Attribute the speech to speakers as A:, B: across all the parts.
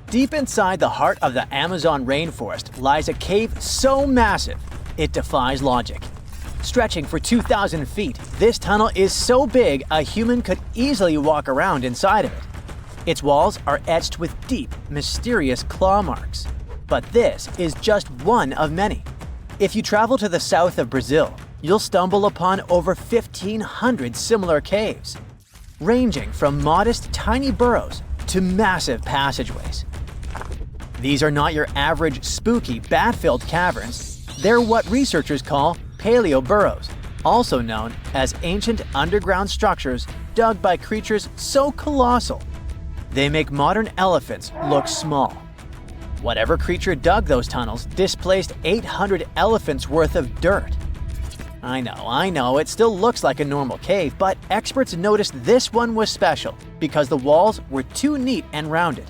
A: Deep inside the heart of the Amazon rainforest lies a cave so massive, it defies logic. Stretching for 2,000 feet, this tunnel is so big a human could easily walk around inside of it. Its walls are etched with deep, mysterious claw marks. But this is just one of many. If you travel to the south of Brazil, you'll stumble upon over 1,500 similar caves, ranging from modest tiny burrows to massive passageways. These are not your average spooky, bat-filled caverns. They're what researchers call paleo burrows, also known as ancient underground structures dug by creatures so colossal they make modern elephants look small. Whatever creature dug those tunnels displaced 800 elephants worth of dirt. I know, it still looks like a normal cave, but experts noticed this one was special because the walls were too neat and rounded,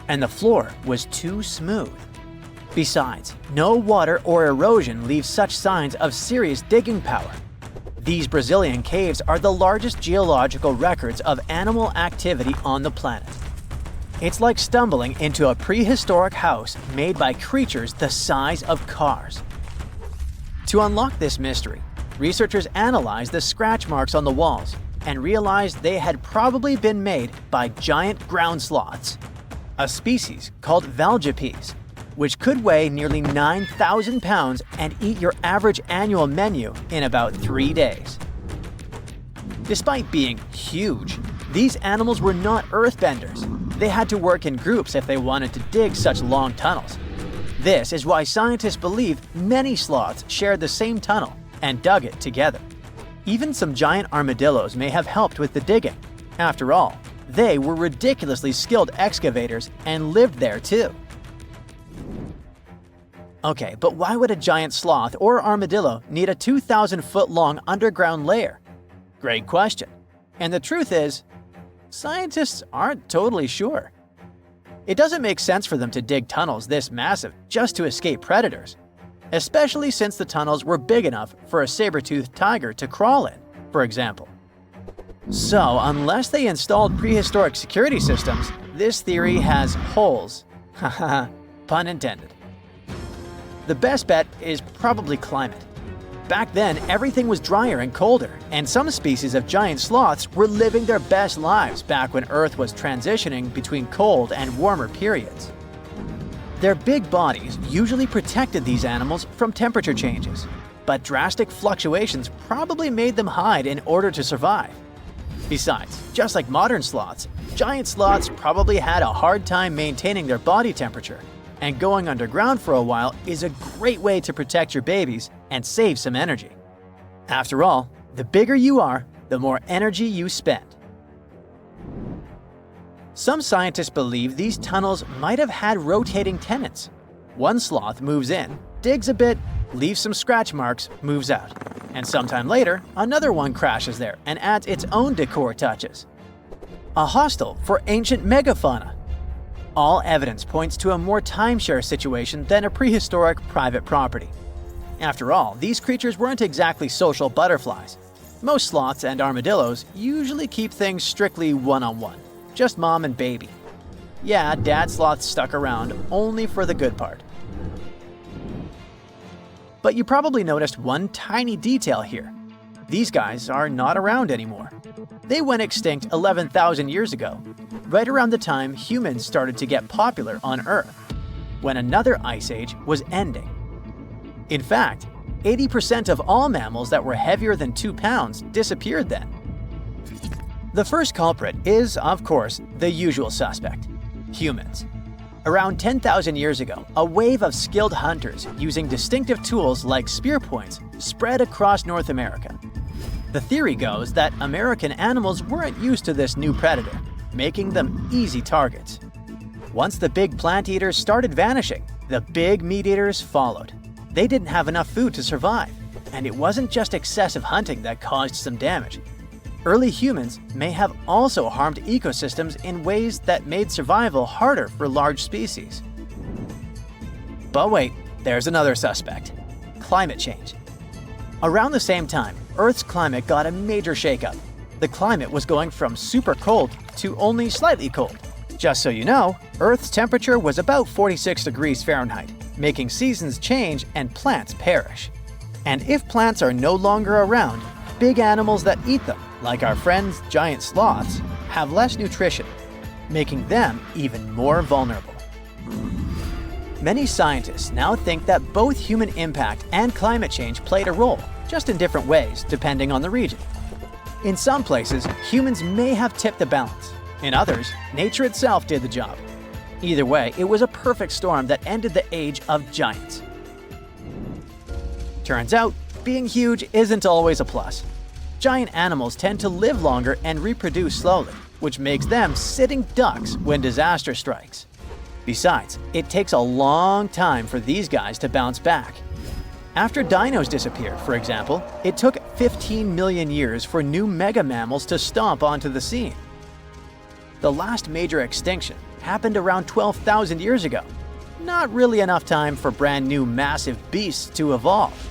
A: and the floor was too smooth. Besides, no water or erosion leaves such signs of serious digging power. These Brazilian caves are the largest geological records of animal activity on the planet. It's like stumbling into a prehistoric house made by creatures the size of cars. To unlock this mystery, researchers analyzed the scratch marks on the walls and realized they had probably been made by giant ground sloths, a species called valgipes, which could weigh nearly 9,000 pounds and eat your average annual menu in about 3 days. Despite being huge, these animals were not earthbenders. They had to work in groups if they wanted to dig such long tunnels. This is why scientists believe many sloths shared the same tunnel and dug it together. Even some giant armadillos may have helped with the digging. After all, they were ridiculously skilled excavators and lived there too. Okay, but why would a giant sloth or armadillo need a 2,000-foot-long underground lair? Great question. And the truth is, scientists aren't totally sure. It doesn't make sense for them to dig tunnels this massive just to escape predators, especially since the tunnels were big enough for a saber-toothed tiger to crawl in, for example. So, unless they installed prehistoric security systems, this theory has holes. Haha, pun intended. The best bet is probably climate. Back then, everything was drier and colder, and some species of giant sloths were living their best lives back when Earth was transitioning between cold and warmer periods. Their big bodies usually protected these animals from temperature changes, but drastic fluctuations probably made them hide in order to survive. Besides, just like modern sloths, giant sloths probably had a hard time maintaining their body temperature, and going underground for a while is a great way to protect your babies and save some energy. After all, the bigger you are, the more energy you spend. Some scientists believe these tunnels might have had rotating tenants. One sloth moves in, digs a bit, leaves some scratch marks, moves out. And sometime later, another one crashes there and adds its own decor touches. A hostel for ancient megafauna. All evidence points to a more timeshare situation than a prehistoric private property. After all, these creatures weren't exactly social butterflies. Most sloths and armadillos usually keep things strictly one-on-one, just mom and baby. Yeah, dad sloth stuck around only for the good part. But you probably noticed one tiny detail here. These guys are not around anymore. They went extinct 11,000 years ago, right around the time humans started to get popular on Earth, when another ice age was ending. In fact, 80% of all mammals that were heavier than 2 pounds disappeared then. The first culprit is, of course, the usual suspect: humans. Around 10,000 years ago, a wave of skilled hunters using distinctive tools like spear points spread across North America. The theory goes that American animals weren't used to this new predator, making them easy targets. Once the big plant eaters started vanishing, the big meat eaters followed. They didn't have enough food to survive, and it wasn't just excessive hunting that caused some damage. Early humans may have also harmed ecosystems in ways that made survival harder for large species. But wait, there's another suspect: climate change. Around the same time, Earth's climate got a major shakeup. The climate was going from super cold to only slightly cold. Just so you know, Earth's temperature was about 46 degrees Fahrenheit, making seasons change and plants perish. And if plants are no longer around, big animals that eat them, like our friends giant sloths, have less nutrition, making them even more vulnerable. Many scientists now think that both human impact and climate change played a role, just in different ways depending on the region. In some places, humans may have tipped the balance. In others, nature itself did the job. Either way, it was a perfect storm that ended the age of giants. Turns out, being huge isn't always a plus. Giant animals tend to live longer and reproduce slowly, which makes them sitting ducks when disaster strikes. Besides, it takes a long time for these guys to bounce back. After dinos disappeared, for example, it took 15 million years for new mega mammals to stomp onto the scene. The last major extinction happened around 12,000 years ago. Not really enough time for brand new massive beasts to evolve.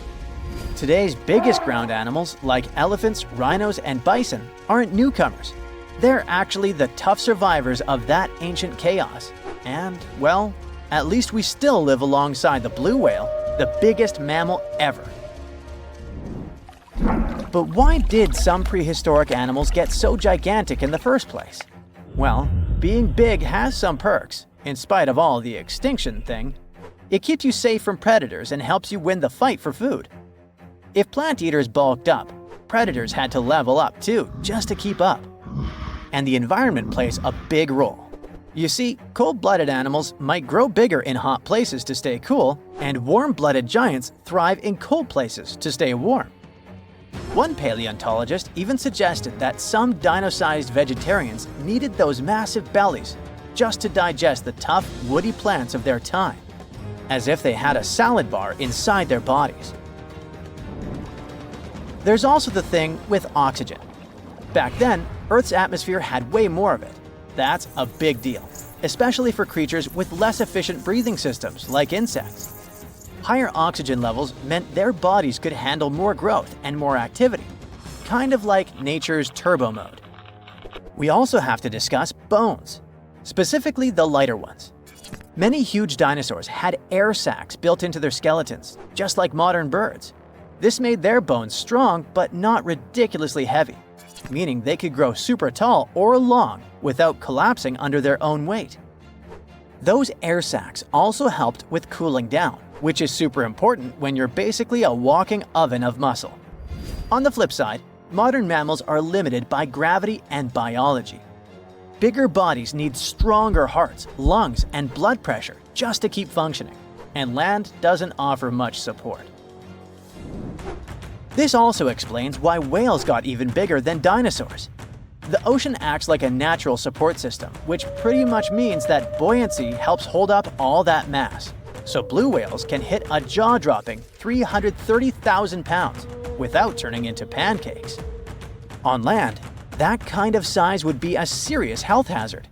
A: Today's biggest ground animals, like elephants, rhinos, and bison, aren't newcomers. They're actually the tough survivors of that ancient chaos. And, well, at least we still live alongside the blue whale, the biggest mammal ever. But why did some prehistoric animals get so gigantic in the first place? Well, being big has some perks, in spite of all the extinction thing. It keeps you safe from predators and helps you win the fight for food. If plant eaters bulked up, predators had to level up too, just to keep up. And the environment plays a big role. You see, cold-blooded animals might grow bigger in hot places to stay cool, and warm-blooded giants thrive in cold places to stay warm. One paleontologist even suggested that some dino-sized vegetarians needed those massive bellies just to digest the tough, woody plants of their time, as if they had a salad bar inside their bodies. There's also the thing with oxygen. Back then, Earth's atmosphere had way more of it. That's a big deal, especially for creatures with less efficient breathing systems, like insects. Higher oxygen levels meant their bodies could handle more growth and more activity, kind of like nature's turbo mode. We also have to discuss bones, specifically the lighter ones. Many huge dinosaurs had air sacs built into their skeletons, just like modern birds. This made their bones strong but not ridiculously heavy, meaning they could grow super tall or long without collapsing under their own weight. Those air sacs also helped with cooling down, which is super important when you're basically a walking oven of muscle. On the flip side, modern mammals are limited by gravity and biology. Bigger bodies need stronger hearts, lungs, and blood pressure just to keep functioning, and land doesn't offer much support. This also explains why whales got even bigger than dinosaurs. The ocean acts like a natural support system, which pretty much means that buoyancy helps hold up all that mass. So blue whales can hit a jaw-dropping 330,000 pounds without turning into pancakes. On land, that kind of size would be a serious health hazard.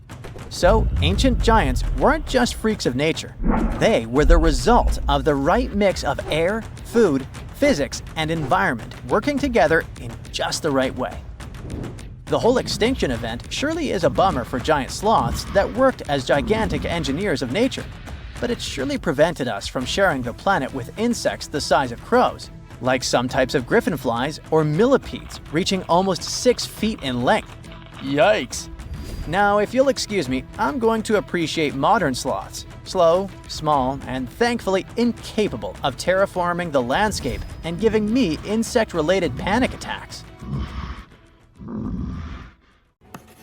A: So ancient giants weren't just freaks of nature. They were the result of the right mix of air, food, physics, and environment working together in just the right way. The whole extinction event surely is a bummer for giant sloths that worked as gigantic engineers of nature, but it surely prevented us from sharing the planet with insects the size of crows, like some types of griffinflies or millipedes reaching almost 6 feet in length. Yikes! Now, if you'll excuse me, I'm going to appreciate modern sloths. Slow, small, and thankfully incapable of terraforming the landscape and giving me insect-related panic attacks.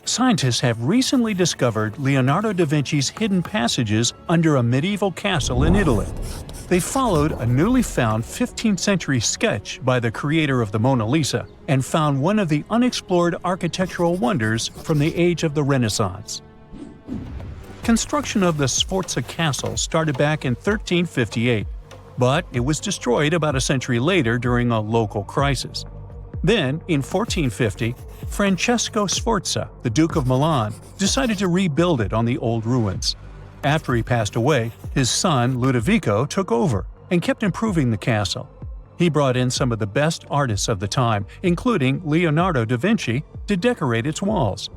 B: Scientists have recently discovered Leonardo da Vinci's hidden passages under a medieval castle in Italy. They followed a newly found 15th century sketch by the creator of the Mona Lisa and found one of the unexplored architectural wonders from the age of the Renaissance. Construction of the Sforza Castle started back in 1358, but it was destroyed about a century later during a local crisis. Then, in 1450, Francesco Sforza, the Duke of Milan, decided to rebuild it on the old ruins. After he passed away, his son Ludovico took over and kept improving the castle. He brought in some of the best artists of the time, including Leonardo da Vinci, to decorate its walls.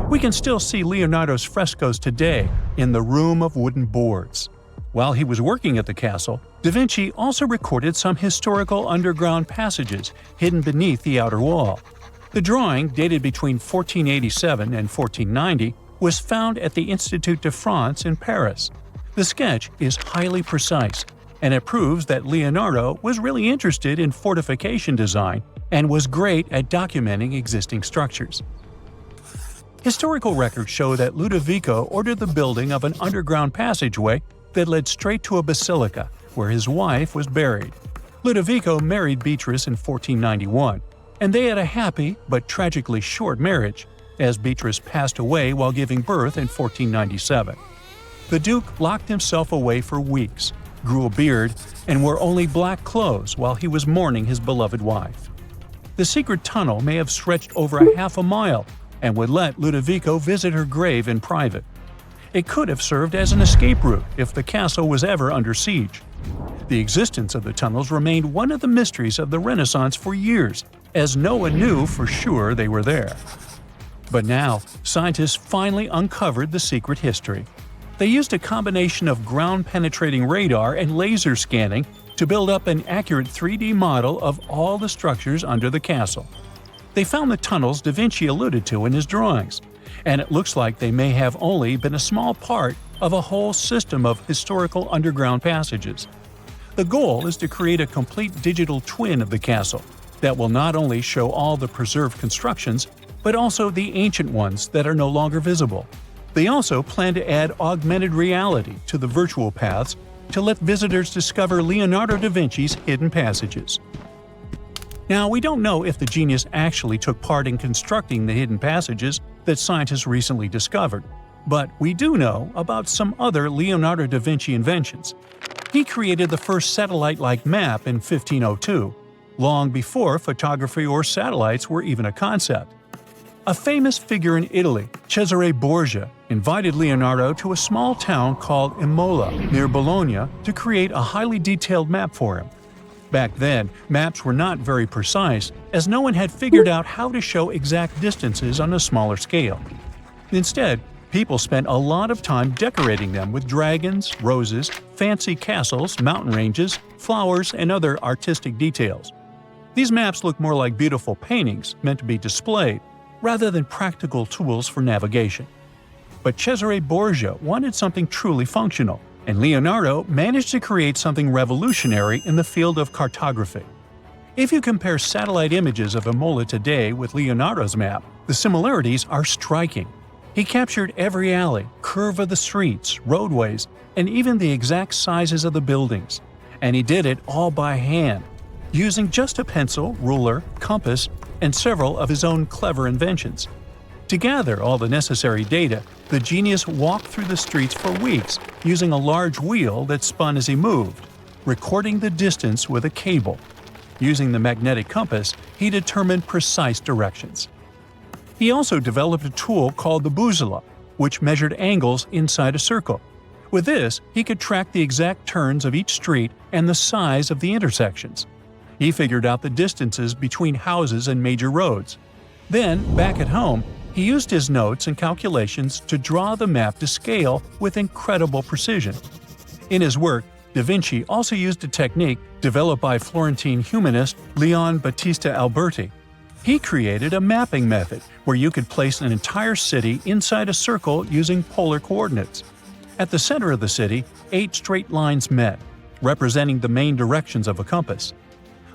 B: We can still see Leonardo's frescoes today in the Room of Wooden Boards. While he was working at the castle, Da Vinci also recorded some historical underground passages hidden beneath the outer wall. The drawing, dated between 1487 and 1490, was found at the Institut de France in Paris. The sketch is highly precise, and it proves that Leonardo was really interested in fortification design and was great at documenting existing structures. Historical records show that Ludovico ordered the building of an underground passageway that led straight to a basilica, where his wife was buried. Ludovico married Beatrice in 1491, and they had a happy but tragically short marriage, as Beatrice passed away while giving birth in 1497. The Duke locked himself away for weeks, grew a beard, and wore only black clothes while he was mourning his beloved wife. The secret tunnel may have stretched over a half a mile and would let Ludovico visit her grave in private. It could have served as an escape route if the castle was ever under siege. The existence of the tunnels remained one of the mysteries of the Renaissance for years, as no one knew for sure they were there. But now, scientists finally uncovered the secret history. They used a combination of ground-penetrating radar and laser scanning to build up an accurate 3D model of all the structures under the castle. They found the tunnels Da Vinci alluded to in his drawings, and it looks like they may have only been a small part of a whole system of historical underground passages. The goal is to create a complete digital twin of the castle that will not only show all the preserved constructions, but also the ancient ones that are no longer visible. They also plan to add augmented reality to the virtual paths to let visitors discover Leonardo da Vinci's hidden passages. Now, we don't know if the genius actually took part in constructing the hidden passages that scientists recently discovered, but we do know about some other Leonardo da Vinci inventions. He created the first satellite-like map in 1502, long before photography or satellites were even a concept. A famous figure in Italy, Cesare Borgia, invited Leonardo to a small town called Imola, near Bologna, to create a highly detailed map for him. Back then, maps were not very precise, as no one had figured out how to show exact distances on a smaller scale. Instead, people spent a lot of time decorating them with dragons, roses, fancy castles, mountain ranges, flowers, and other artistic details. These maps look more like beautiful paintings meant to be displayed, rather than practical tools for navigation. But Cesare Borgia wanted something truly functional, and Leonardo managed to create something revolutionary in the field of cartography. If you compare satellite images of Imola today with Leonardo's map, the similarities are striking. He captured every alley, curve of the streets, roadways, and even the exact sizes of the buildings. And he did it all by hand, using just a pencil, ruler, compass, and several of his own clever inventions. To gather all the necessary data, the genius walked through the streets for weeks using a large wheel that spun as he moved, recording the distance with a cable. Using the magnetic compass, he determined precise directions. He also developed a tool called the bussola, which measured angles inside a circle. With this, he could track the exact turns of each street and the size of the intersections. He figured out the distances between houses and major roads. Then, back at home, he used his notes and calculations to draw the map to scale with incredible precision. In his work, Da Vinci also used a technique developed by Florentine humanist Leon Battista Alberti. He created a mapping method where you could place an entire city inside a circle using polar coordinates. At the center of the city, 8 straight lines met, representing the main directions of a compass.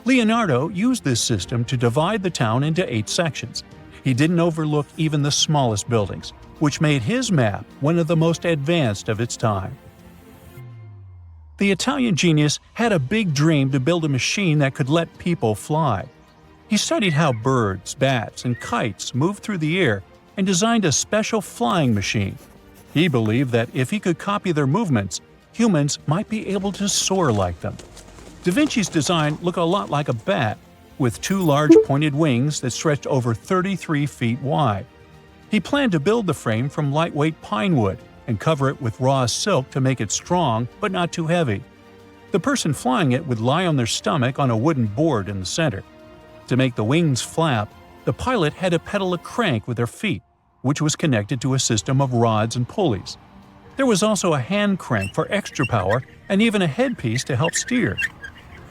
B: Leonardo used this system to divide the town into 8 sections. He didn't overlook even the smallest buildings, which made his map one of the most advanced of its time. The Italian genius had a big dream to build a machine that could let people fly. He studied how birds, bats, and kites move through the air and designed a special flying machine. He believed that if he could copy their movements, humans might be able to soar like them. Da Vinci's design looked a lot like a bat, with 2 large pointed wings that stretched over 33 feet wide. He planned to build the frame from lightweight pine wood and cover it with raw silk to make it strong but not too heavy. The person flying it would lie on their stomach on a wooden board in the center. To make the wings flap, the pilot had to pedal a crank with their feet. which was connected to a system of rods and pulleys. There was also a hand crank for extra power and even a headpiece to help steer.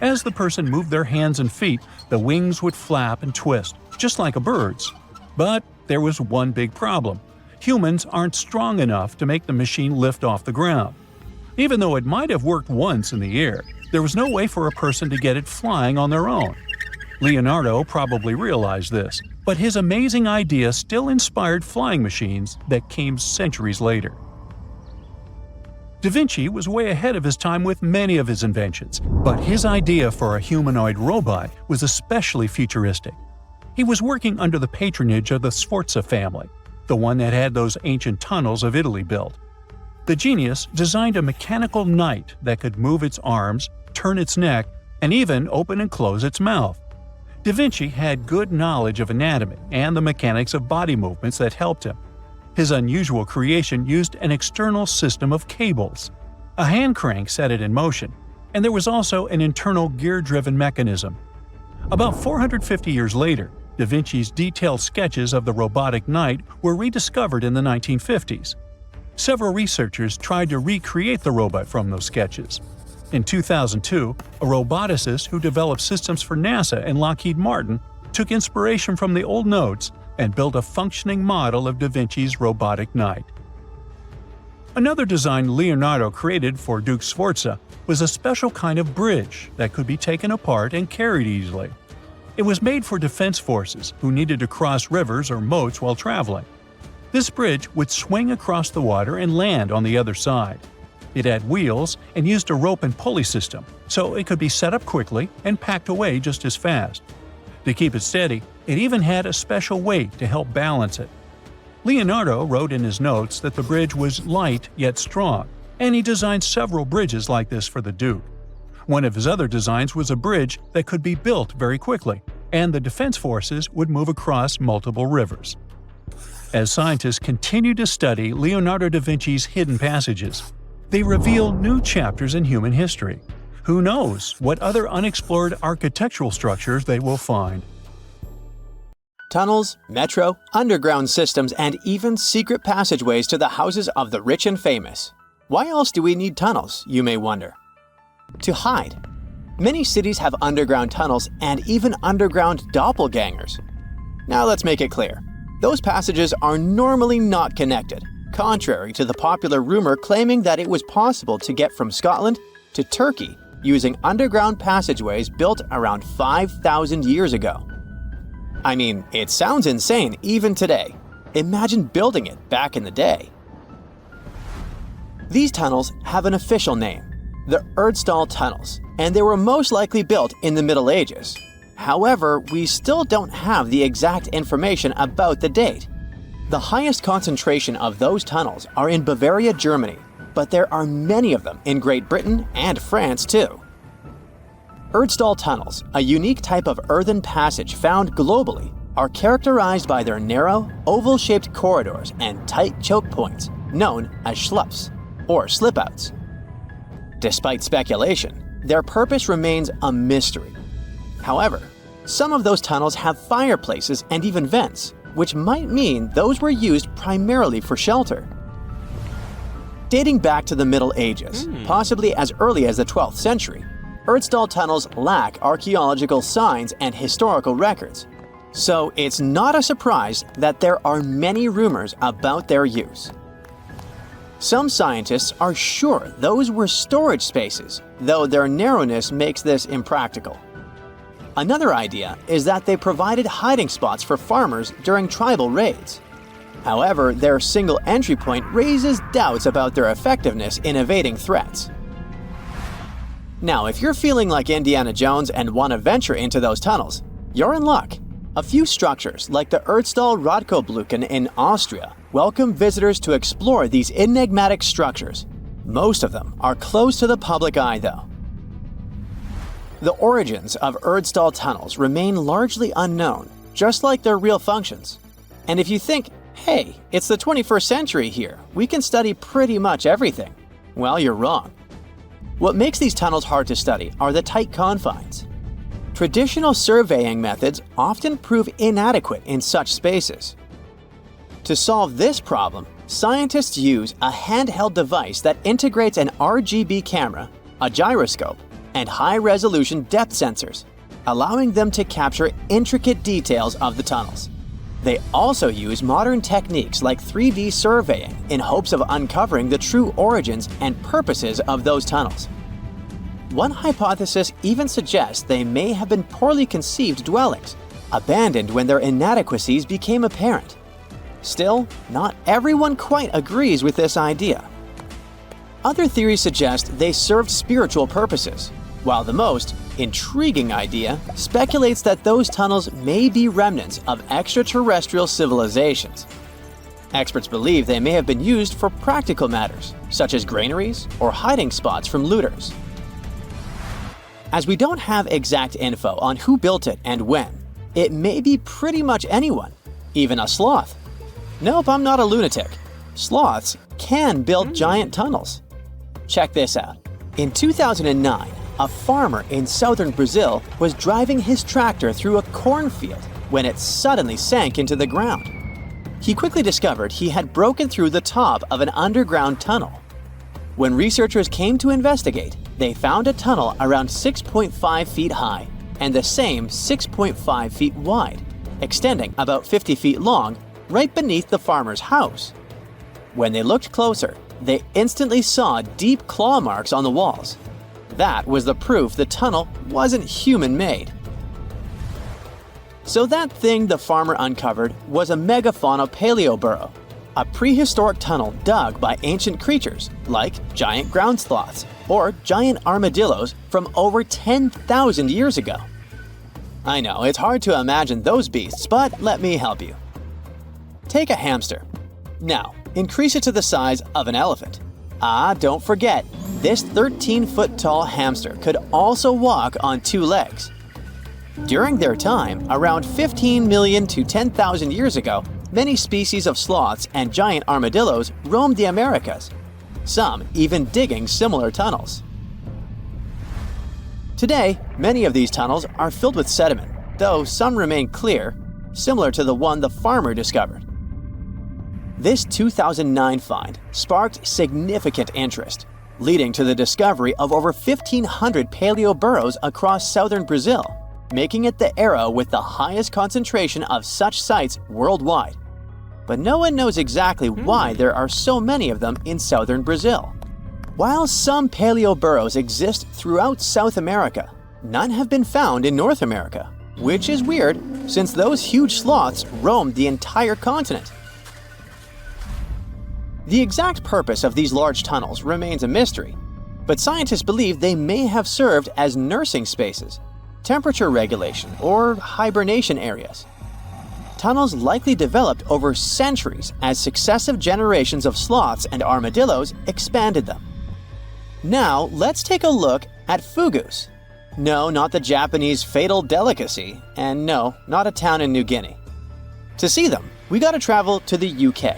B: As the person moved their hands and feet, the wings would flap and twist, just like a bird's. But there was one big problem. Humans aren't strong enough to make the machine lift off the ground. Even though it might have worked once in the air, there was no way for a person to get it flying on their own. Leonardo probably realized this, but his amazing idea still inspired flying machines that came centuries later. Da Vinci was way ahead of his time with many of his inventions, but his idea for a humanoid robot was especially futuristic. He was working under the patronage of the Sforza family, the one that had those ancient tunnels of Italy built. The genius designed a mechanical knight that could move its arms, turn its neck, and even open and close its mouth. Da Vinci had good knowledge of anatomy and the mechanics of body movements that helped him. His unusual creation used an external system of cables. A hand crank set it in motion, and there was also an internal gear-driven mechanism. About 450 years later, Da Vinci's detailed sketches of the robotic knight were rediscovered in the 1950s. Several researchers tried to recreate the robot from those sketches. In 2002, a roboticist who developed systems for NASA and Lockheed Martin took inspiration from the old notes and built a functioning model of Da Vinci's robotic knight. Another design Leonardo created for Duke Sforza was a special kind of bridge that could be taken apart and carried easily. It was made for defense forces who needed to cross rivers or moats while traveling. This bridge would swing across the water and land on the other side. It had wheels and used a rope and pulley system, so it could be set up quickly and packed away just as fast. To keep it steady, it even had a special weight to help balance it. Leonardo wrote in his notes that the bridge was light yet strong, and he designed several bridges like this for the Duke. One of his other designs was a bridge that could be built very quickly, and the defense forces would move across multiple rivers. As scientists continue to study Leonardo da Vinci's hidden passages, they reveal new chapters in human history. Who knows what other unexplored architectural structures they will find?
A: Tunnels, metro, underground systems, and even secret passageways to the houses of the rich and famous. Why else do we need tunnels, you may wonder? To hide. Many cities have underground tunnels and even underground doppelgangers. Now let's make it clear. Those passages are normally not connected, contrary to the popular rumor claiming that it was possible to get from Scotland to Turkey using underground passageways built around 5,000 years ago. I mean, it sounds insane even today. Imagine building it back in the day. These tunnels have an official name, the Erdstall tunnels, and they were most likely built in the Middle Ages. However, we still don't have the exact information about the date. The highest concentration of those tunnels are in Bavaria, Germany, but there are many of them in Great Britain and France too. Erdstall tunnels, a unique type of earthen passage found globally, are characterized by their narrow, oval-shaped corridors and tight choke points, known as schlups, or slip-outs. Despite speculation, their purpose remains a mystery. However, some of those tunnels have fireplaces and even vents, which might mean those were used primarily for shelter. Dating back to the Middle Ages, possibly as early as the 12th century, Erdstall tunnels lack archaeological signs and historical records, so it's not a surprise that there are many rumors about their use. Some scientists are sure those were storage spaces, though their narrowness makes this impractical. Another idea is that they provided hiding spots for farmers during tribal raids. However, their single entry point raises doubts about their effectiveness in evading threats. Now, if you're feeling like Indiana Jones and want to venture into those tunnels, you're in luck. A few structures, like the Erdstall Radkobluken in Austria, welcome visitors to explore these enigmatic structures. Most of them are closed to the public eye, though. The origins of Erdstall tunnels remain largely unknown, just like their real functions. And if you think, hey, it's the 21st century here, we can study pretty much everything, well, you're wrong. What makes these tunnels hard to study are the tight confines. Traditional surveying methods often prove inadequate in such spaces. To solve this problem, scientists use a handheld device that integrates an RGB camera, a gyroscope, and high-resolution depth sensors, allowing them to capture intricate details of the tunnels. They also use modern techniques like 3D surveying in hopes of uncovering the true origins and purposes of those tunnels. One hypothesis even suggests they may have been poorly conceived dwellings, abandoned when their inadequacies became apparent. Still, not everyone quite agrees with this idea. Other theories suggest they served spiritual purposes, while the most intriguing idea speculates that those tunnels may be remnants of extraterrestrial civilizations. Experts believe they may have been used for practical matters, such as granaries or hiding spots from looters. As we don't have exact info on who built it and when, it may be pretty much anyone, even a sloth. Nope, I'm not a lunatic. Sloths can build giant tunnels. Check this out. In 2009, a farmer in southern Brazil was driving his tractor through a cornfield when it suddenly sank into the ground. He quickly discovered he had broken through the top of an underground tunnel. When researchers came to investigate, they found a tunnel around 6.5 feet high and the same 6.5 feet wide, extending about 50 feet long, right beneath the farmer's house. When they looked closer, they instantly saw deep claw marks on the walls. That was the proof the tunnel wasn't human-made. So that thing the farmer uncovered was a megafauna paleo burrow, a prehistoric tunnel dug by ancient creatures like giant ground sloths or giant armadillos from over 10,000 years ago. I know, it's hard to imagine those beasts, but let me help you. Take a hamster. Now, increase it to the size of an elephant. Don't forget, this 13-foot-tall hamster could also walk on two legs. During their time, around 15 million to 10,000 years ago, many species of sloths and giant armadillos roamed the Americas, some even digging similar tunnels. Today, many of these tunnels are filled with sediment, though some remain clear, similar to the one the farmer discovered. This 2009 find sparked significant interest, leading to the discovery of over 1,500 paleo burrows across southern Brazil, making it the era with the highest concentration of such sites worldwide. But no one knows exactly why there are so many of them in southern Brazil. While some paleo burrows exist throughout South America, none have been found in North America, which is weird since those huge sloths roamed the entire continent. The exact purpose of these large tunnels remains a mystery, but scientists believe they may have served as nursing spaces, temperature regulation, or hibernation areas. Tunnels likely developed over centuries as successive generations of sloths and armadillos expanded them. Now, let's take a look at fogous. No, not the Japanese fatal delicacy, and no, not a town in New Guinea. To see them, we gotta travel to the UK.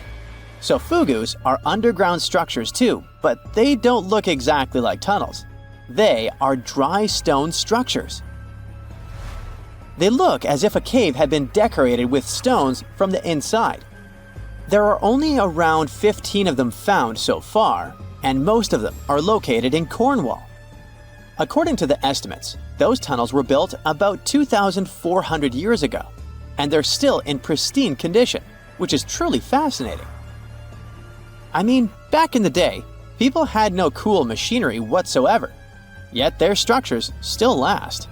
A: So fogous are underground structures too, but they don't look exactly like tunnels. They are dry stone structures. They look as if a cave had been decorated with stones from the inside. There are only around 15 of them found so far, and most of them are located in Cornwall. According to the estimates, those tunnels were built about 2,400 years ago, and they're still in pristine condition, which is truly fascinating. I mean, back in the day, people had no cool machinery whatsoever, yet their structures still last.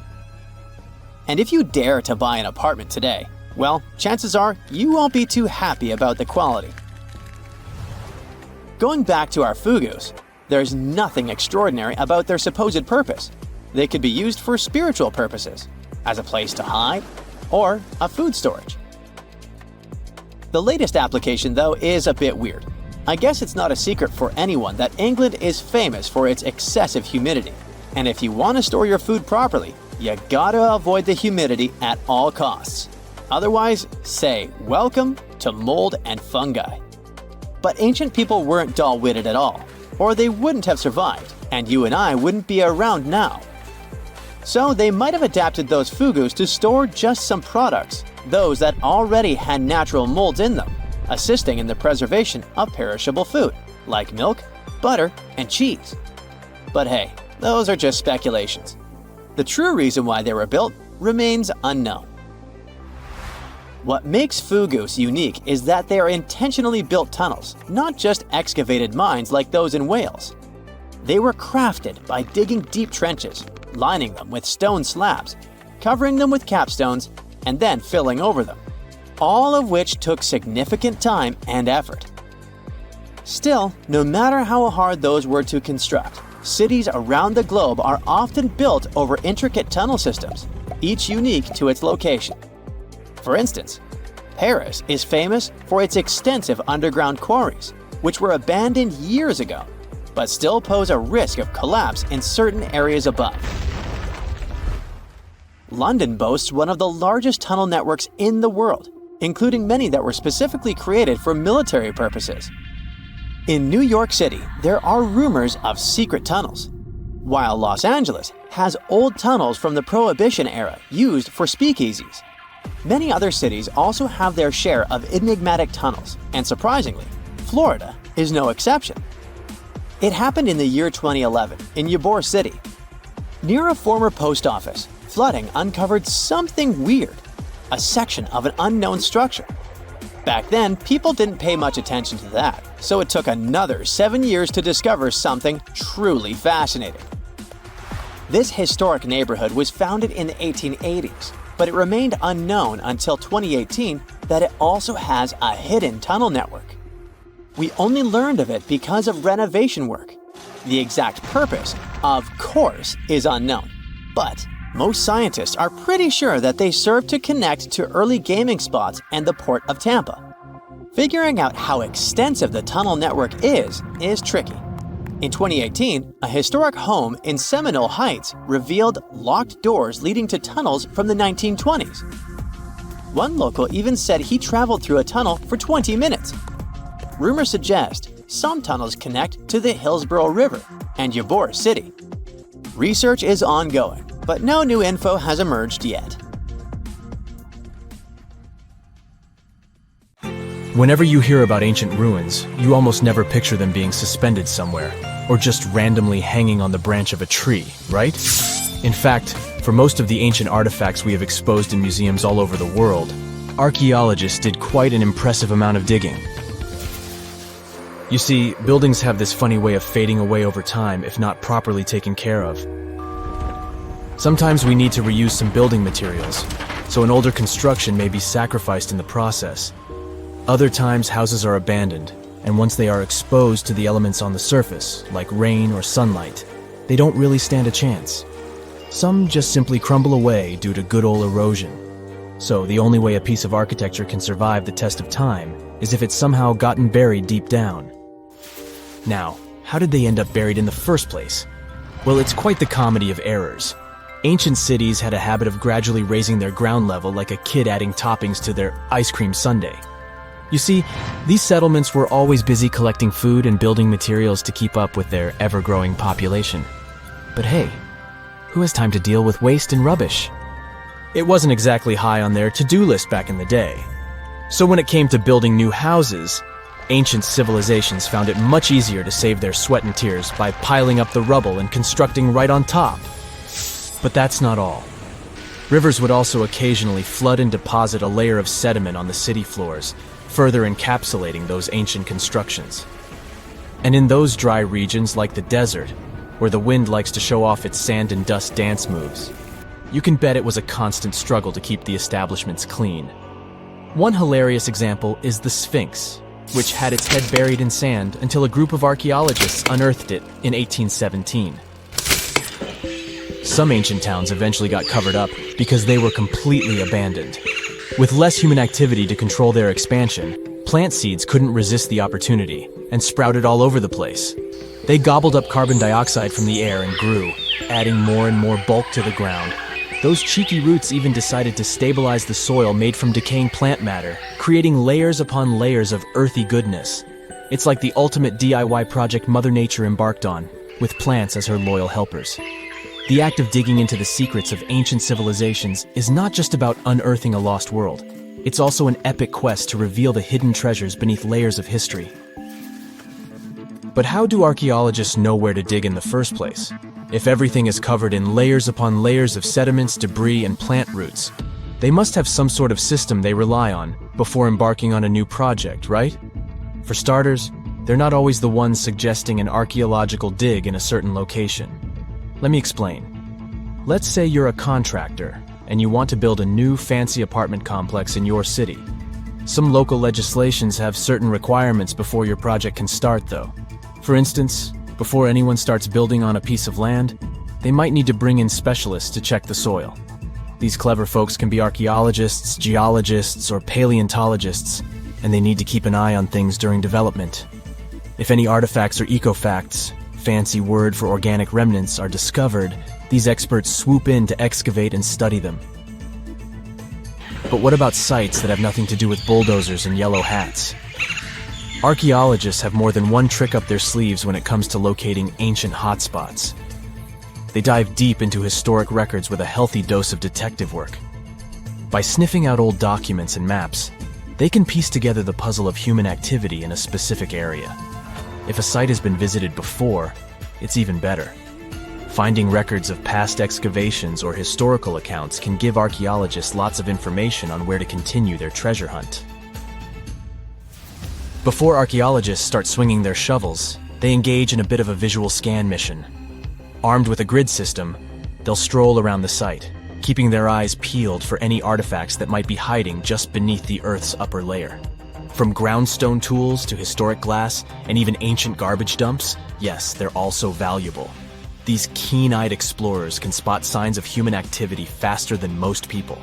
A: And if you dare to buy an apartment today, well, chances are you won't be too happy about the quality. Going back to our fogous, there's nothing extraordinary about their supposed purpose. They could be used for spiritual purposes, as a place to hide, or a food storage. The latest application, though, is a bit weird. I guess it's not a secret for anyone that England is famous for its excessive humidity. And if you want to store your food properly, you gotta avoid the humidity at all costs. Otherwise, say welcome to mold and fungi. But ancient people weren't dull-witted at all, or they wouldn't have survived, and you and I wouldn't be around now. So they might have adapted those fogous to store just some products, those that already had natural molds in them, assisting in the preservation of perishable food, like milk, butter, and cheese. But hey, those are just speculations. The true reason why they were built remains unknown. What makes fogous unique is that they are intentionally built tunnels, not just excavated mines like those in Wales. They were crafted by digging deep trenches, lining them with stone slabs, covering them with capstones, and then filling over them, all of which took significant time and effort. Still, no matter how hard those were to construct, cities around the globe are often built over intricate tunnel systems, each unique to its location. For instance, Paris is famous for its extensive underground quarries, which were abandoned years ago, but still pose a risk of collapse in certain areas above. London boasts one of the largest tunnel networks in the world, including many that were specifically created for military purposes. In New York City, there are rumors of secret tunnels, while Los Angeles has old tunnels from the Prohibition era used for speakeasies. Many other cities also have their share of enigmatic tunnels, and surprisingly, Florida is no exception. It happened in the year 2011 in Ybor City. Near a former post office, flooding uncovered something weird, a section of an unknown structure. Back then, people didn't pay much attention to that, so it took another 7 years to discover something truly fascinating. This historic neighborhood was founded in the 1880s, but it remained unknown until 2018 that it also has a hidden tunnel network. We only learned of it because of renovation work. The exact purpose, of course, is unknown, but most scientists are pretty sure that they serve to connect to early gaming spots and the port of Tampa. Figuring out how extensive the tunnel network is tricky. In 2018, a historic home in Seminole Heights revealed locked doors leading to tunnels from the 1920s. One local even said he traveled through a tunnel for 20 minutes. Rumors suggest some tunnels connect to the Hillsborough River and Ybor City. Research is ongoing, but no new info has emerged yet.
C: Whenever you hear about ancient ruins, you almost never picture them being suspended somewhere, or just randomly hanging on the branch of a tree, right? In fact, for most of the ancient artifacts we have exposed in museums all over the world, archaeologists did quite an impressive amount of digging. You see, buildings have this funny way of fading away over time if not properly taken care of. Sometimes we need to reuse some building materials, so an older construction may be sacrificed in the process. Other times, houses are abandoned, and once they are exposed to the elements on the surface, like rain or sunlight, they don't really stand a chance. Some just simply crumble away due to good old erosion. So the only way a piece of architecture can survive the test of time is if it's somehow gotten buried deep down. Now, how did they end up buried in the first place? Well, it's quite the comedy of errors. Ancient cities had a habit of gradually raising their ground level like a kid adding toppings to their ice cream sundae. You see, these settlements were always busy collecting food and building materials to keep up with their ever-growing population. But hey, who has time to deal with waste and rubbish? It wasn't exactly high on their to-do list back in the day. So when it came to building new houses, ancient civilizations found it much easier to save their sweat and tears by piling up the rubble and constructing right on top. But that's not all. Rivers would also occasionally flood and deposit a layer of sediment on the city floors, further encapsulating those ancient constructions. And in those dry regions like the desert, where the wind likes to show off its sand and dust dance moves, you can bet it was a constant struggle to keep the establishments clean. One hilarious example is the Sphinx, which had its head buried in sand until a group of archaeologists unearthed it in 1817. Some ancient towns eventually got covered up because they were completely abandoned. With less human activity to control their expansion, plant seeds couldn't resist the opportunity and sprouted all over the place. They gobbled up carbon dioxide from the air and grew, adding more and more bulk to the ground. Those cheeky roots even decided to stabilize the soil made from decaying plant matter, creating layers upon layers of earthy goodness. It's like the ultimate DIY project Mother Nature embarked on, with plants as her loyal helpers. The act of digging into the secrets of ancient civilizations is not just about unearthing a lost world. It's also an epic quest to reveal the hidden treasures beneath layers of history. But how do archaeologists know where to dig in the first place? If everything is covered in layers upon layers of sediments, debris, and plant roots, they must have some sort of system they rely on before embarking on a new project, right? For starters, they're not always the ones suggesting an archaeological dig in a certain location. Let me explain. Let's say you're a contractor and you want to build a new fancy apartment complex in your city. Some local legislations have certain requirements before your project can start, though. For instance, before anyone starts building on a piece of land, they might need to bring in specialists to check the soil. These clever folks can be archaeologists, geologists, or paleontologists, and they need to keep an eye on things during development. If any artifacts or ecofacts, fancy word for organic remnants, are discovered, these experts swoop in to excavate and study them. But what about sites that have nothing to do with bulldozers and yellow hats? Archaeologists have more than one trick up their sleeves when it comes to locating ancient hotspots. They dive deep into historic records with a healthy dose of detective work. By sniffing out old documents and maps, they can piece together the puzzle of human activity in a specific area. If a site has been visited before, it's even better. Finding records of past excavations or historical accounts can give archaeologists lots of information on where to continue their treasure hunt. Before archaeologists start swinging their shovels, they engage in a bit of a visual scan mission. Armed with a grid system, they'll stroll around the site, keeping their eyes peeled for any artifacts that might be hiding just beneath the Earth's upper layer. From groundstone tools to historic glass and even ancient garbage dumps, yes, they're also valuable. These keen-eyed explorers can spot signs of human activity faster than most people.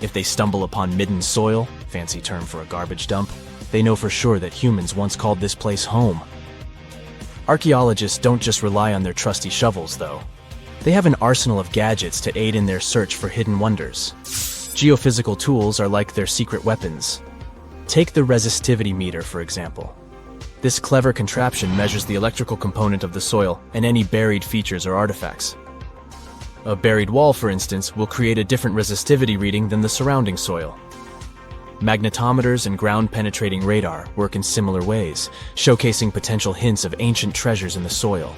C: If they stumble upon midden soil, fancy term for a garbage dump, they know for sure that humans once called this place home. Archaeologists don't just rely on their trusty shovels, though. They have an arsenal of gadgets to aid in their search for hidden wonders. Geophysical tools are like their secret weapons. Take the resistivity meter, for example. This clever contraption measures the electrical component of the soil and any buried features or artifacts. A buried wall, for instance, will create a different resistivity reading than the surrounding soil. Magnetometers and ground-penetrating radar work in similar ways, showcasing potential hints of ancient treasures in the soil.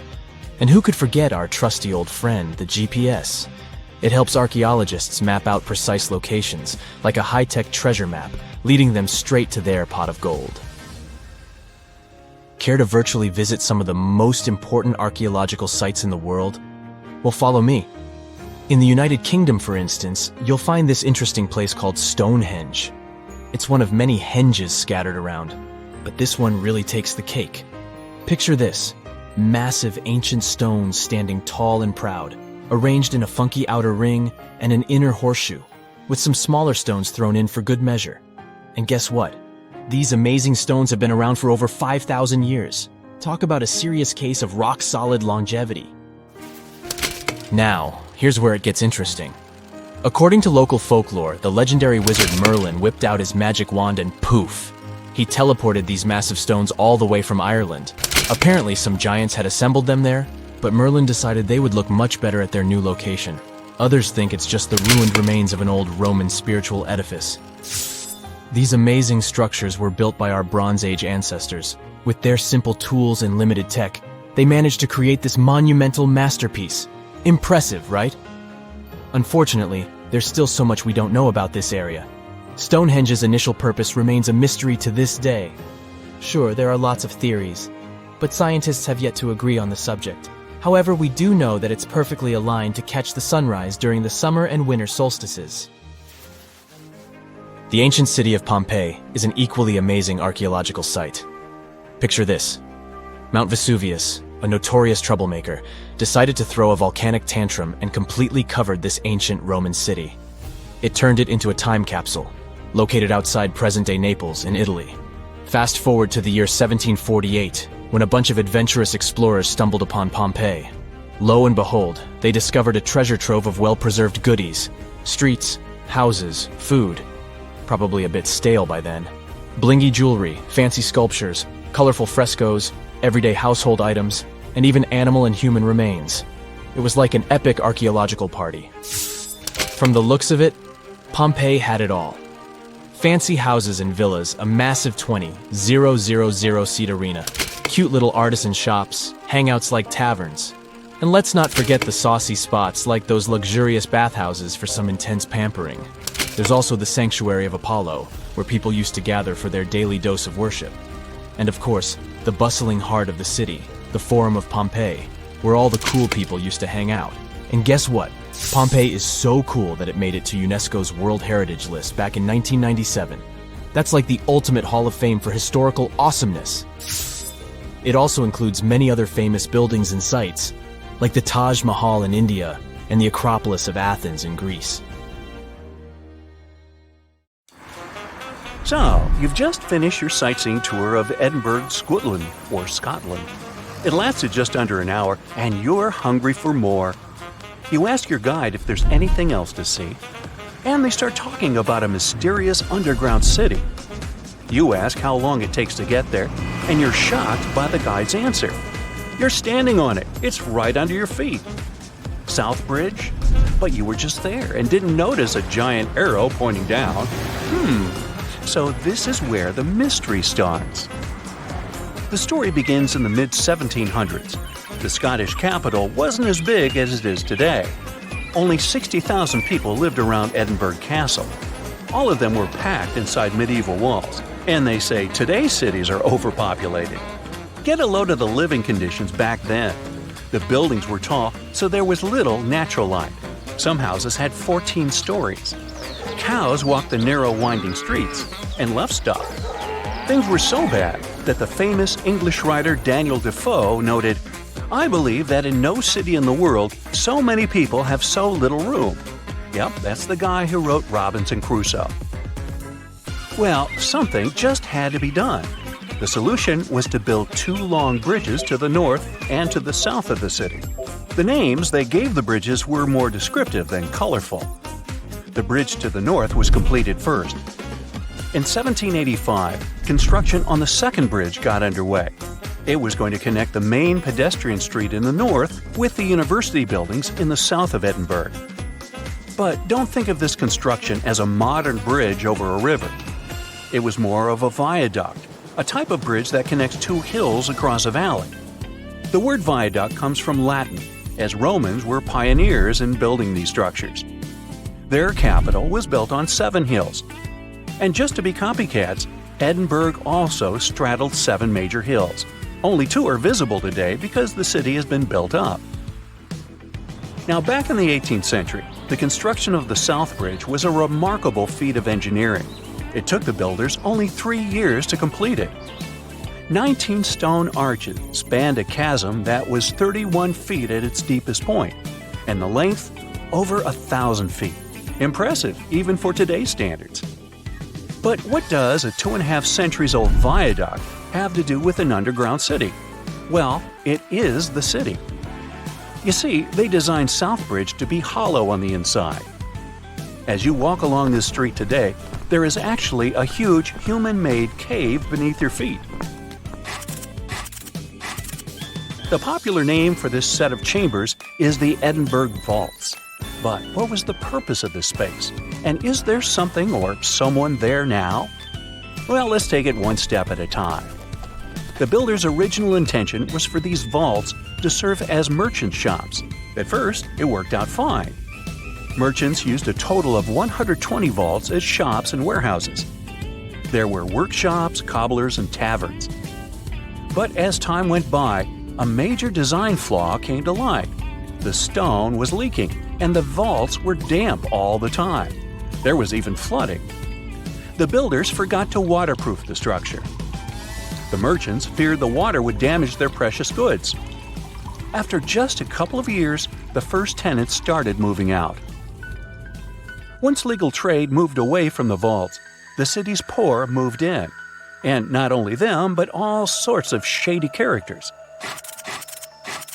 C: And who could forget our trusty old friend, the GPS? It helps archaeologists map out precise locations, like a high-tech treasure map, leading them straight to their pot of gold. Care to virtually visit some of the most important archaeological sites in the world? Well, follow me. In the United Kingdom, for instance, you'll find this interesting place called Stonehenge. It's one of many henges scattered around, but this one really takes the cake. Picture this: massive ancient stones standing tall and proud, arranged in a funky outer ring and an inner horseshoe, with some smaller stones thrown in for good measure. And guess what? These amazing stones have been around for over 5,000 years. Talk about a serious case of rock-solid longevity. Now, here's where it gets interesting. According to local folklore, the legendary wizard Merlin whipped out his magic wand and poof! He teleported these massive stones all the way from Ireland. Apparently, some giants had assembled them there, but Merlin decided they would look much better at their new location. Others think it's just the ruined remains of an old Roman spiritual edifice. These amazing structures were built by our Bronze Age ancestors. With their simple tools and limited tech, they managed to create this monumental masterpiece. Impressive, right? Unfortunately, there's still so much we don't know about this area. Stonehenge's initial purpose remains a mystery to this day. Sure, there are lots of theories, but scientists have yet to agree on the subject. However, we do know that it's perfectly aligned to catch the sunrise during the summer and winter solstices. The ancient city of Pompeii is an equally amazing archaeological site. Picture this: Mount Vesuvius, a notorious troublemaker, decided to throw a volcanic tantrum and completely covered this ancient Roman city. It turned it into a time capsule, located outside present-day Naples in Italy. Fast forward to the year 1748, when a bunch of adventurous explorers stumbled upon Pompeii. Lo and behold, they discovered a treasure trove of well-preserved goodies: streets, houses, food. Probably a bit stale by then. Blingy jewelry, fancy sculptures, colorful frescoes, everyday household items, and even animal and human remains. It was like an epic archaeological party. From the looks of it, Pompeii had it all. Fancy houses and villas, a massive 20,000-seat arena, cute little artisan shops, hangouts like taverns. And let's not forget the saucy spots like those luxurious bathhouses for some intense pampering. There's also the Sanctuary of Apollo, where people used to gather for their daily dose of worship. And of course, the bustling heart of the city, the Forum of Pompeii, where all the cool people used to hang out. And guess what? Pompeii is so cool that it made it to UNESCO's World Heritage List back in 1997. That's like the ultimate Hall of Fame for historical awesomeness. It also includes many other famous buildings and sites, like the Taj Mahal in India and the Acropolis of Athens in Greece.
B: So, you've just finished your sightseeing tour of Edinburgh, Scotland, or Scotland. It lasted just under an hour, and you're hungry for more. You ask your guide if there's anything else to see, and they start talking about a mysterious underground city. You ask how long it takes to get there, and you're shocked by the guide's answer. You're standing on it. It's right under your feet. South Bridge? But you were just there and didn't notice a giant arrow pointing down. So this is where the mystery starts. The story begins in the mid-1700s. The Scottish capital wasn't as big as it is today. Only 60,000 people lived around Edinburgh Castle. All of them were packed inside medieval walls, and they say today's cities are overpopulated. Get a load of the living conditions back then. The buildings were tall, so there was little natural light. Some houses had 14 stories. Cows walked the narrow winding streets, and livestock. Things were so bad that the famous English writer Daniel Defoe noted, "I believe that in no city in the world so many people have so little room." Yep, that's the guy who wrote Robinson Crusoe. Well, something just had to be done. The solution was to build 2 long bridges to the north and to the south of the city. The names they gave the bridges were more descriptive than colorful. The bridge to the north was completed first. In 1785, construction on the second bridge got underway. It was going to connect the main pedestrian street in the north with the university buildings in the south of Edinburgh. But don't think of this construction as a modern bridge over a river. It was more of a viaduct, a type of bridge that connects 2 hills across a valley. The word viaduct comes from Latin, as Romans were pioneers in building these structures. Their capital was built on 7 hills. And just to be copycats, Edinburgh also straddled 7 major hills. Only 2 are visible today because the city has been built up. Now, back in the 18th century, the construction of the South Bridge was a remarkable feat of engineering. It took the builders only 3 years to complete it. 19 stone arches spanned a chasm that was 31 feet at its deepest point, and the length over 1,000 feet. Impressive, even for today's standards. But what does a 2.5 centuries old viaduct have to do with an underground city? Well, it is the city. You see, they designed Southbridge to be hollow on the inside. As you walk along this street today, there is actually a huge human-made cave beneath your feet. The popular name for this set of chambers is the Edinburgh Vaults. But what was the purpose of this space? And is there something or someone there now? Well, let's take it one step at a time. The builder's original intention was for these vaults to serve as merchant shops. At first, it worked out fine. Merchants used a total of 120 vaults as shops and warehouses. There were workshops, cobblers, and taverns. But as time went by, a major design flaw came to light. The stone was leaking, and the vaults were damp all the time. There was even flooding. The builders forgot to waterproof the structure. The merchants feared the water would damage their precious goods. After just a couple of years, the first tenants started moving out. Once legal trade moved away from the vaults, the city's poor moved in. And not only them, but all sorts of shady characters.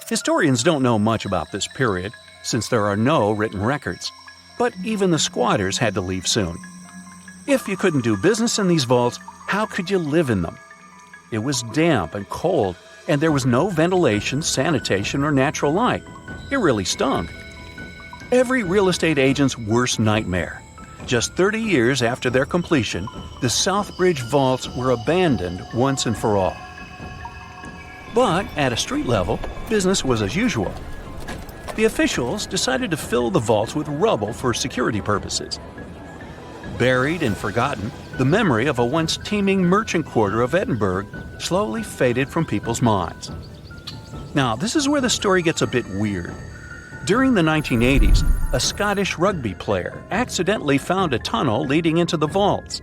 B: Historians don't know much about this period, since there are no written records. But even the squatters had to leave soon. If you couldn't do business in these vaults, how could you live in them? It was damp and cold, and there was no ventilation, sanitation, or natural light. It really stunk. Every real estate agent's worst nightmare. Just 30 years after their completion, the South Bridge vaults were abandoned once and for all. But at a street level, business was as usual. The officials decided to fill the vaults with rubble for security purposes. Buried and forgotten, the memory of a once teeming merchant quarter of Edinburgh slowly faded from people's minds. Now, this is where the story gets a bit weird. During the 1980s, a Scottish rugby player accidentally found a tunnel leading into the vaults.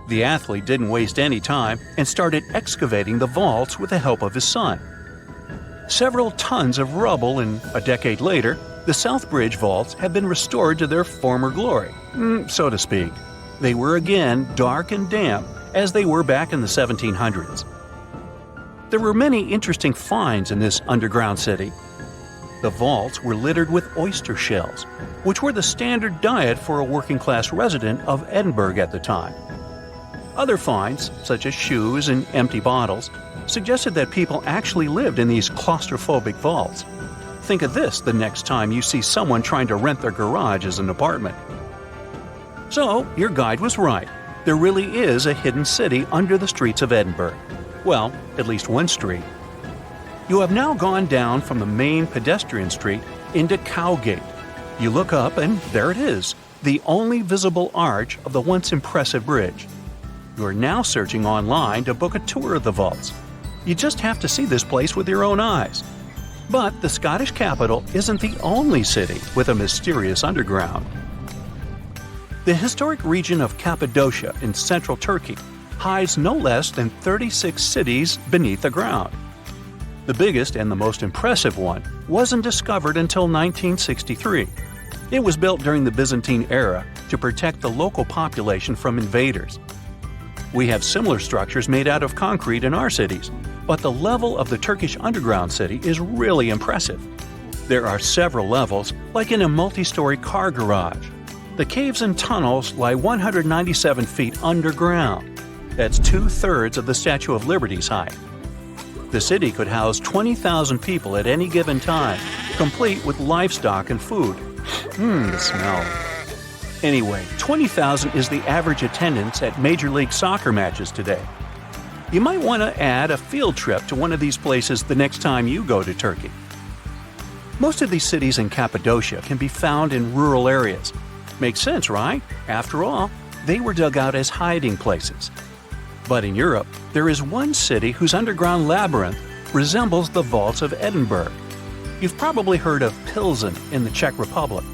B: The athlete didn't waste any time and started excavating the vaults with the help of his son. Several tons of rubble, and a decade later, the South Bridge vaults have been restored to their former glory, so to speak. They were again dark and damp as they were back in the 1700s. There were many interesting finds in this underground city. The vaults were littered with oyster shells, which were the standard diet for a working-class resident of Edinburgh at the time. Other finds, such as shoes and empty bottles, suggested that people actually lived in these claustrophobic vaults. Think of this the next time you see someone trying to rent their garage as an apartment. So, your guide was right. There really is a hidden city under the streets of Edinburgh. Well, at least one street. You have now gone down from the main pedestrian street into Cowgate. You look up and there it is, the only visible arch of the once impressive bridge. You are now searching online to book a tour of the vaults. You just have to see this place with your own eyes. But the Scottish capital isn't the only city with a mysterious underground. The historic region of Cappadocia in central Turkey hides no less than 36 cities beneath the ground. The biggest and the most impressive one wasn't discovered until 1963. It was built during the Byzantine era to protect the local population from invaders. We have similar structures made out of concrete in our cities, but the level of the Turkish underground city is really impressive. There are several levels, like in a multi-story car garage. The caves and tunnels lie 197 feet underground. That's 2/3 of the Statue of Liberty's height. The city could house 20,000 people at any given time, complete with livestock and food. The smell. Anyway, 20,000 is the average attendance at Major League Soccer matches today. You might want to add a field trip to one of these places the next time you go to Turkey. Most of these cities in Cappadocia can be found in rural areas. Makes sense, right? After all, they were dug out as hiding places. But in Europe, there is one city whose underground labyrinth resembles the vaults of Edinburgh. You've probably heard of Pilsen in the Czech Republic.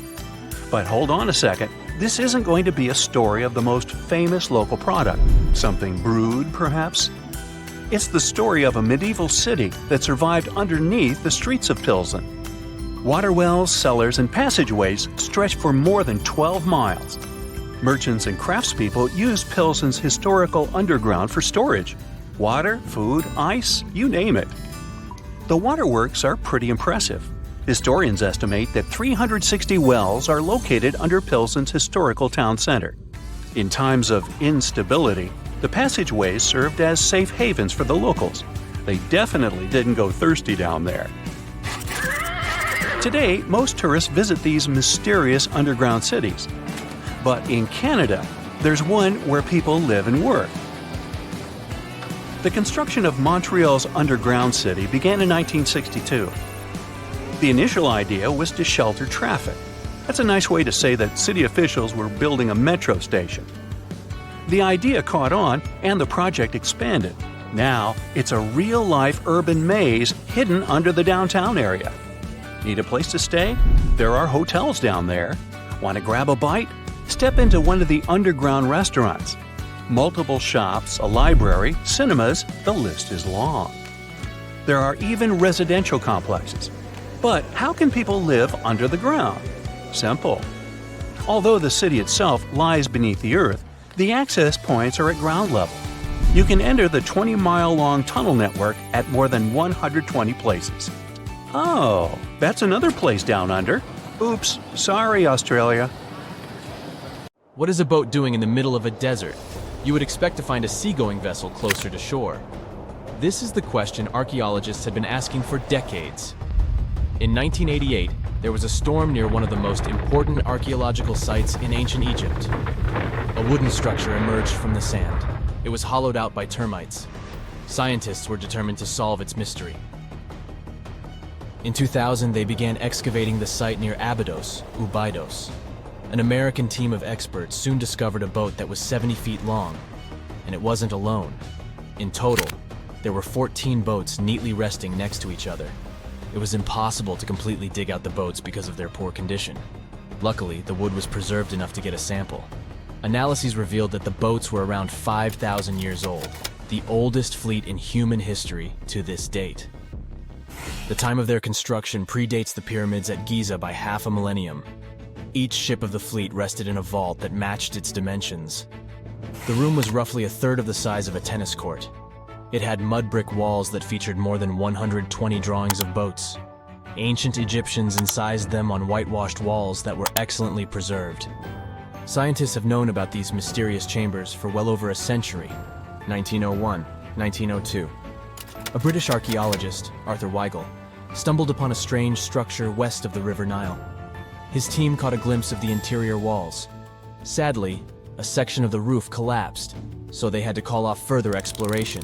B: But hold on a second, this isn't going to be a story of the most famous local product. Something brewed, perhaps? It's the story of a medieval city that survived underneath the streets of Pilsen. Water wells, cellars, and passageways stretched for more than 12 miles. Merchants and craftspeople used Pilsen's historical underground for storage. Water, food, ice, you name it. The waterworks are pretty impressive. Historians estimate that 360 wells are located under Pilsen's historical town center. In times of instability, the passageways served as safe havens for the locals. They definitely didn't go thirsty down there. Today, most tourists visit these mysterious underground cities. But in Canada, there's one where people live and work. The construction of Montreal's underground city began in 1962. The initial idea was to shelter traffic. That's a nice way to say that city officials were building a metro station. The idea caught on and the project expanded. Now, it's a real-life urban maze hidden under the downtown area. Need a place to stay? There are hotels down there. Want to grab a bite? Step into one of the underground restaurants. Multiple shops, a library, cinemas, the list is long. There are even residential complexes. But how can people live under the ground? Simple. Although the city itself lies beneath the earth, the access points are at ground level. You can enter the 20-mile-long tunnel network at more than 120 places. Oh, that's another place down under. Oops, sorry, Australia.
C: What is a boat doing in the middle of a desert? You would expect to find a seagoing vessel closer to shore. This is the question archaeologists have been asking for decades. In 1988, there was a storm near one of the most important archaeological sites in ancient Egypt. A wooden structure emerged from the sand. It was hollowed out by termites. Scientists were determined to solve its mystery. In 2000, they began excavating the site near Abydos, Ubidos. An American team of experts soon discovered a boat that was 70 feet long, and it wasn't alone. In total, there were 14 boats neatly resting next to each other. It was impossible to completely dig out the boats because of their poor condition. Luckily, the wood was preserved enough to get a sample. Analyses revealed that the boats were around 5,000 years old, the oldest fleet in human history to this date. The time of their construction predates the pyramids at Giza by half a millennium. Each ship of the fleet rested in a vault that matched its dimensions. The room was roughly a third of the size of a tennis court. It had mud brick walls that featured more than 120 drawings of boats. Ancient Egyptians incised them on whitewashed walls that were excellently preserved. Scientists have known about these mysterious chambers for well over a century. 1901, 1902. A British archaeologist, Arthur Weigel, stumbled upon a strange structure west of the River Nile. His team caught a glimpse of the interior walls. Sadly, a section of the roof collapsed, so they had to call off further exploration.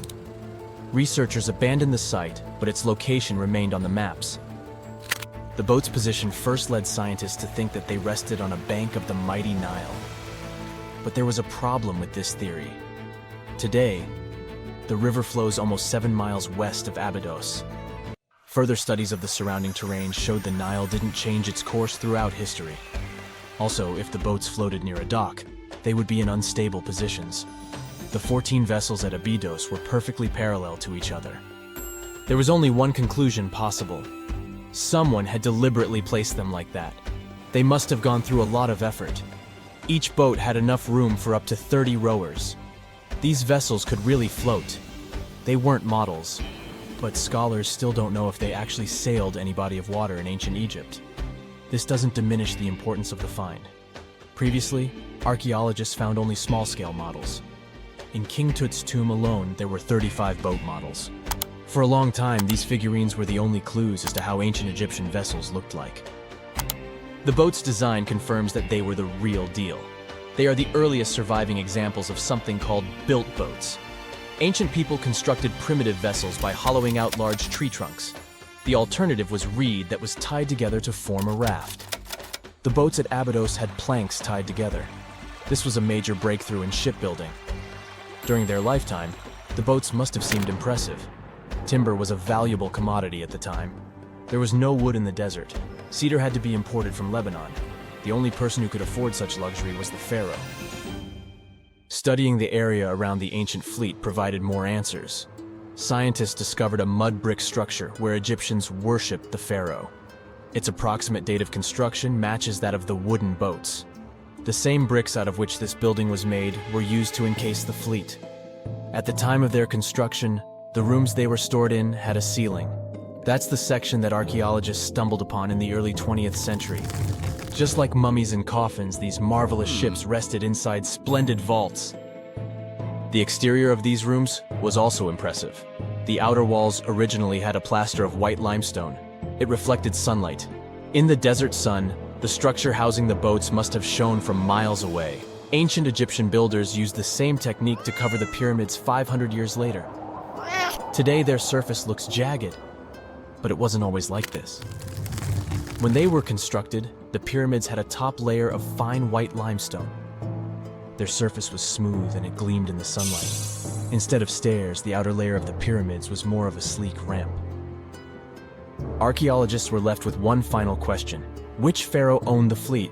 C: Researchers abandoned the site, but its location remained on the maps. The boat's position first led scientists to think that they rested on a bank of the mighty Nile. But there was a problem with this theory. Today, the river flows almost 7 miles west of Abydos. Further studies of the surrounding terrain showed the Nile didn't change its course throughout history. Also, if the boats floated near a dock, they would be in unstable positions. The 14 vessels at Abydos were perfectly parallel to each other. There was only one conclusion possible. Someone had deliberately placed them like that. They must have gone through a lot of effort. Each boat had enough room for up to 30 rowers. These vessels could really float. They weren't models, but scholars still don't know if they actually sailed any body of water in ancient Egypt. This doesn't diminish the importance of the find. Previously, archaeologists found only small-scale models. In King Tut's tomb alone, there were 35 boat models. For a long time, these figurines were the only clues as to how ancient Egyptian vessels looked like. The boat's design confirms that they were the real deal. They are the earliest surviving examples of something called built boats. Ancient people constructed primitive vessels by hollowing out large tree trunks. The alternative was reed that was tied together to form a raft. The boats at Abydos had planks tied together. This was a major breakthrough in shipbuilding. During their lifetime, the boats must have seemed impressive. Timber was a valuable commodity at the time. There was no wood in the desert. Cedar had to be imported from Lebanon. The only person who could afford such luxury was the pharaoh. Studying the area around the ancient fleet provided more answers. Scientists discovered a mud brick structure where Egyptians worshipped the pharaoh. Its approximate date of construction matches that of the wooden boats. The same bricks out of which this building was made were used to encase the fleet. At the time of their construction, the rooms they were stored in had a ceiling. That's the section that archaeologists stumbled upon in the early 20th century. Just like mummies and coffins, these marvelous ships rested inside splendid vaults. The exterior of these rooms was also impressive. The outer walls originally had a plaster of white limestone. It reflected sunlight. In the desert sun, the structure housing the boats must have shone from miles away. Ancient Egyptian builders used the same technique to cover the pyramids 500 years later. Today, their surface looks jagged, but it wasn't always like this. When they were constructed, the pyramids had a top layer of fine white limestone. Their surface was smooth and it gleamed in the sunlight. Instead of stairs, the outer layer of the pyramids was more of a sleek ramp. Archaeologists were left with one final question. Which pharaoh owned the fleet?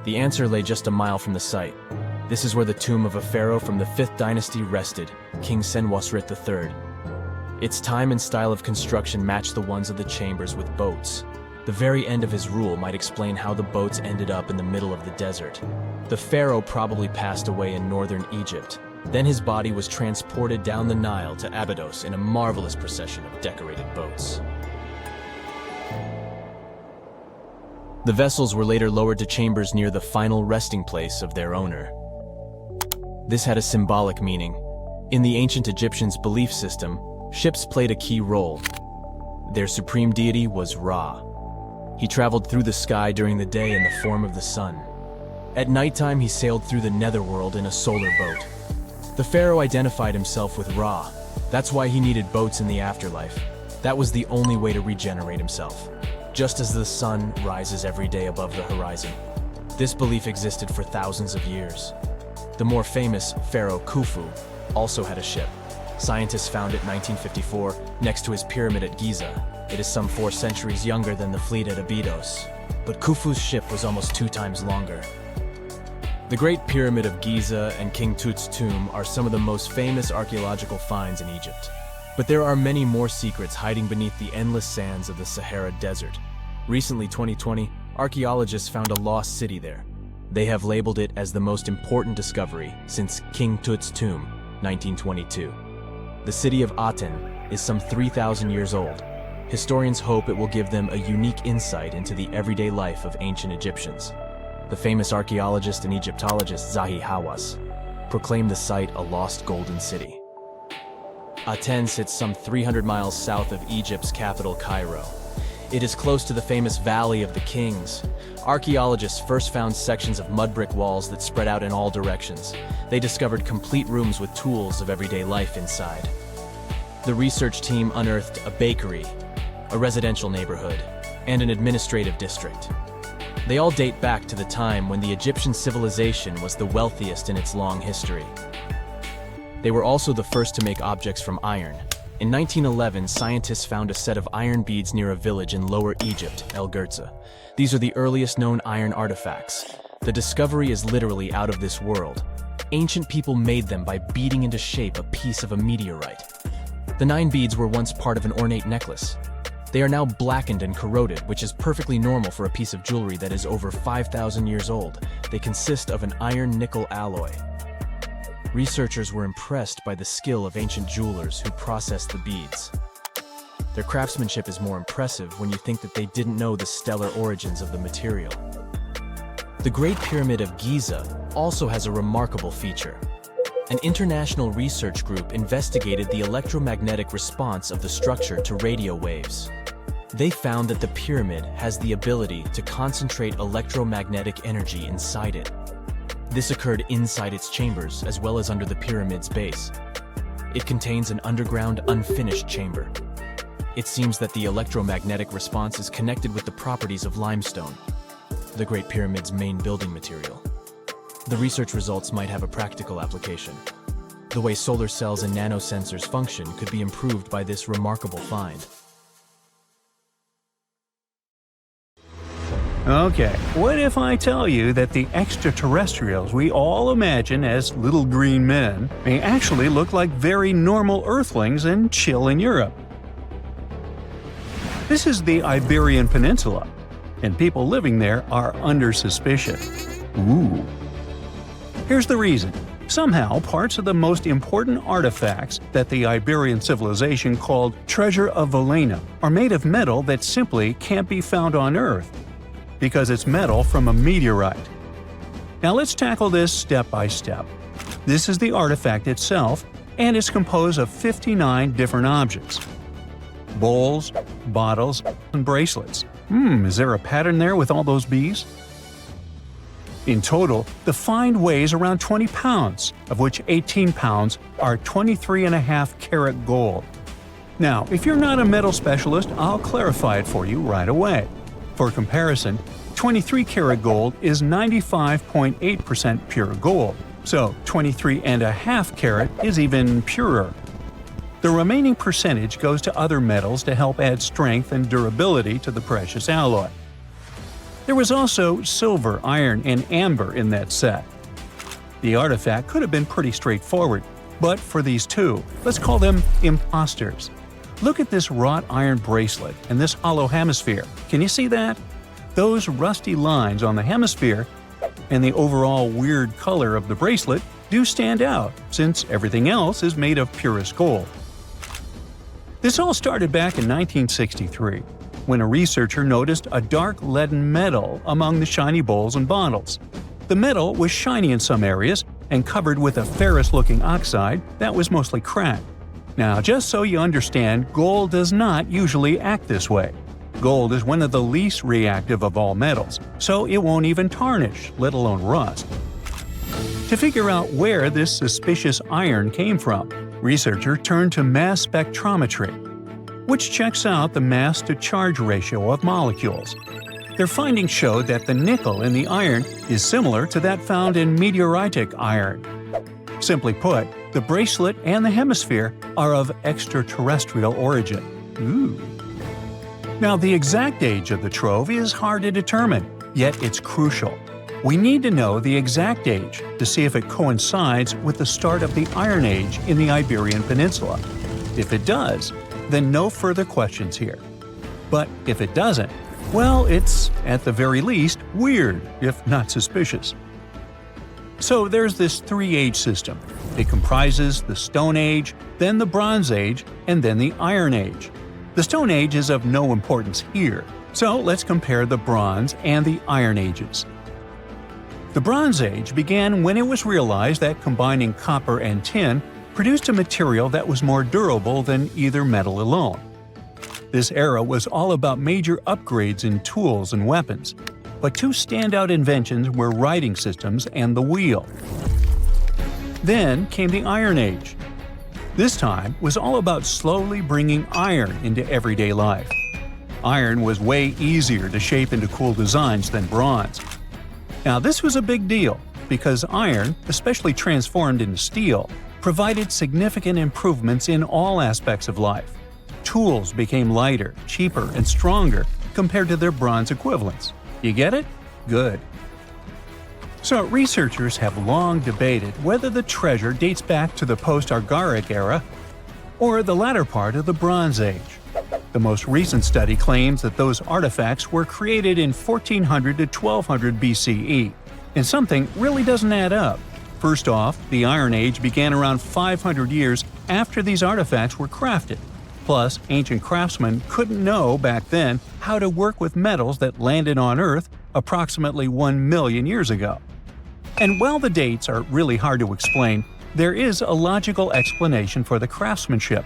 C: The answer lay just a mile from the site. This is where the tomb of a pharaoh from the 5th dynasty rested, King Senwosret III. Its time and style of construction matched the ones of the chambers with boats. The very end of his rule might explain how the boats ended up in the middle of the desert. The pharaoh probably passed away in northern Egypt. Then his body was transported down the Nile to Abydos in a marvelous procession of decorated boats. The vessels were later lowered to chambers near the final resting place of their owner. This had a symbolic meaning. In the ancient Egyptians' belief system, ships played a key role. Their supreme deity was Ra. He traveled through the sky during the day in the form of the sun. At nighttime, he sailed through the netherworld in a solar boat. The pharaoh identified himself with Ra. That's why he needed boats in the afterlife. That was the only way to regenerate himself. Just as the sun rises every day above the horizon. This belief existed for thousands of years. The more famous Pharaoh Khufu also had a ship. Scientists found it in 1954 next to his pyramid at Giza. It is some 4 centuries younger than the fleet at Abydos. But Khufu's ship was almost 2 times longer. The Great Pyramid of Giza and King Tut's tomb are some of the most famous archaeological finds in Egypt. But there are many more secrets hiding beneath the endless sands of the Sahara Desert. Recently, 2020, archaeologists found a lost city there. They have labeled it as the most important discovery since King Tut's tomb, 1922. The city of Aten is some 3,000 years old. Historians hope it will give them a unique insight into the everyday life of ancient Egyptians. The famous archaeologist and Egyptologist Zahi Hawass proclaimed the site a lost golden city. Aten sits some 300 miles south of Egypt's capital, Cairo. It is close to the famous Valley of the Kings. Archaeologists first found sections of mud brick walls that spread out in all directions. They discovered complete rooms with tools of everyday life inside. The research team unearthed a bakery, a residential neighborhood, and an administrative district. They all date back to the time when the Egyptian civilization was the wealthiest in its long history. They were also the first to make objects from iron. In 1911, scientists found a set of iron beads near a village in Lower Egypt, El Gurza. These are the earliest known iron artifacts. The discovery is literally out of this world. Ancient people made them by beating into shape a piece of a meteorite. The 9 beads were once part of an ornate necklace. They are now blackened and corroded, which is perfectly normal for a piece of jewelry that is over 5,000 years old. They consist of an iron-nickel alloy. Researchers were impressed by the skill of ancient jewelers who processed the beads. Their craftsmanship is more impressive when you think that they didn't know the stellar origins of the material. The Great Pyramid of Giza also has a remarkable feature. An international research group investigated the electromagnetic response of the structure to radio waves. They found that the pyramid has the ability to concentrate electromagnetic energy inside it. This occurred inside its chambers as well as under the pyramid's base. It contains an underground, unfinished chamber. It seems that the electromagnetic response is connected with the properties of limestone, the Great Pyramid's main building material. The research results might have a practical application. The way solar cells and nanosensors function could be improved by this remarkable find.
B: Okay, what if I tell you that the extraterrestrials we all imagine as little green men may actually look like very normal Earthlings and chill in Europe? This is the Iberian Peninsula, and people living there are under suspicion. Ooh. Here's the reason. Somehow, parts of the most important artifacts that the Iberian civilization called Treasure of Valena are made of metal that simply can't be found on Earth, because it's metal from a meteorite. Now let's tackle this step by step. This is the artifact itself, and it's composed of 59 different objects. Bowls, bottles, and bracelets. Is there a pattern there with all those bees? In total, the find weighs around 20 pounds, of which 18 pounds are 23.5 karat gold. Now, if you're not a metal specialist, I'll clarify it for you right away. For comparison, 23 karat gold is 95.8% pure gold, so 23.5 karat is even purer. The remaining percentage goes to other metals to help add strength and durability to the precious alloy. There was also silver, iron, and amber in that set. The artifact could have been pretty straightforward, but for these two, let's call them imposters. Look at this wrought iron bracelet and this hollow hemisphere. Can you see that? Those rusty lines on the hemisphere and the overall weird color of the bracelet do stand out, since everything else is made of purest gold. This all started back in 1963, when a researcher noticed a dark leaden metal among the shiny bowls and bottles. The metal was shiny in some areas and covered with a ferrous-looking oxide that was mostly cracked. Now, just so you understand, gold does not usually act this way. Gold is one of the least reactive of all metals, so it won't even tarnish, let alone rust. To figure out where this suspicious iron came from, researchers turned to mass spectrometry, which checks out the mass-to-charge ratio of molecules. Their findings showed that the nickel in the iron is similar to that found in meteoritic iron. Simply put, the bracelet and the hemisphere are of extraterrestrial origin. Ooh. Now, the exact age of the trove is hard to determine, yet it's crucial. We need to know the exact age to see if it coincides with the start of the Iron Age in the Iberian Peninsula. If it does, then no further questions here. But if it doesn't, well, it's, at the very least, weird, if not suspicious. So there's this three-age system. It comprises the Stone Age, then the Bronze Age, and then the Iron Age. The Stone Age is of no importance here, so let's compare the Bronze and the Iron Ages. The Bronze Age began when it was realized that combining copper and tin produced a material that was more durable than either metal alone. This era was all about major upgrades in tools and weapons, but two standout inventions were writing systems and the wheel. Then came the Iron Age. This time was all about slowly bringing iron into everyday life. Iron was way easier to shape into cool designs than bronze. Now this was a big deal, because iron, especially transformed into steel, provided significant improvements in all aspects of life. Tools became lighter, cheaper, and stronger compared to their bronze equivalents. You get it? Good. So researchers have long debated whether the treasure dates back to the post-Archaic era or the latter part of the Bronze Age. The most recent study claims that those artifacts were created in 1400 to 1200 BCE, and something really doesn't add up. First off, the Iron Age began around 500 years after these artifacts were crafted. Plus, ancient craftsmen couldn't know back then how to work with metals that landed on Earth approximately 1 million years ago. And while the dates are really hard to explain, there is a logical explanation for the craftsmanship.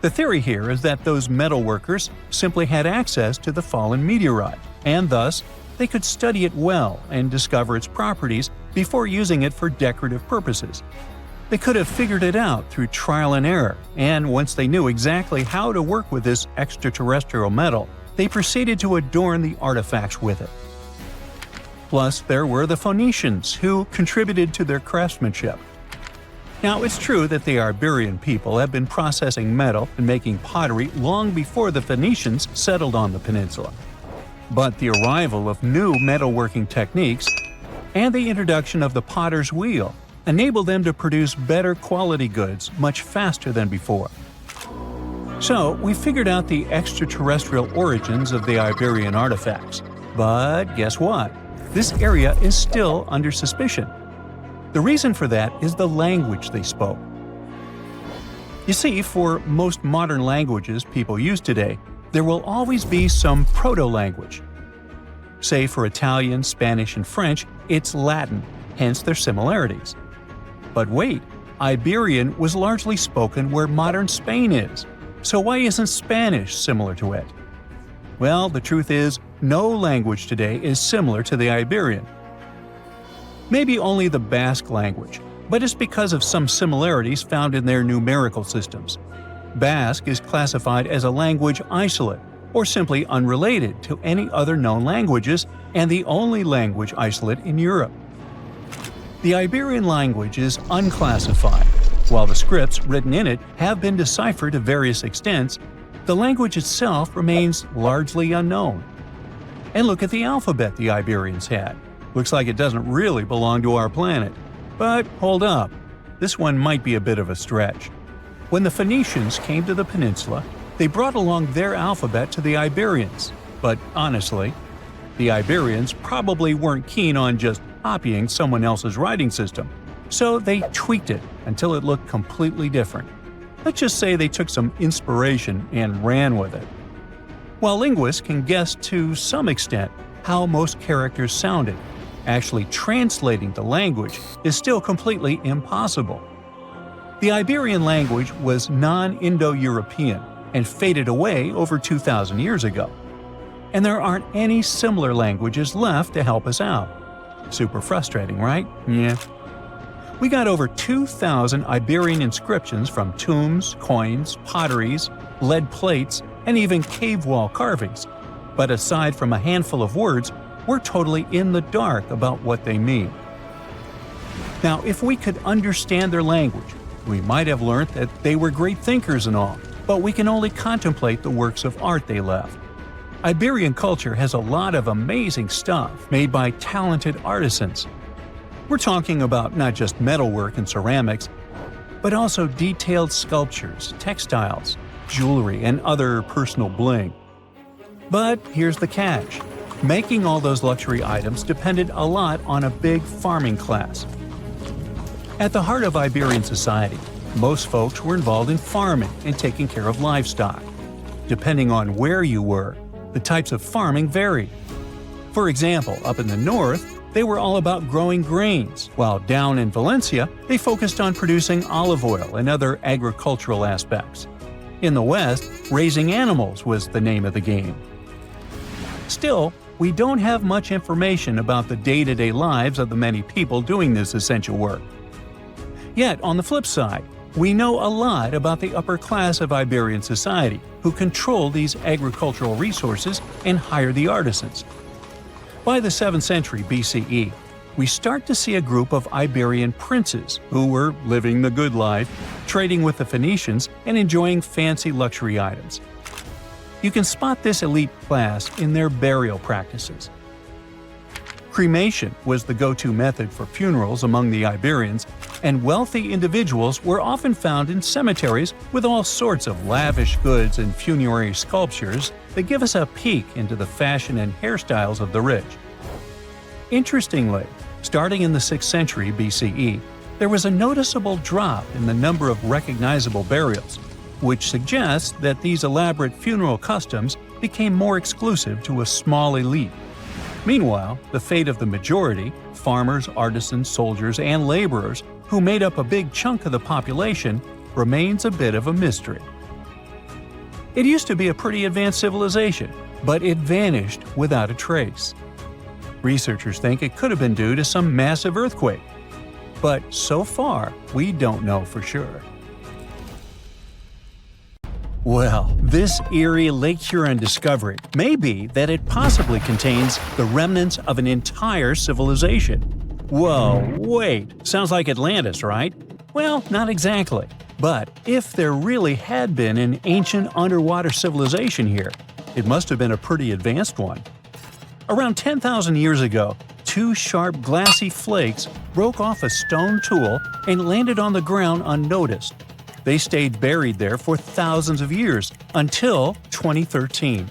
B: The theory here is that those metal workers simply had access to the fallen meteorite, and thus, they could study it well and discover its properties before using it for decorative purposes. They could have figured it out through trial and error, and once they knew exactly how to work with this extraterrestrial metal, they proceeded to adorn the artifacts with it. Plus, there were the Phoenicians, who contributed to their craftsmanship. Now, it's true that the Iberian people have been processing metal and making pottery long before the Phoenicians settled on the peninsula. But the arrival of new metalworking techniques and the introduction of the potter's wheel enabled them to produce better quality goods much faster than before. So, we figured out the extraterrestrial origins of the Iberian artifacts. But guess what? This area is still under suspicion. The reason for that is the language they spoke. You see, for most modern languages people use today, there will always be some proto-language. Say for Italian, Spanish, and French, it's Latin, hence their similarities. But wait, Iberian was largely spoken where modern Spain is, so why isn't Spanish similar to it? Well, the truth is, no language today is similar to the Iberian. Maybe only the Basque language, but it's because of some similarities found in their numerical systems. Basque is classified as a language isolate, or simply unrelated to any other known languages, and the only language isolate in Europe. The Iberian language is unclassified. While the scripts written in it have been deciphered to various extents, the language itself remains largely unknown. And look at the alphabet the Iberians had. Looks like it doesn't really belong to our planet. But hold up, this one might be a bit of a stretch. When the Phoenicians came to the peninsula, they brought along their alphabet to the Iberians. But honestly, the Iberians probably weren't keen on just copying someone else's writing system, so they tweaked it until it looked completely different. Let's just say they took some inspiration and ran with it. While linguists can guess to some extent how most characters sounded, actually translating the language is still completely impossible. The Iberian language was non-Indo-European and faded away over 2,000 years ago. and there aren't any similar languages left to help us out. Super frustrating, right? Yeah. We got over 2,000 Iberian inscriptions from tombs, coins, potteries, lead plates, and even cave wall carvings. But aside from a handful of words, we're totally in the dark about what they mean. Now, if we could understand their language, we might have learned that they were great thinkers and all, but we can only contemplate the works of art they left. Iberian culture has a lot of amazing stuff made by talented artisans. We're talking about not just metalwork and ceramics, but also detailed sculptures, textiles, jewelry, and other personal bling. But here's the catch. Making all those luxury items depended a lot on a big farming class. At the heart of Iberian society, most folks were involved in farming and taking care of livestock. Depending on where you were, the types of farming varied. For example, up in the north, they were all about growing grains, while down in Valencia, they focused on producing olive oil and other agricultural aspects. In the west, raising animals was the name of the game. Still, we don't have much information about the day-to-day lives of the many people doing this essential work. Yet, on the flip side, we know a lot about the upper class of Iberian society, who control these agricultural resources and hire the artisans. By the 7th century BCE, we start to see a group of Iberian princes who were living the good life, trading with the Phoenicians and enjoying fancy luxury items. You can spot this elite class in their burial practices. Cremation was the go-to method for funerals among the Iberians, and wealthy individuals were often found in cemeteries with all sorts of lavish goods and funerary sculptures that give us a peek into the fashion and hairstyles of the rich. Interestingly, starting in the 6th century BCE, there was a noticeable drop in the number of recognizable burials, which suggests that these elaborate funeral customs became more exclusive to a small elite. Meanwhile, the fate of the majority, farmers, artisans, soldiers, and laborers, who made up a big chunk of the population, remains a bit of a mystery. It used to be a pretty advanced civilization, but it vanished without a trace. Researchers think it could have been due to some massive earthquake, but so far, we don't know for sure. Well, this eerie Lake Huron discovery may be that it possibly contains the remnants of an entire civilization. Whoa, wait, sounds like Atlantis, right? Well, not exactly. But if there really had been an ancient underwater civilization here, it must have been a pretty advanced one. Around 10,000 years ago, two sharp glassy flakes broke off a stone tool and landed on the ground unnoticed. They stayed buried there for thousands of years, until 2013.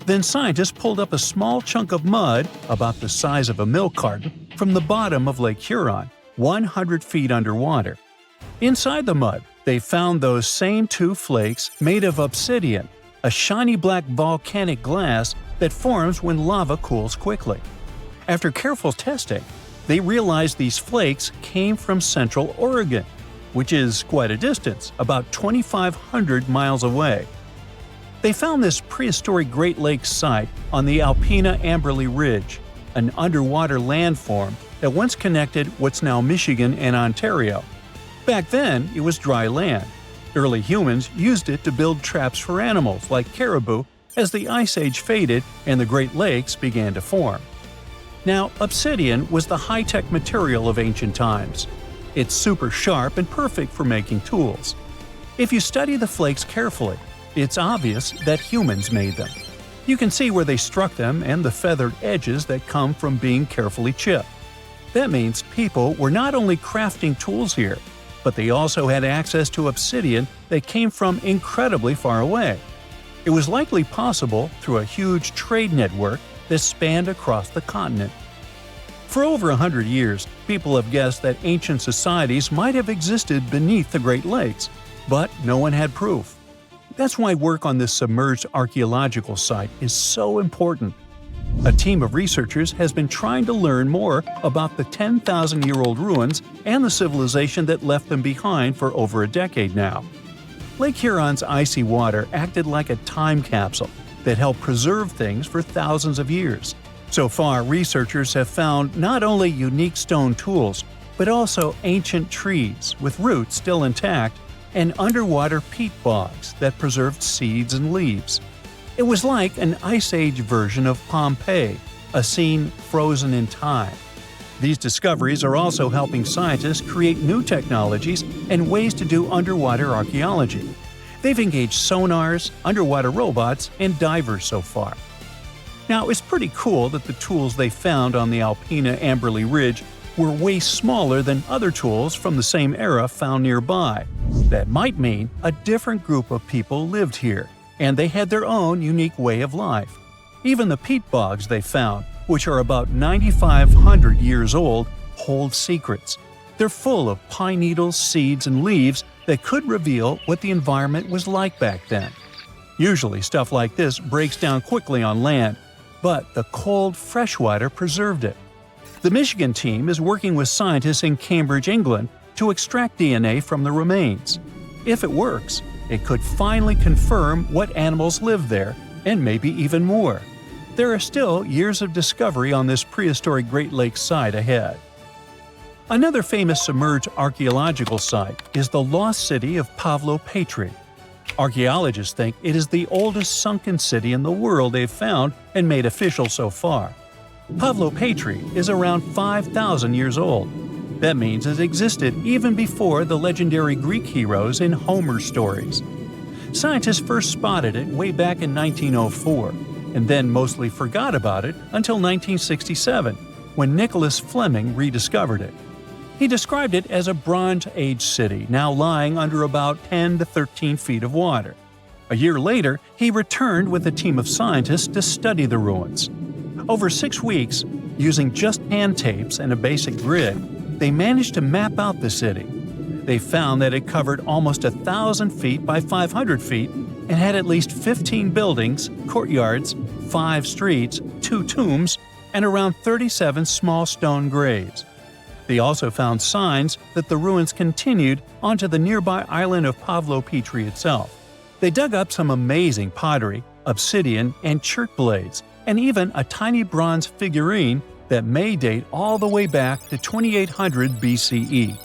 B: Then scientists pulled up a small chunk of mud, about the size of a milk carton, from the bottom of Lake Huron, 100 feet underwater. Inside the mud, they found those same two flakes made of obsidian, a shiny black volcanic glass that forms when lava cools quickly. After careful testing, they realized these flakes came from Central Oregon, which is quite a distance, about 2,500 miles away. They found this prehistoric Great Lakes site on the Alpena Amberley Ridge, an underwater landform that once connected what's now Michigan and Ontario. Back then, it was dry land. Early humans used it to build traps for animals like caribou as the Ice Age faded and the Great Lakes began to form. Now, obsidian was the high-tech material of ancient times. It's super sharp and perfect for making tools. If you study the flakes carefully, it's obvious that humans made them. You can see where they struck them and the feathered edges that come from being carefully chipped. That means people were not only crafting tools here, but they also had access to obsidian that came from incredibly far away. It was likely possible through a huge trade network that spanned across the continent. For over 100 years, people have guessed that ancient societies might have existed beneath the Great Lakes, but no one had proof. That's why work on this submerged archaeological site is so important. A team of researchers has been trying to learn more about the 10,000-year-old ruins and the civilization that left them behind for over a decade now. Lake Huron's icy water acted like a time capsule that help preserve things for thousands of years. So far, researchers have found not only unique stone tools, but also ancient trees with roots still intact and underwater peat bogs that preserved seeds and leaves. It was like an Ice Age version of Pompeii, a scene frozen in time. These discoveries are also helping scientists create new technologies and ways to do underwater archaeology. They've engaged sonars, underwater robots, and divers so far. Now, it's pretty cool that the tools they found on the Alpina Amberley Ridge were way smaller than other tools from the same era found nearby. That might mean a different group of people lived here, and they had their own unique way of life. Even the peat bogs they found, which are about 9,500 years old, hold secrets. They're full of pine needles, seeds, and leaves that could reveal what the environment was like back then. Usually stuff like this breaks down quickly on land, but the cold freshwater preserved it. The Michigan team is working with scientists in Cambridge, England, to extract DNA from the remains. If it works, it could finally confirm what animals lived there, and maybe even more. There are still years of discovery on this prehistoric Great Lakes site ahead. Another famous submerged archaeological site is the lost city of Pavlo-Petri. Archaeologists think it is the oldest sunken city in the world they've found and made official so far. Pavlo-Petri is around 5,000 years old. That means it existed even before the legendary Greek heroes in Homer's stories. Scientists first spotted it way back in 1904, and then mostly forgot about it until 1967, when Nicholas Fleming rediscovered it. He described it as a Bronze Age city now lying under about 10 to 13 feet of water. A year later, he returned with a team of scientists to study the ruins. Over 6 weeks, using just hand tapes and a basic grid, they managed to map out the city. They found that it covered almost 1,000 feet by 500 feet and had at least 15 buildings, courtyards, 5 streets, 2 tombs, and around 37 small stone graves. They also found signs that the ruins continued onto the nearby island of Pavlo-Petri itself. They dug up some amazing pottery, obsidian, and chert blades, and even a tiny bronze figurine that may date all the way back to 2800 BCE.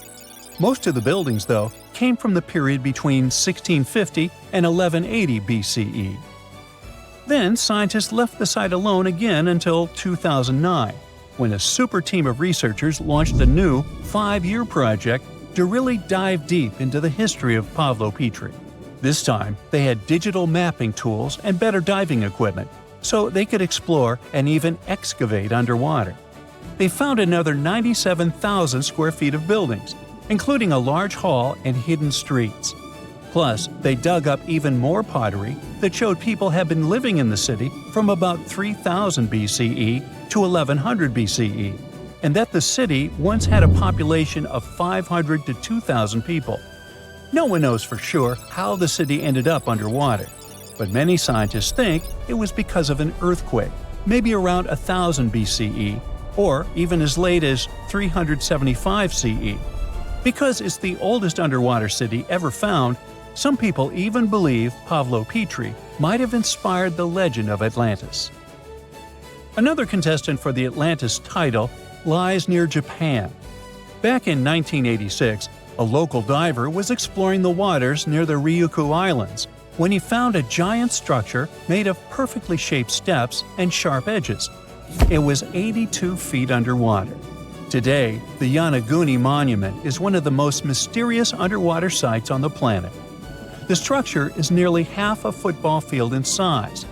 B: Most of the buildings, though, came from the period between 1650 and 1180 BCE. Then scientists left the site alone again until 2009, when a super team of researchers launched a new 5-year project to really dive deep into the history of Pavlo-Petri. This time, they had digital mapping tools and better diving equipment, so they could explore and even excavate underwater. They found another 97,000 square feet of buildings, including a large hall and hidden streets. Plus, they dug up even more pottery that showed people had been living in the city from about 3000 BCE to 1100 BCE, and that the city once had a population of 500 to 2,000 people. No one knows for sure how the city ended up underwater, but many scientists think it was because of an earthquake, maybe around 1000 BCE, or even as late as 375 CE. Because it's the oldest underwater city ever found, some people even believe Pavlo-Petri might have inspired the legend of Atlantis. Another contestant for the Atlantis title lies near Japan. Back in 1986, a local diver was exploring the waters near the Ryukyu Islands when he found a giant structure made of perfectly shaped steps and sharp edges. It was 82 feet underwater. Today, the Yonaguni Monument is one of the most mysterious underwater sites on the planet. The structure is nearly half a football field in size.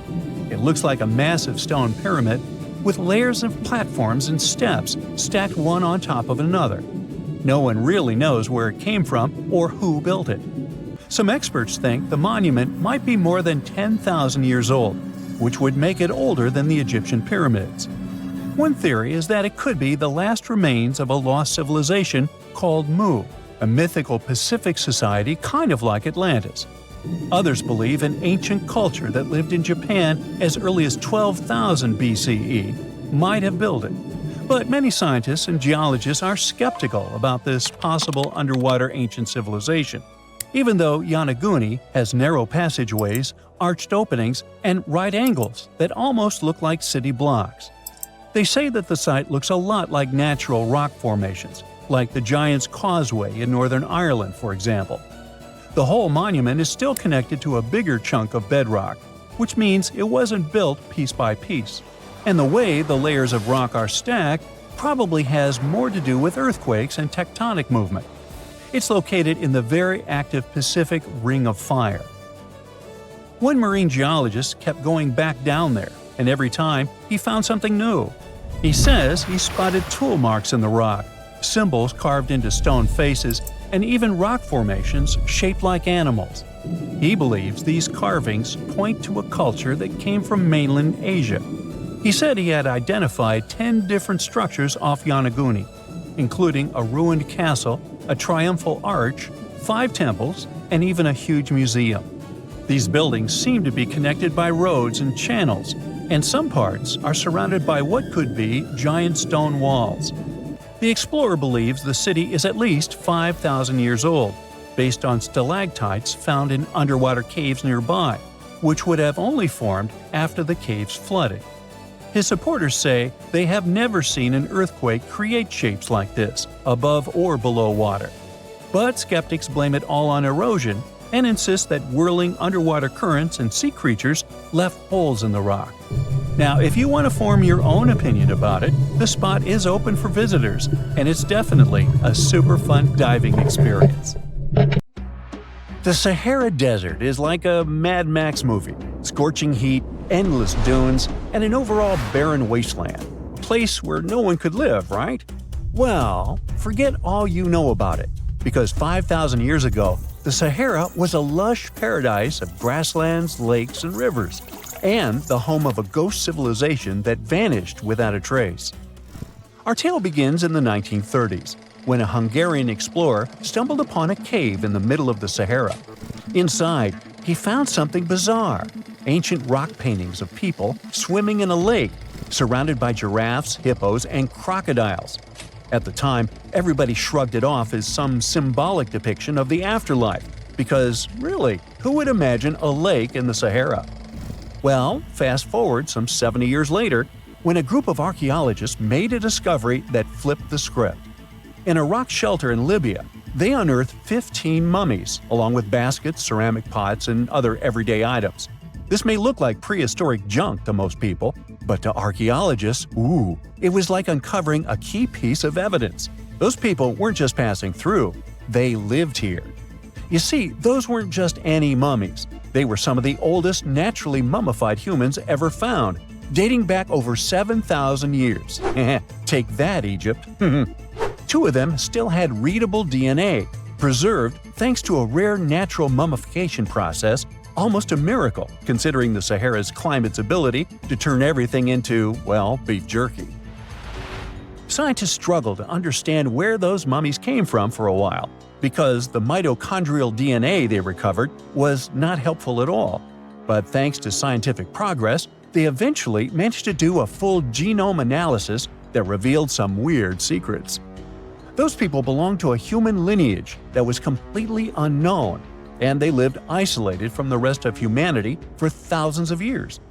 B: It looks like a massive stone pyramid with layers of platforms and steps stacked one on top of another. No one really knows where it came from or who built it. Some experts think the monument might be more than 10,000 years old, which would make it older than the Egyptian pyramids. One theory is that it could be the last remains of a lost civilization called Mu, a mythical Pacific society kind of like Atlantis. Others believe an ancient culture that lived in Japan as early as 12,000 BCE might have built it. But many scientists and geologists are skeptical about this possible underwater ancient civilization. even though Yonaguni has narrow passageways, arched openings, and right angles that almost look like city blocks. They say that the site looks a lot like natural rock formations, like the Giant's Causeway in Northern Ireland, for example. The whole monument is still connected to a bigger chunk of bedrock, which means it wasn't built piece by piece. And the way the layers of rock are stacked probably has more to do with earthquakes and tectonic movement. It's located in the very active Pacific Ring of Fire. One marine geologist kept going back down there, and every time he found something new. He says he spotted tool marks in the rock, symbols carved into stone faces, and even rock formations shaped like animals. He believes these carvings point to a culture that came from mainland Asia. He said he had identified 10 different structures off Yonaguni, including a ruined castle, a triumphal arch, 5 temples, and even a huge museum. These buildings seem to be connected by roads and channels, and some parts are surrounded by what could be giant stone walls. The explorer believes the city is at least 5,000 years old, based on stalactites found in underwater caves nearby, which would have only formed after the caves flooded. His supporters say they have never seen an earthquake create shapes like this, above or below water. But skeptics blame it all on erosion and insist that whirling underwater currents and sea creatures left holes in the rock. Now, if you want to form your own opinion about it, the spot is open for visitors, and it's definitely a super fun diving experience. The Sahara Desert is like a Mad Max movie. Scorching heat, endless dunes, and an overall barren wasteland. A place where no one could live, right? Well, forget all you know about it, because 5,000 years ago, the Sahara was a lush paradise of grasslands, lakes, and rivers, and the home of a ghost civilization that vanished without a trace. Our tale begins in the 1930s, when a Hungarian explorer stumbled upon a cave in the middle of the Sahara. Inside, he found something bizarre: ancient rock paintings of people swimming in a lake, surrounded by giraffes, hippos, and crocodiles. At the time, everybody shrugged it off as some symbolic depiction of the afterlife, because really, who would imagine a lake in the Sahara? Well, fast forward some 70 years later, when a group of archaeologists made a discovery that flipped the script. In a rock shelter in Libya, they unearthed 15 mummies, along with baskets, ceramic pots, and other everyday items. This may look like prehistoric junk to most people, but to archaeologists, it was like uncovering a key piece of evidence. Those people weren't just passing through, they lived here. You see, those weren't just any mummies. They were some of the oldest naturally mummified humans ever found, dating back over 7,000 years. Take that, Egypt. 2 of them still had readable DNA, preserved thanks to a rare natural mummification process, almost a miracle considering the Sahara's climate's ability to turn everything into, well, beef jerky. Scientists struggled to understand where those mummies came from for a while, because the mitochondrial DNA they recovered was not helpful at all. But thanks to scientific progress, they eventually managed to do a full genome analysis that revealed some weird secrets. Those people belonged to a human lineage that was completely unknown, and they lived isolated from the rest of humanity for thousands of years.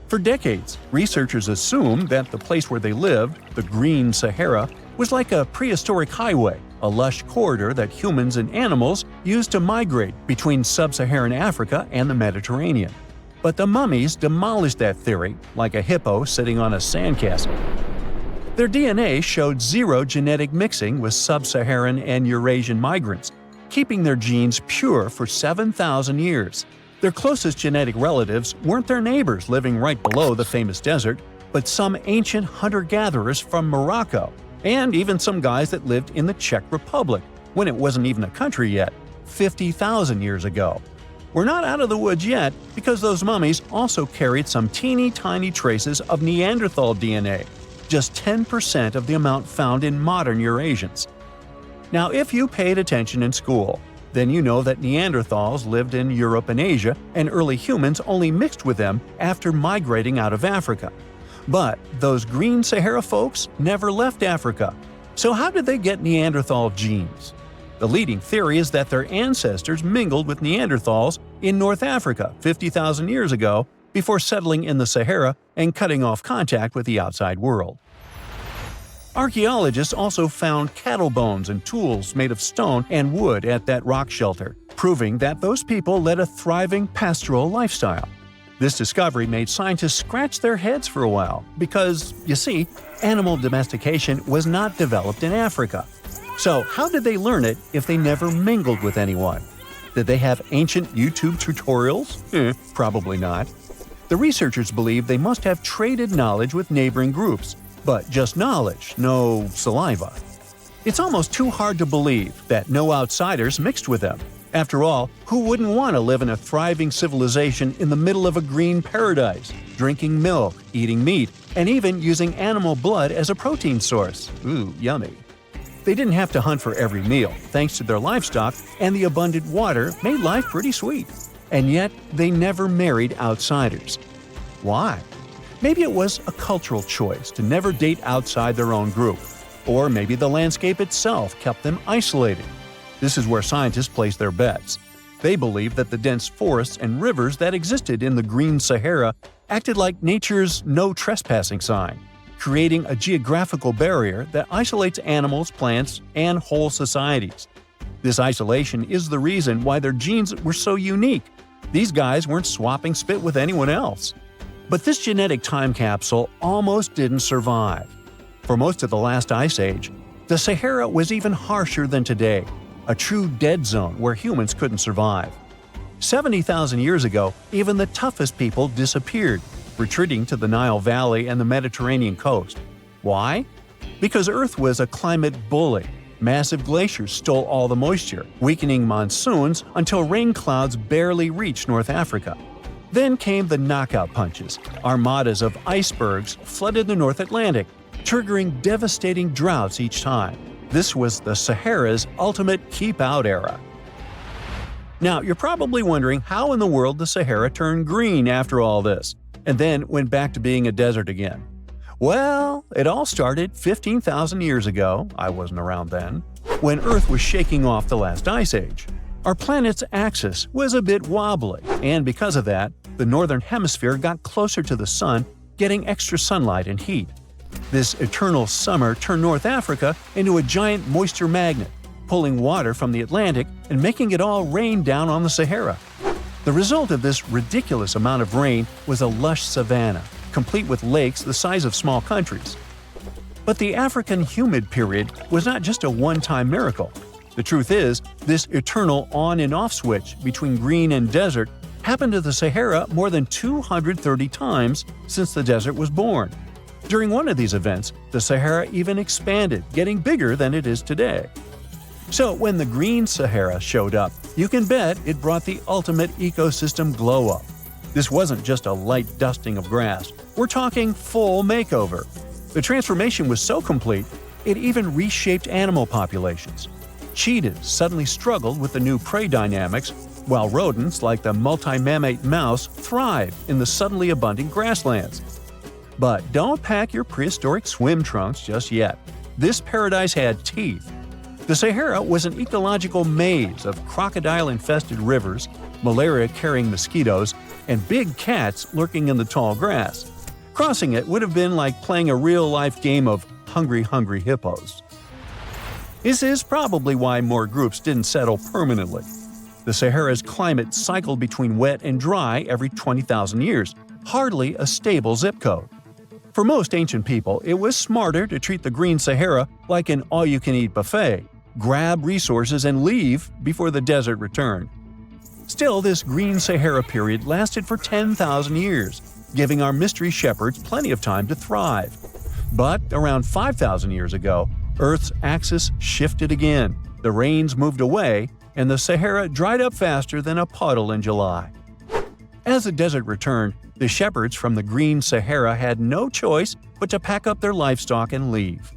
B: For decades, researchers assumed that the place where they lived, the Green Sahara, was like a prehistoric highway, a lush corridor that humans and animals used to migrate between sub-Saharan Africa and the Mediterranean. But the mummies demolished that theory, like a hippo sitting on a sandcastle. Their DNA showed 0 genetic mixing with sub-Saharan and Eurasian migrants, keeping their genes pure for 7,000 years. Their closest genetic relatives weren't their neighbors living right below the famous desert, but some ancient hunter-gatherers from Morocco, and even some guys that lived in the Czech Republic, when it wasn't even a country yet, 50,000 years ago. We're not out of the woods yet, because those mummies also carried some teeny-tiny traces of Neanderthal DNA, just 10% of the amount found in modern Eurasians. Now, if you paid attention in school, then you know that Neanderthals lived in Europe and Asia, and early humans only mixed with them after migrating out of Africa. But those Green Sahara folks never left Africa. So how did they get Neanderthal genes? The leading theory is that their ancestors mingled with Neanderthals in North Africa 50,000 years ago before settling in the Sahara and cutting off contact with the outside world. Archaeologists also found cattle bones and tools made of stone and wood at that rock shelter, proving that those people led a thriving pastoral lifestyle. This discovery made scientists scratch their heads for a while because, you see, animal domestication was not developed in Africa. So how did they learn it if they never mingled with anyone? Did they have ancient YouTube tutorials? Probably not. The researchers believe they must have traded knowledge with neighboring groups, but just knowledge, no saliva. It's almost too hard to believe that no outsiders mixed with them. After all, who wouldn't want to live in a thriving civilization in the middle of a green paradise, drinking milk, eating meat, and even using animal blood as a protein source? Ooh, yummy. They didn't have to hunt for every meal, thanks to their livestock, and the abundant water made life pretty sweet. And yet, they never married outsiders. Why? Maybe it was a cultural choice to never date outside their own group. Or maybe the landscape itself kept them isolated. This is where scientists place their bets. They believe that the dense forests and rivers that existed in the Green Sahara acted like nature's no trespassing sign, creating a geographical barrier that isolates animals, plants, and whole societies. This isolation is the reason why their genes were so unique. These guys weren't swapping spit with anyone else. But this genetic time capsule almost didn't survive. For most of the last ice age, the Sahara was even harsher than today, a true dead zone where humans couldn't survive. 70,000 years ago, even the toughest people disappeared, retreating to the Nile Valley and the Mediterranean coast. Why? Because Earth was a climate bully. Massive glaciers stole all the moisture, weakening monsoons until rain clouds barely reached North Africa. Then came the knockout punches. Armadas of icebergs flooded the North Atlantic, triggering devastating droughts each time. This was the Sahara's ultimate keep-out era. Now, you're probably wondering how in the world the Sahara turned green after all this, and then went back to being a desert again. Well, it all started 15,000 years ago, I wasn't around then, when Earth was shaking off the last ice age. Our planet's axis was a bit wobbly, and because of that, the northern hemisphere got closer to the sun, getting extra sunlight and heat. This eternal summer turned North Africa into a giant moisture magnet, pulling water from the Atlantic and making it all rain down on the Sahara. The result of this ridiculous amount of rain was a lush savanna, complete with lakes the size of small countries. But the African humid period was not just a one-time miracle. The truth is, this eternal on and off switch between green and desert happened to the Sahara more than 230 times since the desert was born. During one of these events, the Sahara even expanded, getting bigger than it is today. So when the Green Sahara showed up, you can bet it brought the ultimate ecosystem glow-up. This wasn't just a light dusting of grass. We're talking full makeover. The transformation was so complete, it even reshaped animal populations. Cheetahs suddenly struggled with the new prey dynamics, while rodents like the multi-mammate mouse thrived in the suddenly abundant grasslands. But don't pack your prehistoric swim trunks just yet. This paradise had teeth. The Sahara was an ecological maze of crocodile-infested rivers, malaria-carrying mosquitoes, and big cats lurking in the tall grass. Crossing it would have been like playing a real-life game of Hungry Hungry Hippos. This is probably why more groups didn't settle permanently. The Sahara's climate cycled between wet and dry every 20,000 years, hardly a stable zip code. For most ancient people, it was smarter to treat the Green Sahara like an all-you-can-eat buffet, grab resources and leave before the desert returned. Still, this Green Sahara period lasted for 10,000 years, giving our mystery shepherds plenty of time to thrive. But around 5,000 years ago, Earth's axis shifted again, the rains moved away, and the Sahara dried up faster than a puddle in July. As the desert returned, the shepherds from the Green Sahara had no choice but to pack up their livestock and leave.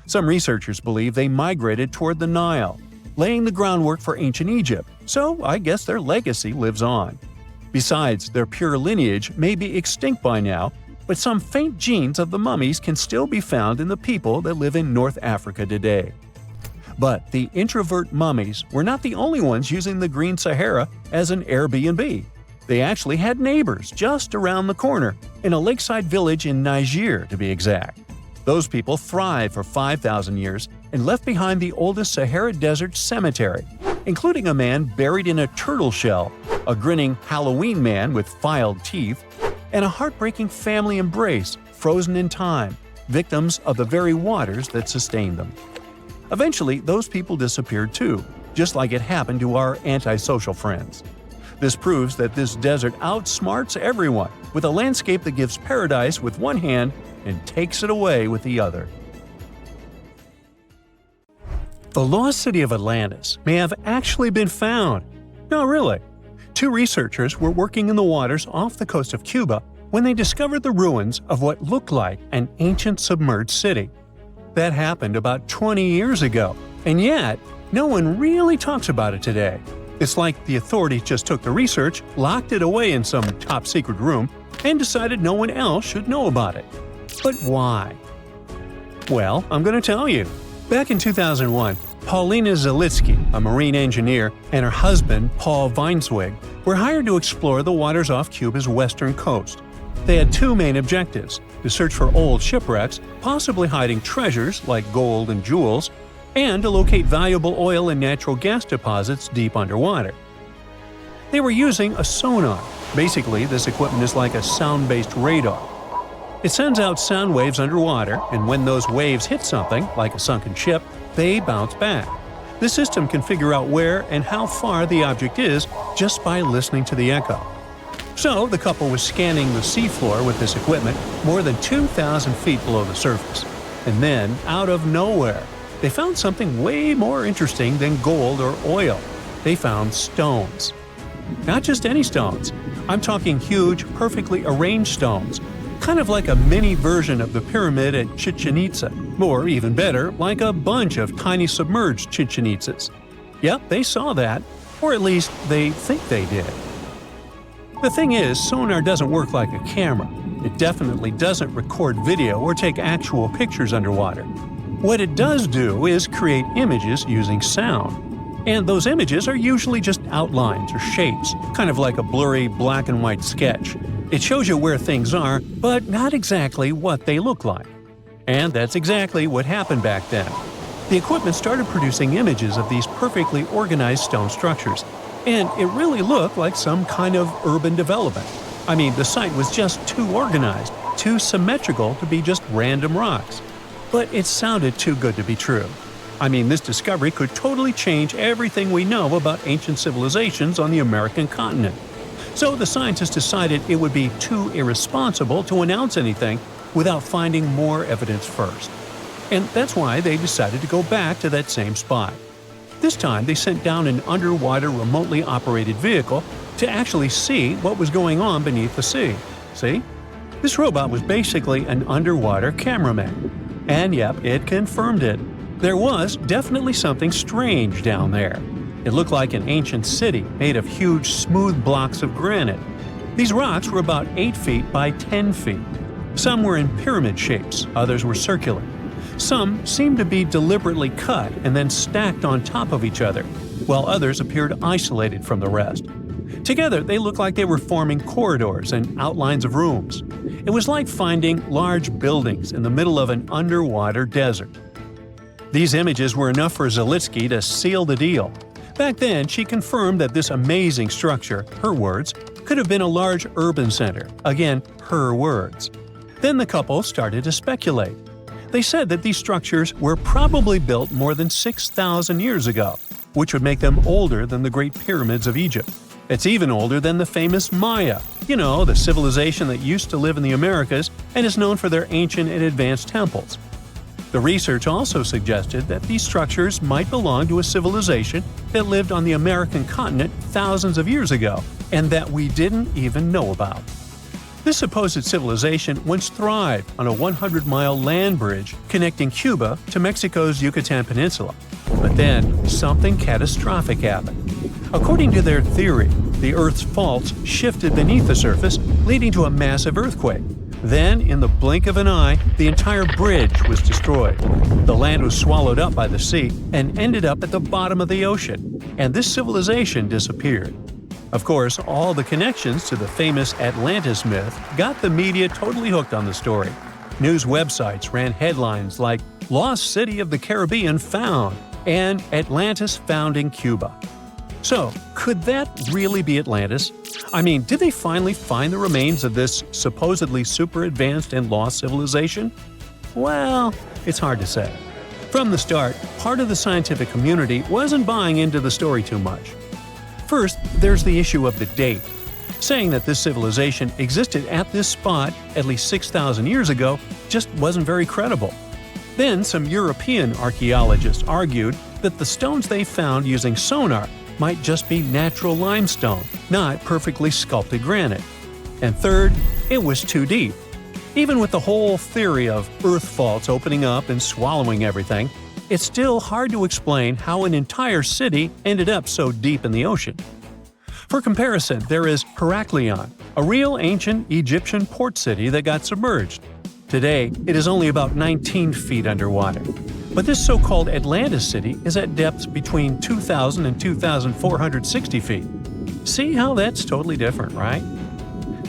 B: Some researchers believe they migrated toward the Nile, laying the groundwork for ancient Egypt, so I guess their legacy lives on. Besides, their pure lineage may be extinct by now, but some faint genes of the mummies can still be found in the people that live in North Africa today. But the introvert mummies were not the only ones using the Green Sahara as an Airbnb. They actually had neighbors just around the corner, in a lakeside village in Niger to be exact. Those people thrived for 5,000 years and left behind the oldest Sahara Desert cemetery, including a man buried in a turtle shell, a grinning Halloween man with filed teeth, and a heartbreaking family embrace frozen in time, victims of the very waters that sustained them. Eventually, those people disappeared too, just like it happened to our antisocial friends. This proves that this desert outsmarts everyone, with a landscape that gives paradise with one hand and takes it away with the other. The lost city of Atlantis may have actually been found. No, really. Two researchers were working in the waters off the coast of Cuba when they discovered the ruins of what looked like an ancient submerged city. That happened about 20 years ago, and yet no one really talks about it today. It's like the authorities just took the research, locked it away in some top-secret room, and decided no one else should know about it. But why? Well, I'm going to tell you. Back in 2001, Paulina Zalitsky, a marine engineer, and her husband, Paul Weinswig, were hired to explore the waters off Cuba's western coast. They had two main objectives: to search for old shipwrecks, possibly hiding treasures like gold and jewels, and to locate valuable oil and natural gas deposits deep underwater. They were using a sonar. Basically, this equipment is like a sound-based radar. It sends out sound waves underwater, and when those waves hit something, like a sunken ship, they bounce back. The system can figure out where and how far the object is just by listening to the echo. So, the couple was scanning the seafloor with this equipment more than 2,000 feet below the surface. And then, out of nowhere, they found something way more interesting than gold or oil. They found stones. Not just any stones. I'm talking huge, perfectly arranged stones. Kind of like a mini version of the pyramid at Chichen Itza, or even better, like a bunch of tiny submerged Chichen Itzas. Yep, they saw that, or at least they think they did. The thing is, sonar doesn't work like a camera. It definitely doesn't record video or take actual pictures underwater. What it does do is create images using sound. And those images are usually just outlines or shapes, kind of like a blurry black and white sketch. It shows you where things are, but not exactly what they look like. And that's exactly what happened back then. The equipment started producing images of these perfectly organized stone structures, and it really looked like some kind of urban development. I mean, the site was just too organized, too symmetrical to be just random rocks. But it sounded too good to be true. I mean, this discovery could totally change everything we know about ancient civilizations on the American continent. So the scientists decided it would be too irresponsible to announce anything without finding more evidence first. And that's why they decided to go back to that same spot. This time they sent down an underwater remotely operated vehicle to actually see what was going on beneath the sea. See? This robot was basically an underwater cameraman. And yep, it confirmed it. There was definitely something strange down there. It looked like an ancient city made of huge, smooth blocks of granite. These rocks were about 8 feet by 10 feet. Some were in pyramid shapes, others were circular. Some seemed to be deliberately cut and then stacked on top of each other, while others appeared isolated from the rest. Together, they looked like they were forming corridors and outlines of rooms. It was like finding large buildings in the middle of an underwater desert. These images were enough for Zalitsky to seal the deal. Back then, she confirmed that this amazing structure, her words, could have been a large urban center. Again, her words. Then the couple started to speculate. They said that these structures were probably built more than 6,000 years ago, which would make them older than the Great Pyramids of Egypt. It's even older than the famous Maya, the civilization that used to live in the Americas and is known for their ancient and advanced temples. The research also suggested that these structures might belong to a civilization that lived on the American continent thousands of years ago, and that we didn't even know about. This supposed civilization once thrived on a 100-mile land bridge connecting Cuba to Mexico's Yucatan Peninsula. But then, something catastrophic happened. According to their theory, the Earth's faults shifted beneath the surface, leading to a massive earthquake. Then, in the blink of an eye, the entire bridge was destroyed. The land was swallowed up by the sea and ended up at the bottom of the ocean, and this civilization disappeared. Of course, all the connections to the famous Atlantis myth got the media totally hooked on the story. News websites ran headlines like "Lost City of the Caribbean Found" and "Atlantis Found in Cuba." So, could that really be Atlantis? I mean, did they finally find the remains of this supposedly super advanced and lost civilization? Well, it's hard to say. From the start, part of the scientific community wasn't buying into the story too much. First, there's the issue of the date. Saying that this civilization existed at this spot at least 6,000 years ago just wasn't very credible. Then, some European archaeologists argued that the stones they found using sonar might just be natural limestone, not perfectly sculpted granite. And third, it was too deep. Even with the whole theory of earth faults opening up and swallowing everything, it's still hard to explain how an entire city ended up so deep in the ocean. For comparison, there is Heraklion, a real ancient Egyptian port city that got submerged. Today, it is only about 19 feet underwater. But this so-called Atlantis city is at depths between 2,000 and 2,460 feet. See how that's totally different, right?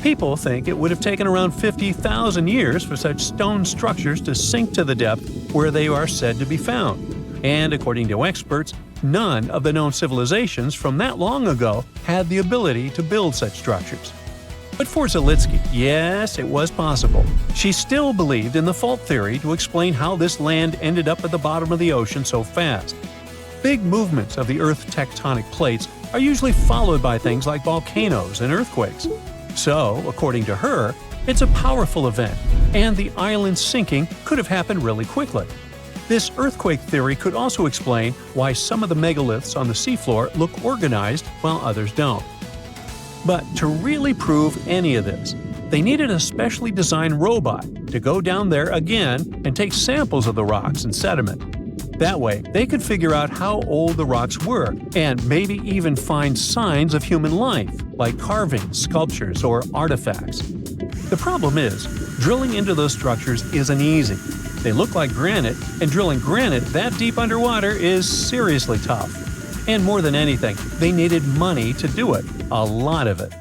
B: People think it would have taken around 50,000 years for such stone structures to sink to the depth where they are said to be found. And according to experts, none of the known civilizations from that long ago had the ability to build such structures. But for Zalitsky, yes, it was possible. She still believed in the fault theory to explain how this land ended up at the bottom of the ocean so fast. Big movements of the Earth's tectonic plates are usually followed by things like volcanoes and earthquakes. So, according to her, it's a powerful event, and the island sinking could have happened really quickly. This earthquake theory could also explain why some of the megaliths on the seafloor look organized while others don't. But to really prove any of this, they needed a specially designed robot to go down there again and take samples of the rocks and sediment. That way, they could figure out how old the rocks were and maybe even find signs of human life, like carvings, sculptures, or artifacts. The problem is, drilling into those structures isn't easy. They look like granite, and drilling granite that deep underwater is seriously tough. And more than anything, they needed money to do it, a lot of it.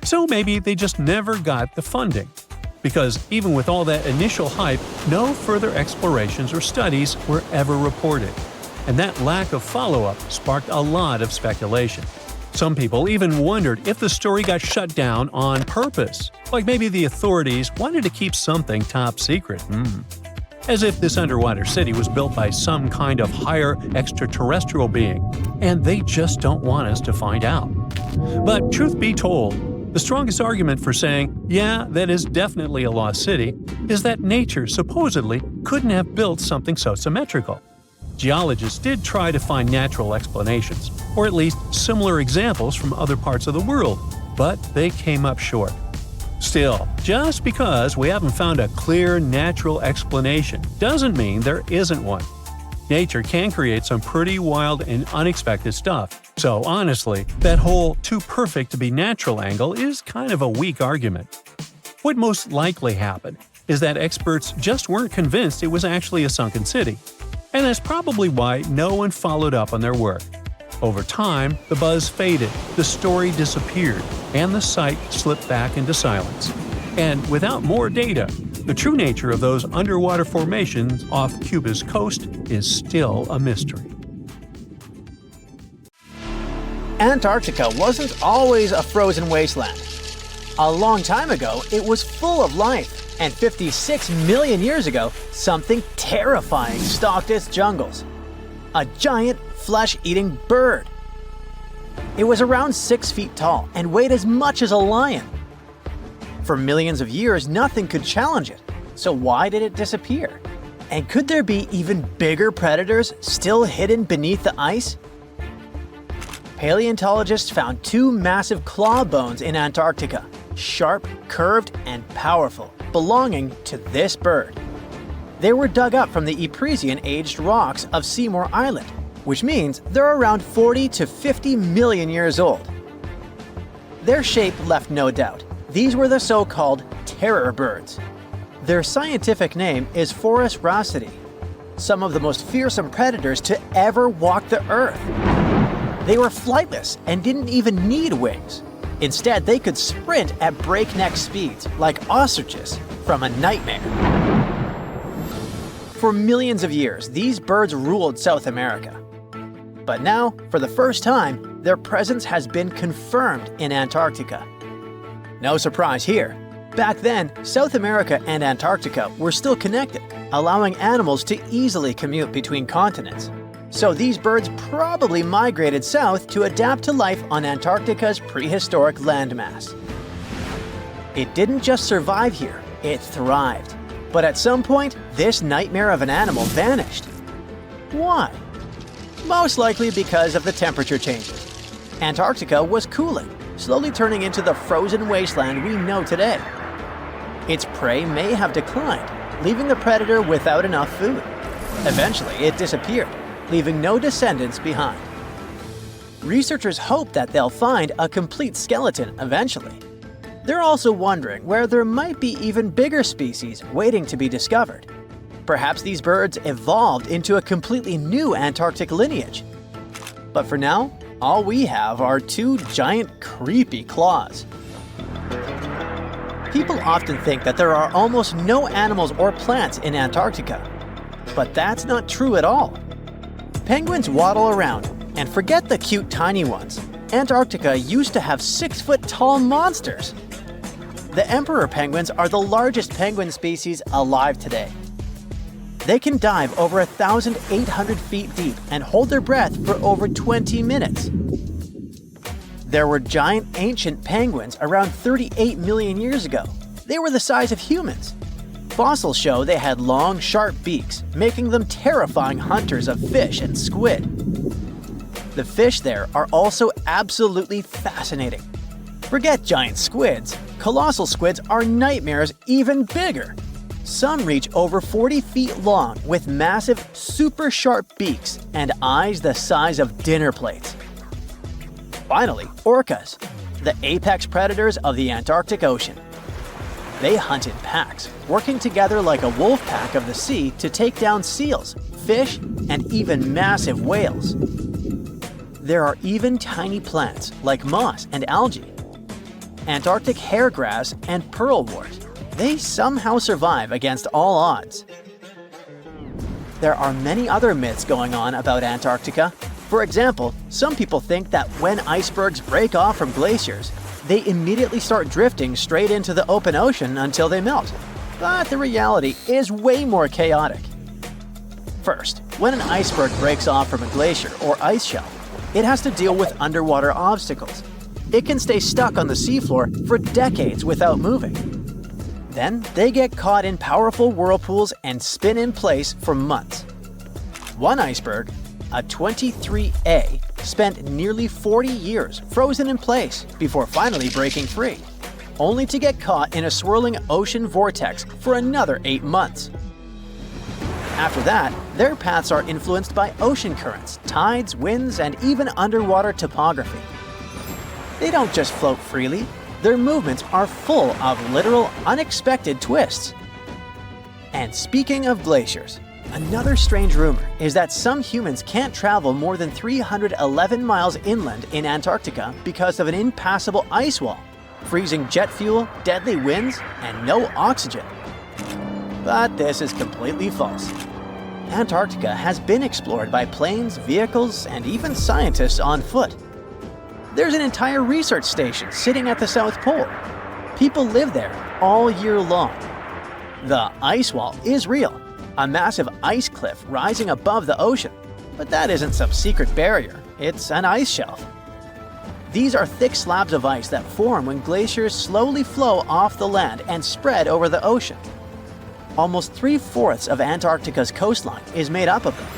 B: So maybe they just never got the funding. Because even with all that initial hype, no further explorations or studies were ever reported. And that lack of follow-up sparked a lot of speculation. Some people even wondered if the story got shut down on purpose, like maybe the authorities wanted to keep something top secret. As if this underwater city was built by some kind of higher extraterrestrial being, and they just don't want us to find out. But truth be told, the strongest argument for saying, yeah, that is definitely a lost city, is that nature supposedly couldn't have built something so symmetrical. Geologists did try to find natural explanations, or at least similar examples from other parts of the world, but they came up short. Still, just because we haven't found a clear natural explanation doesn't mean there isn't one. Nature can create some pretty wild and unexpected stuff, so honestly, that whole too perfect to be natural angle is kind of a weak argument. What most likely happened is that experts just weren't convinced it was actually a sunken city, and that's probably why no one followed up on their work. Over time, the buzz faded, the story disappeared, and the site slipped back into silence. And without more data, the true nature of those underwater formations off Cuba's coast is still a mystery.
A: Antarctica wasn't always a frozen wasteland. A long time ago, it was full of life, and 56 million years ago, something terrifying stalked its jungles. A giant flesh-eating bird. It was around 6 feet tall and weighed as much as a lion. For millions of years, nothing could challenge it. So why did it disappear? And could there be even bigger predators still hidden beneath the ice? Paleontologists found 2 massive claw bones in Antarctica, sharp, curved, and powerful, belonging to this bird. They were dug up from the Epresian-aged rocks of Seymour Island, which means they're around 40 to 50 million years old. Their shape left no doubt. These were the so-called terror birds. Their scientific name is Forus raceti, some of the most fearsome predators to ever walk the earth. They were flightless and didn't even need wings. Instead, they could sprint at breakneck speeds, like ostriches from a nightmare. For millions of years, these birds ruled South America. But now, for the first time, their presence has been confirmed in Antarctica. No surprise here. Back then, South America and Antarctica were still connected, allowing animals to easily commute between continents. So these birds probably migrated south to adapt to life on Antarctica's prehistoric landmass. It didn't just survive here, it thrived. But at some point, this nightmare of an animal vanished. Why? Most likely because of the temperature changes. Antarctica was cooling, slowly turning into the frozen wasteland we know today. Its prey may have declined, leaving the predator without enough food. Eventually, it disappeared, leaving no descendants behind. Researchers hope that they'll find a complete skeleton eventually. They're also wondering where there might be even bigger species waiting to be discovered. Perhaps these birds evolved into a completely new Antarctic lineage. But for now, all we have are two giant, creepy claws. People often think that there are almost no animals or plants in Antarctica. But that's not true at all. Penguins waddle around, and forget the cute tiny ones. Antarctica used to have 6-foot-tall monsters. The emperor penguins are the largest penguin species alive today. They can dive over 1,800 feet deep and hold their breath for over 20 minutes. There were giant ancient penguins around 38 million years ago. They were the size of humans. Fossils show they had long, sharp beaks, making them terrifying hunters of fish and squid. The fish there are also absolutely fascinating. Forget giant squids. Colossal squids are nightmares even bigger. Some reach over 40 feet long with massive, super sharp beaks and eyes the size of dinner plates. Finally, orcas, the apex predators of the Antarctic Ocean. They hunt in packs, working together like a wolf pack of the sea to take down seals, fish, and even massive whales. There are even tiny plants like moss and algae. Antarctic hairgrass and pearlwort. They somehow survive against all odds. There are many other myths going on about Antarctica. For example, some people think that when icebergs break off from glaciers, they immediately start drifting straight into the open ocean until they melt. But the reality is way more chaotic. First, when an iceberg breaks off from a glacier or ice shelf, it has to deal with underwater obstacles. It can stay stuck on the seafloor for decades without moving. Then they get caught in powerful whirlpools and spin in place for months. One iceberg, a 23A, spent nearly 40 years frozen in place before finally breaking free, only to get caught in a swirling ocean vortex for another 8 months. After that, their paths are influenced by ocean currents, tides, winds, and even underwater topography. They don't just float freely, their movements are full of literal, unexpected twists. And speaking of glaciers, another strange rumor is that some humans can't travel more than 311 miles inland in Antarctica because of an impassable ice wall, freezing jet fuel, deadly winds, and no oxygen. But this is completely false. Antarctica has been explored by planes, vehicles, and even scientists on foot. There's an entire research station sitting at the South Pole. People live there all year long. The ice wall is real, a massive ice cliff rising above the ocean. But that isn't some secret barrier, it's an ice shelf. These are thick slabs of ice that form when glaciers slowly flow off the land and spread over the ocean. Almost 3/4 of Antarctica's coastline is made up of them,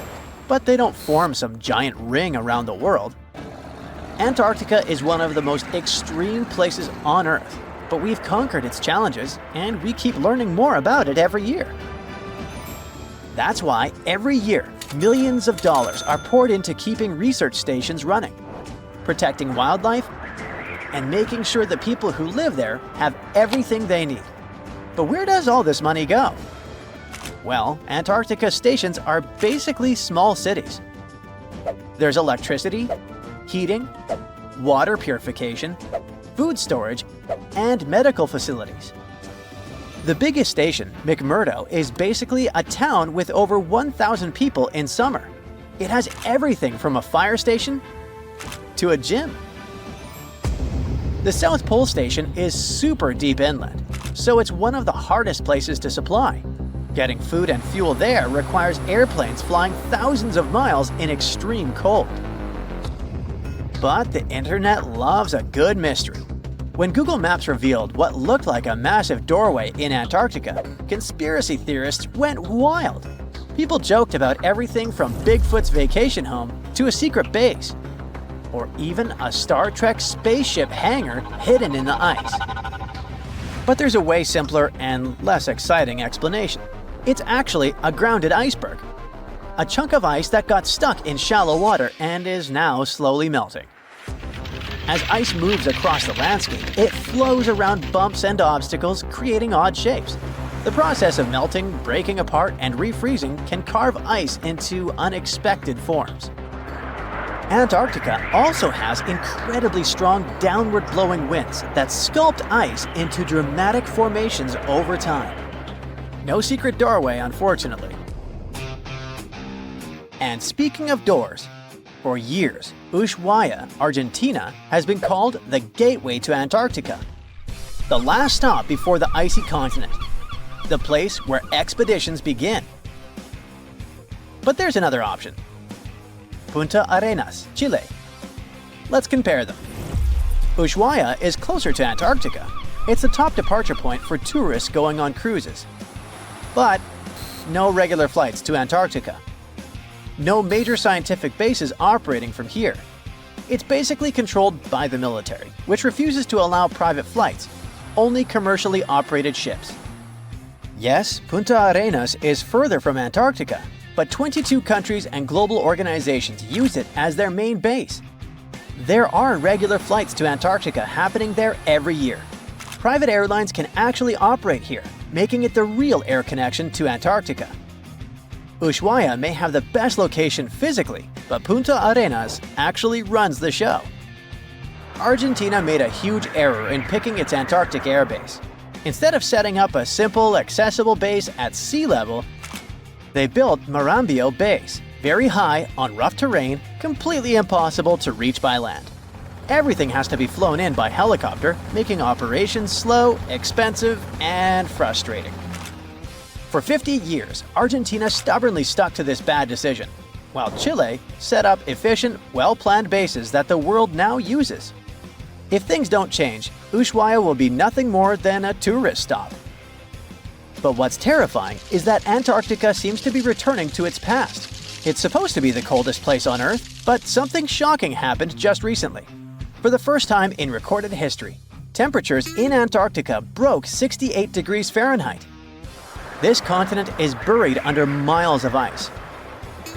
A: but they don't form some giant ring around the world. Antarctica is one of the most extreme places on Earth, but we've conquered its challenges, and we keep learning more about it every year. That's why every year, millions of dollars are poured into keeping research stations running, protecting wildlife, and making sure the people who live there have everything they need. But where does all this money go? Well, Antarctica stations are basically small cities. There's electricity, heating, water purification, food storage, and medical facilities. The biggest station, McMurdo, is basically a town with over 1,000 people in summer. It has everything from a fire station to a gym. The South Pole Station is super deep inland, so it's one of the hardest places to supply. Getting food and fuel there requires airplanes flying thousands of miles in extreme cold. But the internet loves a good mystery. When Google Maps revealed what looked like a massive doorway in Antarctica, conspiracy theorists went wild. People joked about everything from Bigfoot's vacation home to a secret base, or even a Star Trek spaceship hangar hidden in the ice. But there's a way simpler and less exciting explanation. It's actually a grounded iceberg, a chunk of ice that got stuck in shallow water and is now slowly melting. As ice moves across the landscape, it flows around bumps and obstacles, creating odd shapes. The process of melting, breaking apart, and refreezing can carve ice into unexpected forms. Antarctica also has incredibly strong downward-blowing winds that sculpt ice into dramatic formations over time. No secret doorway, unfortunately. And speaking of doors, for years, Ushuaia, Argentina, has been called the gateway to Antarctica, the last stop before the icy continent, the place where expeditions begin. But there's another option. Punta Arenas, Chile. Let's compare them. Ushuaia is closer to Antarctica. It's the top departure point for tourists going on cruises. But no regular flights to Antarctica. No major scientific bases operating from here. It's basically controlled by the military, which refuses to allow private flights, only commercially operated ships. Yes, Punta Arenas is further from Antarctica, but 22 countries and global organizations use it as their main base. There are regular flights to Antarctica happening there every year. Private airlines can actually operate here, making it the real air connection to Antarctica. Ushuaia may have the best location physically, but Punta Arenas actually runs the show. Argentina made a huge error in picking its Antarctic airbase. Instead of setting up a simple, accessible base at sea level, they built Marambio Base, very high on rough terrain, completely impossible to reach by land. Everything has to be flown in by helicopter, making operations slow, expensive, and frustrating. For 50 years, Argentina stubbornly stuck to this bad decision, while Chile set up efficient, well-planned bases that the world now uses. If things don't change, Ushuaia will be nothing more than a tourist stop. But what's terrifying is that Antarctica seems to be returning to its past. It's supposed to be the coldest place on Earth, but something shocking happened just recently. For the first time in recorded history, temperatures in Antarctica broke 68 degrees Fahrenheit. This continent is buried under miles of ice.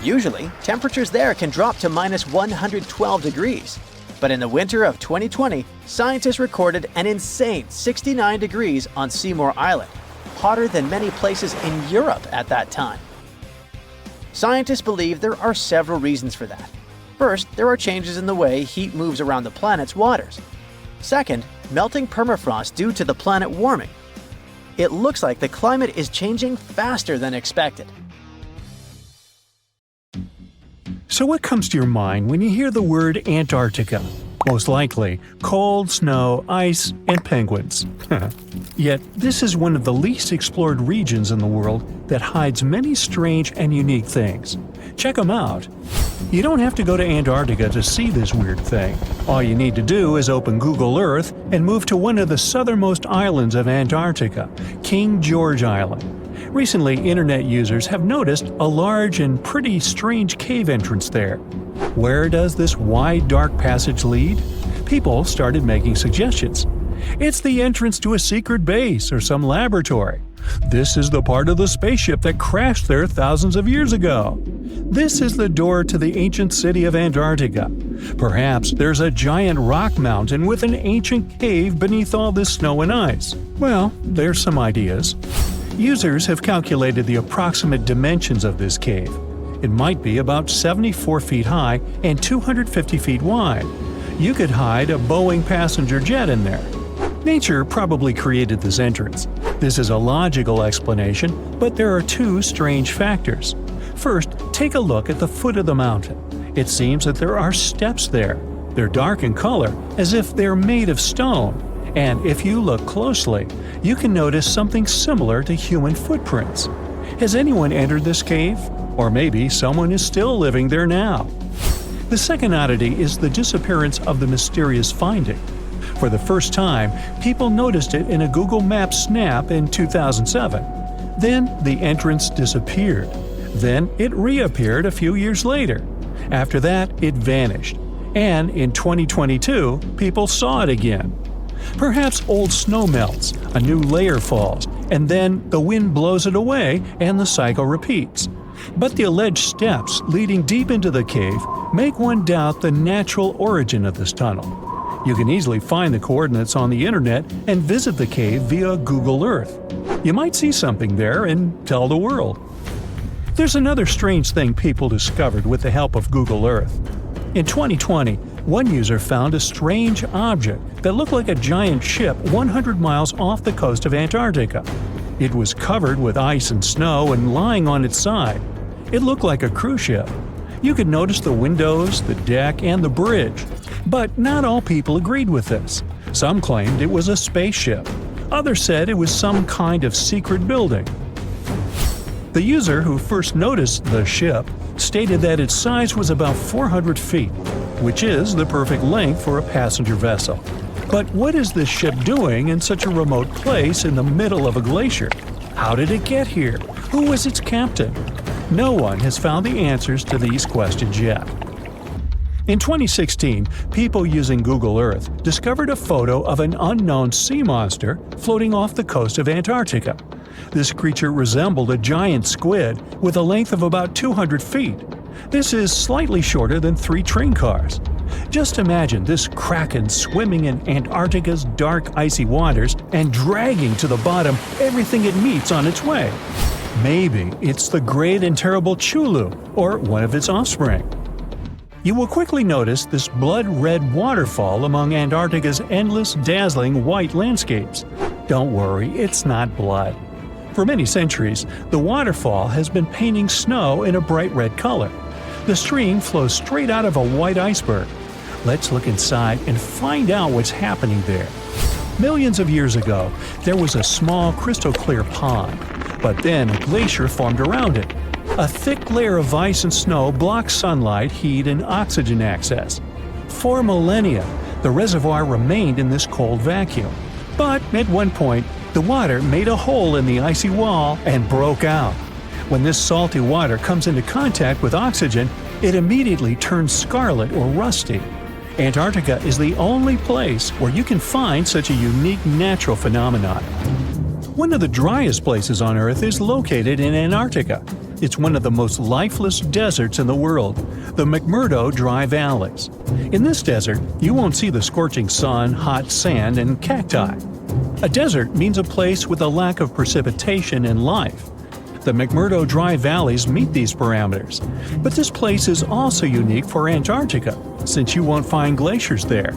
A: Usually, temperatures there can drop to minus 112 degrees. But in the winter of 2020, scientists recorded an insane 69 degrees on Seymour Island, hotter than many places in Europe at that time. Scientists believe there are several reasons for that. First, there are changes in the way heat moves around the planet's waters. Second, melting permafrost due to the planet warming. It looks like the climate is changing faster than expected.
B: So what comes to your mind when you hear the word Antarctica? Most likely, cold, snow, ice, and penguins. Yet, this is one of the least explored regions in the world that hides many strange and unique things. Check them out. You don't have to go to Antarctica to see this weird thing. All you need to do is open Google Earth and move to one of the southernmost islands of Antarctica, King George Island. Recently, internet users have noticed a large and pretty strange cave entrance there. Where does this wide, dark passage lead? People started making suggestions. It's the entrance to a secret base or some laboratory. This is the part of the spaceship that crashed there thousands of years ago. This is the door to the ancient city of Antarctica. Perhaps there's a giant rock mountain with an ancient cave beneath all this snow and ice. Well, there's some ideas. Users have calculated the approximate dimensions of this cave. It might be about 74 feet high and 250 feet wide. You could hide a Boeing passenger jet in there. Nature probably created this entrance. This is a logical explanation, but there are two strange factors. First, take a look at the foot of the mountain. It seems that there are steps there. They're dark in color, as if they're made of stone. And if you look closely, you can notice something similar to human footprints. Has anyone entered this cave? Or maybe someone is still living there now. The second oddity is the disappearance of the mysterious finding. For the first time, people noticed it in a Google Maps snap in 2007. Then the entrance disappeared. Then it reappeared a few years later. After that, it vanished. And in 2022, people saw it again. Perhaps old snow melts, a new layer falls, and then the wind blows it away and the cycle repeats. But the alleged steps leading deep into the cave make one doubt the natural origin of this tunnel. You can easily find the coordinates on the internet and visit the cave via Google Earth. You might see something there and tell the world. There's another strange thing people discovered with the help of Google Earth. In 2020, one user found a strange object that looked like a giant ship 100 miles off the coast of Antarctica. It was covered with ice and snow and lying on its side. It looked like a cruise ship. You could notice the windows, the deck, and the bridge. But not all people agreed with this. Some claimed it was a spaceship. Others said it was some kind of secret building. The user who first noticed the ship stated that its size was about 400 feet, which is the perfect length for a passenger vessel. But what is this ship doing in such a remote place in the middle of a glacier? How did it get here? Who was its captain? No one has found the answers to these questions yet. In 2016, people using Google Earth discovered a photo of an unknown sea monster floating off the coast of Antarctica. This creature resembled a giant squid with a length of about 200 feet. This is slightly shorter than 3 train cars. Just imagine this kraken swimming in Antarctica's dark, icy waters and dragging to the bottom everything it meets on its way. Maybe it's the great and terrible Chulu, or one of its offspring. You will quickly notice this blood-red waterfall among Antarctica's endless, dazzling white landscapes. Don't worry, it's not blood. For many centuries, the waterfall has been painting snow in a bright red color. The stream flows straight out of a white iceberg. Let's look inside and find out what's happening there. Millions of years ago, there was a small crystal-clear pond, but then a glacier formed around it. A thick layer of ice and snow blocked sunlight, heat, and oxygen access. For millennia, the reservoir remained in this cold vacuum. But at one point, the water made a hole in the icy wall and broke out. When this salty water comes into contact with oxygen, it immediately turns scarlet or rusty. Antarctica is the only place where you can find such a unique natural phenomenon. One of the driest places on Earth is located in Antarctica. It's one of the most lifeless deserts in the world, the McMurdo Dry Valleys. In this desert, you won't see the scorching sun, hot sand, and cacti. A desert means a place with a lack of precipitation and life. The McMurdo Dry Valleys meet these parameters. But this place is also unique for Antarctica, since you won't find glaciers there.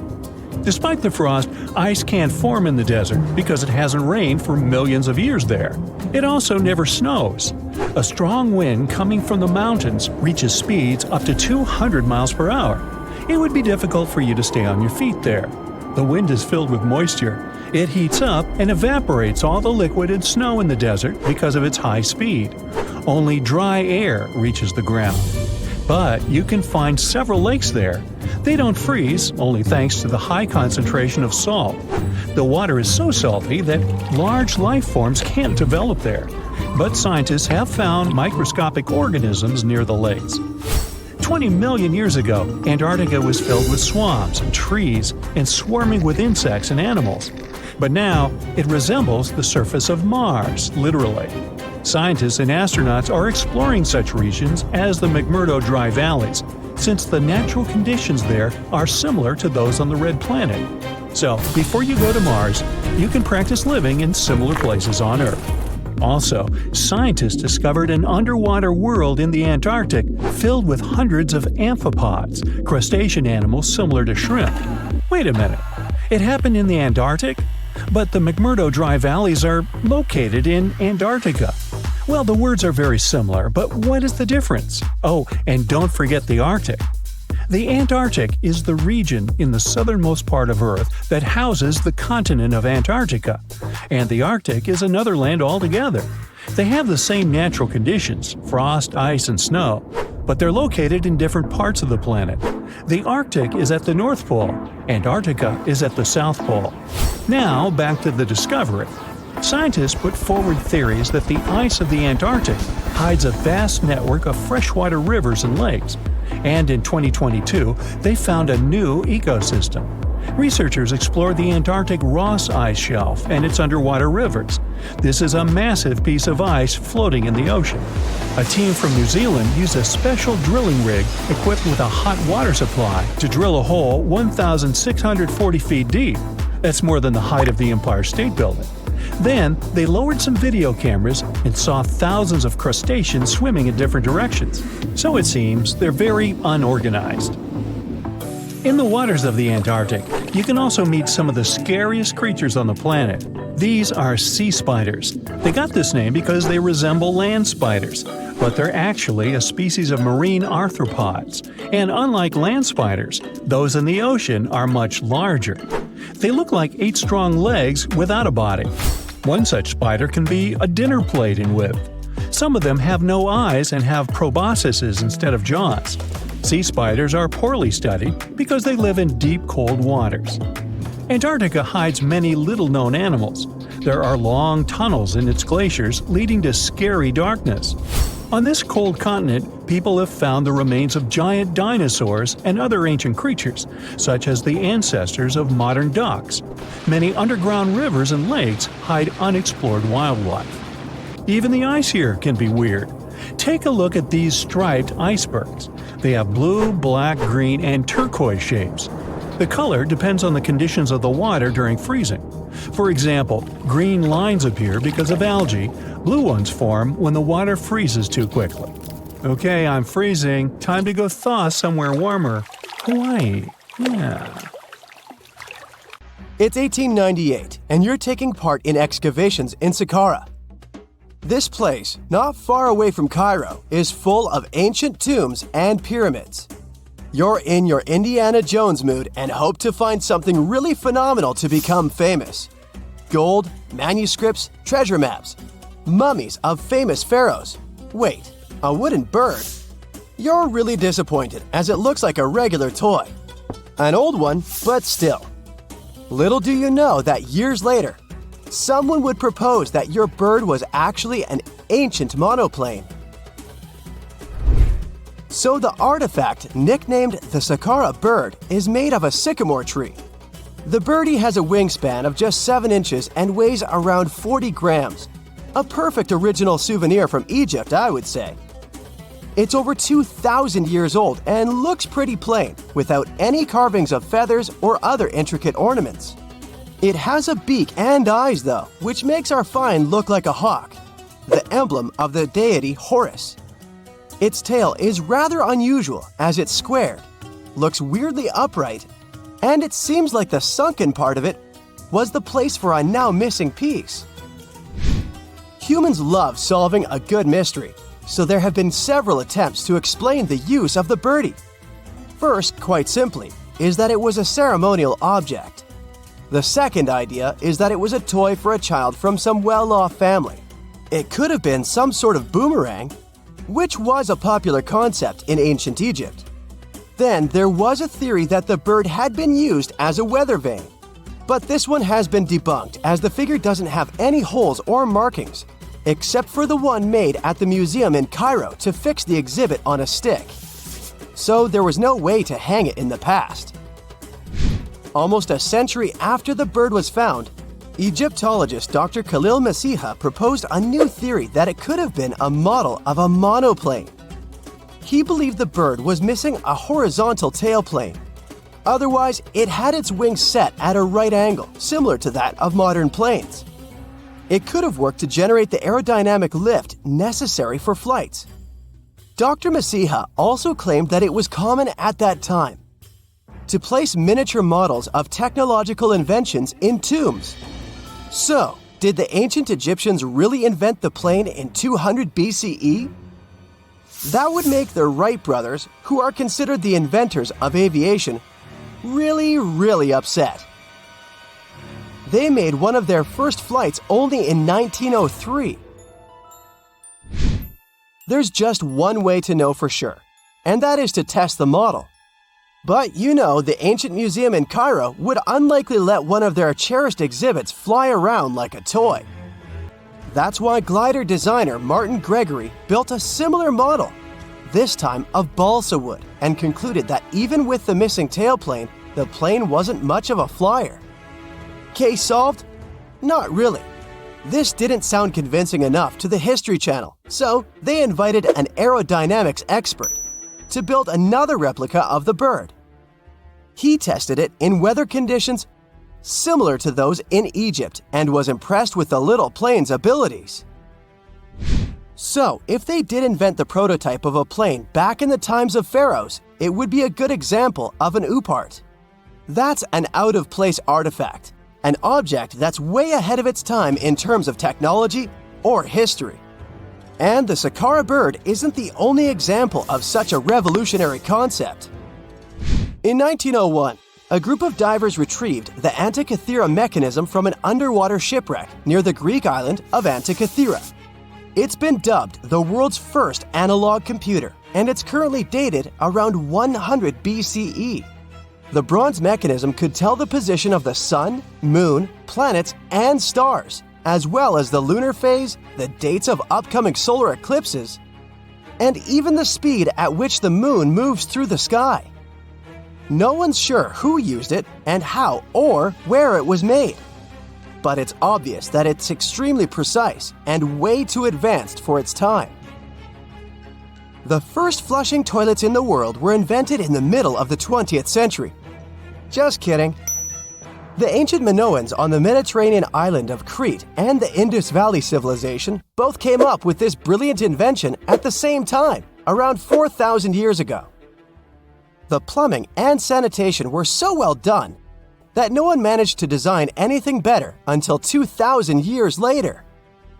B: Despite the frost, ice can't form in the desert because it hasn't rained for millions of years there. It also never snows. A strong wind coming from the mountains reaches speeds up to 200 miles per hour. It would be difficult for you to stay on your feet there. The wind is filled with moisture. It heats up and evaporates all the liquid and snow in the desert because of its high speed. Only dry air reaches the ground. But you can find several lakes there. They don't freeze, only thanks to the high concentration of salt. The water is so salty that large life forms can't develop there. But scientists have found microscopic organisms near the lakes. 20 million years ago, Antarctica was filled with swamps and trees and swarming with insects and animals. But now, it resembles the surface of Mars, literally. Scientists and astronauts are exploring such regions as the McMurdo Dry Valleys, since the natural conditions there are similar to those on the Red Planet. So, before you go to Mars, you can practice living in similar places on Earth. Also, scientists discovered an underwater world in the Antarctic filled with hundreds of amphipods, crustacean animals similar to shrimp. Wait a minute, it happened in the Antarctic? But the McMurdo Dry Valleys are located in Antarctica. Well, the words are very similar, but what is the difference? Oh, and don't forget the Arctic. The Antarctic is the region in the southernmost part of Earth that houses the continent of Antarctica, and the Arctic is another land altogether. They have the same natural conditions, frost, ice, and snow, but they're located in different parts of the planet. The Arctic is at the North Pole, Antarctica is at the South Pole. Now, back to the discovery. Scientists put forward theories that the ice of the Antarctic hides a vast network of freshwater rivers and lakes, and in 2022, they found a new ecosystem. Researchers explored the Antarctic Ross Ice Shelf and its underwater rivers. This is a massive piece of ice floating in the ocean. A team from New Zealand used a special drilling rig equipped with a hot water supply to drill a hole 1,640 feet deep. That's more than the height of the Empire State Building. Then, they lowered some video cameras and saw thousands of crustaceans swimming in different directions. So it seems they're very unorganized. In the waters of the Antarctic, you can also meet some of the scariest creatures on the planet. These are sea spiders. They got this name because they resemble land spiders, but they're actually a species of marine arthropods. And unlike land spiders, those in the ocean are much larger. They look like 8 strong legs without a body. One such spider can be a dinner plate in width. Some of them have no eyes and have proboscises instead of jaws. Sea spiders are poorly studied because they live in deep, cold waters. Antarctica hides many little-known animals. There are long tunnels in its glaciers leading to scary darkness. On this cold continent, people have found the remains of giant dinosaurs and other ancient creatures, such as the ancestors of modern ducks. Many underground rivers and lakes hide unexplored wildlife. Even the ice here can be weird. Take a look at these striped icebergs. They have blue, black, green, and turquoise shapes. The color depends on the conditions of the water during freezing. For example, green lines appear because of algae, blue ones form when the water freezes too quickly. Okay, I'm freezing. Time to go thaw somewhere warmer. Hawaii. Yeah.
D: It's 1898, and you're taking part in excavations in Sahara. This place, not far away from Cairo, is full of ancient tombs and pyramids. You're in your Indiana Jones mood and hope to find something really phenomenal to become famous. Gold, manuscripts, treasure maps, mummies of famous pharaohs. Wait, a wooden bird? You're really disappointed as it looks like a regular toy. An old one, but still. Little do you know that years later, someone would propose that your bird was actually an ancient monoplane. So the artifact, nicknamed the Sahara bird, is made of a sycamore tree. The birdie has a wingspan of just 7 inches and weighs around 40 grams. A perfect original souvenir from Egypt, I would say. It's over 2,000 years old and looks pretty plain, without any carvings of feathers or other intricate ornaments. It has a beak and eyes, though, which makes our find look like a hawk, the emblem of the deity Horus. Its tail is rather unusual as it's squared, looks weirdly upright, and it seems like the sunken part of it was the place for a now missing piece. Humans love solving a good mystery, so there have been several attempts to explain the use of the birdie. First, quite simply, is that it was a ceremonial object. The second idea is that it was a toy for a child from some well-off family. It could have been some sort of boomerang, which was a popular concept in ancient Egypt. Then there was a theory that the bird had been used as a weather vane. But this one has been debunked as the figure doesn't have any holes or markings, except for the one made at the museum in Cairo to fix the exhibit on a stick. So there was no way to hang it in the past. Almost a century after the bird was found, Egyptologist Dr. Khalil Masiha proposed a new theory that it could have been a model of a monoplane. He believed the bird was missing a horizontal tailplane. Otherwise, it had its wings set at a right angle, similar to that of modern planes. It could have worked to generate the aerodynamic lift necessary for flights. Dr. Masiha also claimed that it was common at that time to place miniature models of technological inventions in tombs. So, did the ancient Egyptians really invent the plane in 200 BCE? That would make the Wright brothers, who are considered the inventors of aviation, really upset. They made one of their first flights only in 1903. There's just one way to know for sure, and that is to test the model. But you know, the ancient museum in Cairo would unlikely let one of their cherished exhibits fly around like a toy. That's why glider designer Martin Gregory built a similar model, this time of balsa wood, and concluded that even with the missing tailplane, the plane wasn't much of a flyer. Case solved? Not really. This didn't sound convincing enough to the History Channel, so they invited an aerodynamics expert to build another replica of the bird. He tested it in weather conditions similar to those in Egypt and was impressed with the little plane's abilities. So, if they did invent the prototype of a plane back in the times of pharaohs, it would be a good example of an oopart. That's an out-of-place artifact, an object that's way ahead of its time in terms of technology or history. And the Saqqara bird isn't the only example of such a revolutionary concept. In 1901, a group of divers retrieved the Antikythera mechanism from an underwater shipwreck near the Greek island of Antikythera. It's been dubbed the world's first analog computer, and it's currently dated around 100 BCE. The bronze mechanism could tell the position of the sun, moon, planets, and stars, as well as the lunar phase, the dates of upcoming solar eclipses, and even the speed at which the moon moves through the sky. No one's sure who used it and how or where it was made. But it's obvious that it's extremely precise and way too advanced for its time. The first flushing toilets in the world were invented in the middle of the 20th century. Just kidding. The ancient Minoans on the Mediterranean island of Crete and the Indus Valley civilization both came up with this brilliant invention at the same time, around 4,000 years ago. The plumbing and sanitation were so well done that no one managed to design anything better until 2,000 years later.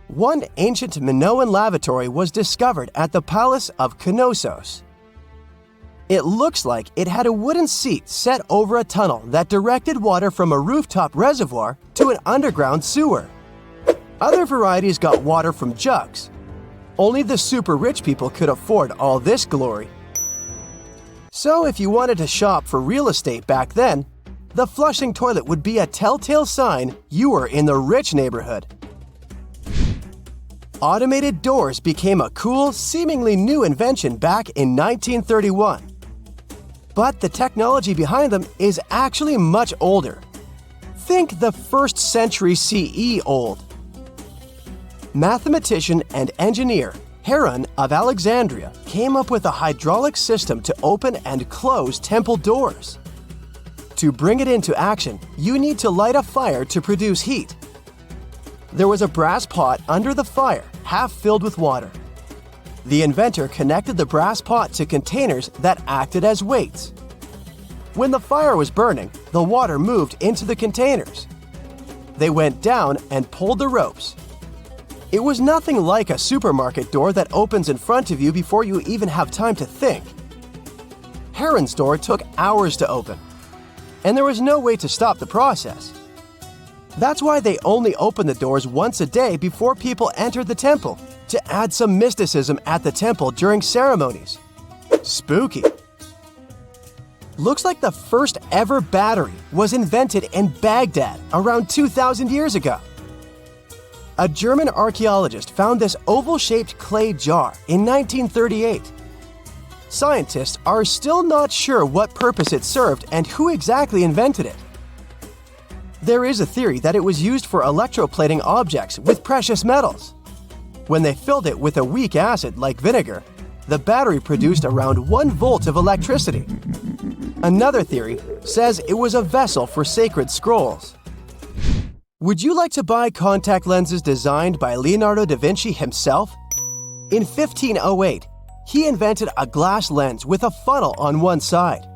D: One ancient Minoan lavatory was discovered at the Palace of Knossos. It looks like it had a wooden seat set over a tunnel that directed water from a rooftop reservoir to an underground sewer. Other varieties got water from jugs. Only the super rich people could afford all this glory. So if you wanted to shop for real estate back then, the flushing toilet would be a telltale sign you were in the rich neighborhood. Automated doors became a cool, seemingly new invention back in 1931. But the technology behind them is actually much older. Think the 1st century CE old. Mathematician and engineer Heron of Alexandria came up with a hydraulic system to open and close temple doors. To bring it into action, you need to light a fire to produce heat. There was a brass pot under the fire, half filled with water. The inventor connected the brass pot to containers that acted as weights. When the fire was burning, the water moved into the containers. They went down and pulled the ropes. It was nothing like a supermarket door that opens in front of you before you even have time to think. Heron's door took hours to open, and there was no way to stop the process. That's why they only opened the doors once a day before people entered the temple, to add some mysticism at the temple during ceremonies. Spooky. Looks like the first ever battery was invented in Baghdad around 2,000 years ago. A German archaeologist found this oval-shaped clay jar in 1938. Scientists are still not sure what purpose it served and who exactly invented it. There is a theory that it was used for electroplating objects with precious metals. When they filled it with a weak acid like vinegar, the battery produced around 1 volt of electricity. Another theory says it was a vessel for sacred scrolls. Would you like to buy contact lenses designed by Leonardo da Vinci himself? In 1508, he invented a glass lens with a funnel on one side.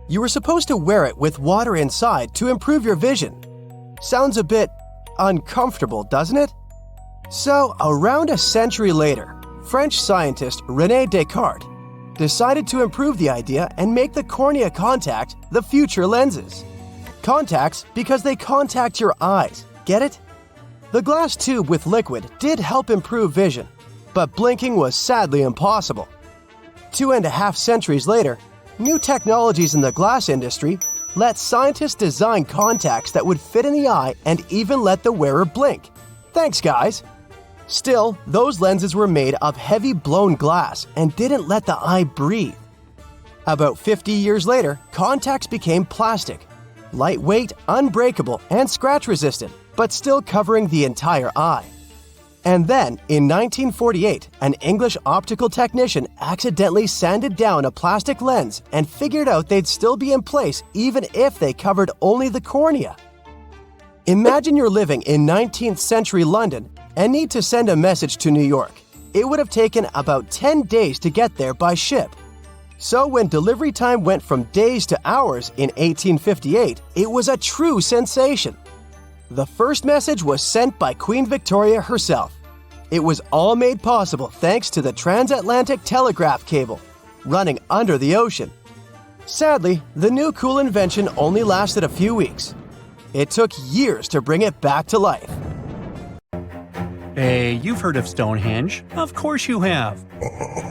D: You were supposed to wear it with water inside to improve your vision. Sounds a bit uncomfortable, doesn't it? So, around a century later, French scientist René Descartes decided to improve the idea and make the cornea contact the future lenses. Contacts because they contact your eyes, get it? The glass tube with liquid did help improve vision, but blinking was sadly impossible. 2.5 centuries later, new technologies in the glass industry let scientists design contacts that would fit in the eye and even let the wearer blink. Thanks, guys! Still, those lenses were made of heavy blown glass and didn't let the eye breathe. About 50 years later, contacts became plastic, lightweight, unbreakable, and scratch-resistant, but still covering the entire eye. And then, in 1948, an English optical technician accidentally sanded down a plastic lens and figured out they'd still be in place even if they covered only the cornea. Imagine you're living in 19th century London and need to send a message to New York. It would have taken about 10 days to get there by ship. So when delivery time went from days to hours in 1858, it was a true sensation. The first message was sent by Queen Victoria herself. It was all made possible thanks to the transatlantic telegraph cable, running under the ocean. Sadly, the new cool invention only lasted a few weeks. It took years to bring it back to life.
B: Hey, you've heard of Stonehenge? Of course you have.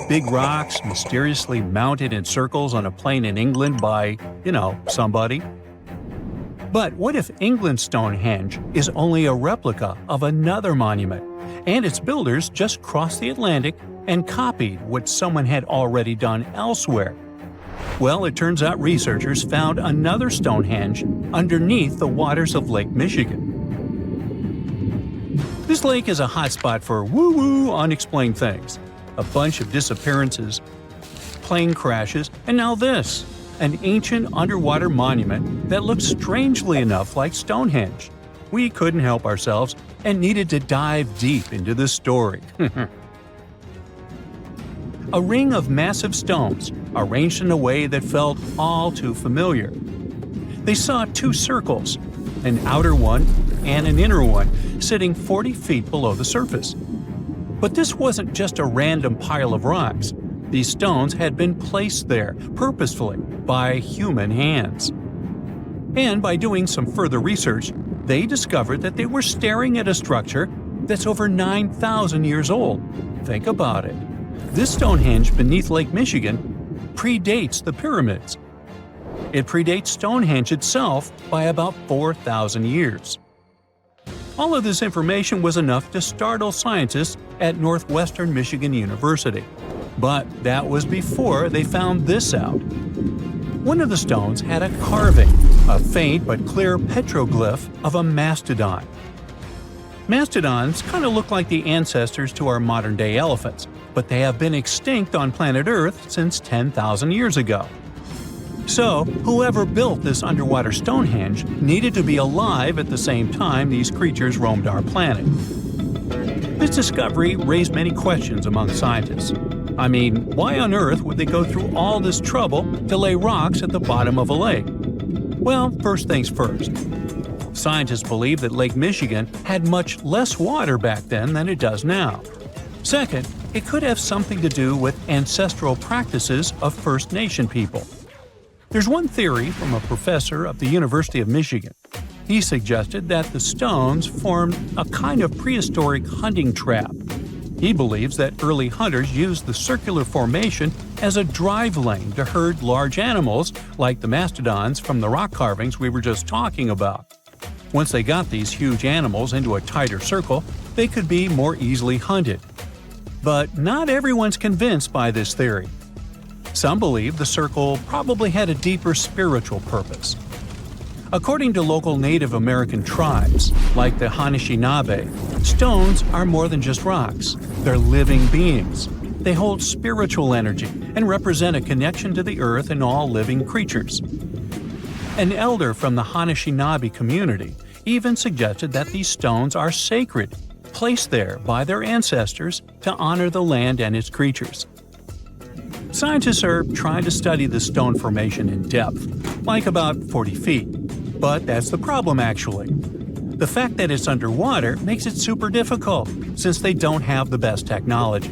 B: Big rocks mysteriously mounted in circles on a plain in England by, somebody. But what if England's Stonehenge is only a replica of another monument, and its builders just crossed the Atlantic and copied what someone had already done elsewhere? Well, it turns out researchers found another Stonehenge underneath the waters of Lake Michigan. This lake is a hotspot for woo-woo unexplained things. A bunch of disappearances, plane crashes, and now this, an ancient underwater monument that looks strangely enough like Stonehenge. We couldn't help ourselves and needed to dive deep into this story. A ring of massive stones, arranged in a way that felt all too familiar. They saw 2 circles, an outer one and an inner one, sitting 40 feet below the surface. But this wasn't just a random pile of rocks. These stones had been placed there, purposefully, by human hands. And by doing some further research, they discovered that they were staring at a structure that's over 9,000 years old. Think about it. This Stonehenge beneath Lake Michigan predates the pyramids. It predates Stonehenge itself by about 4,000 years. All of this information was enough to startle scientists at Northwestern Michigan University. But that was before they found this out. One of the stones had a carving, a faint but clear petroglyph of a mastodon. Mastodons kind of look like the ancestors to our modern-day elephants, but they have been extinct on planet Earth since 10,000 years ago. So, whoever built this underwater Stonehenge needed to be alive at the same time these creatures roamed our planet. This discovery raised many questions among scientists. I mean, why on earth would they go through all this trouble to lay rocks at the bottom of a lake? Well, first things first. Scientists believe that Lake Michigan had much less water back then than it does now. Second, it could have something to do with ancestral practices of First Nation people. There's one theory from a professor of the University of Michigan. He suggested that the stones formed a kind of prehistoric hunting trap. He believes that early hunters used the circular formation as a drive lane to herd large animals like the mastodons from the rock carvings we were just talking about. Once they got these huge animals into a tighter circle, they could be more easily hunted. But not everyone's convinced by this theory. Some believe the circle probably had a deeper spiritual purpose. According to local Native American tribes, like the Anishinaabe, stones are more than just rocks. They're living beings. They hold spiritual energy and represent a connection to the earth and all living creatures. An elder from the Anishinaabe community even suggested that these stones are sacred, placed there by their ancestors to honor the land and its creatures. Scientists are trying to study the stone formation in depth, like about 40 feet. But that's the problem, actually. The fact that it's underwater makes it super difficult, since they don't have the best technology.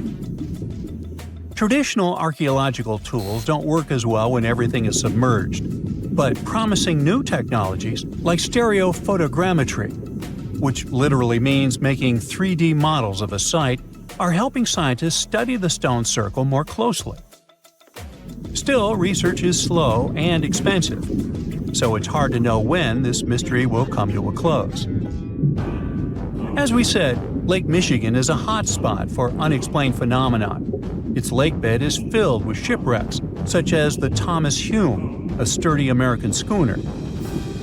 B: Traditional archaeological tools don't work as well when everything is submerged, but promising new technologies like stereophotogrammetry, which literally means making 3D models of a site, are helping scientists study the stone circle more closely. Still, research is slow and expensive, so it's hard to know when this mystery will come to a close. As we said, Lake Michigan is a hot spot for unexplained phenomena. Its lakebed is filled with shipwrecks, such as the Thomas Hume, a sturdy American schooner.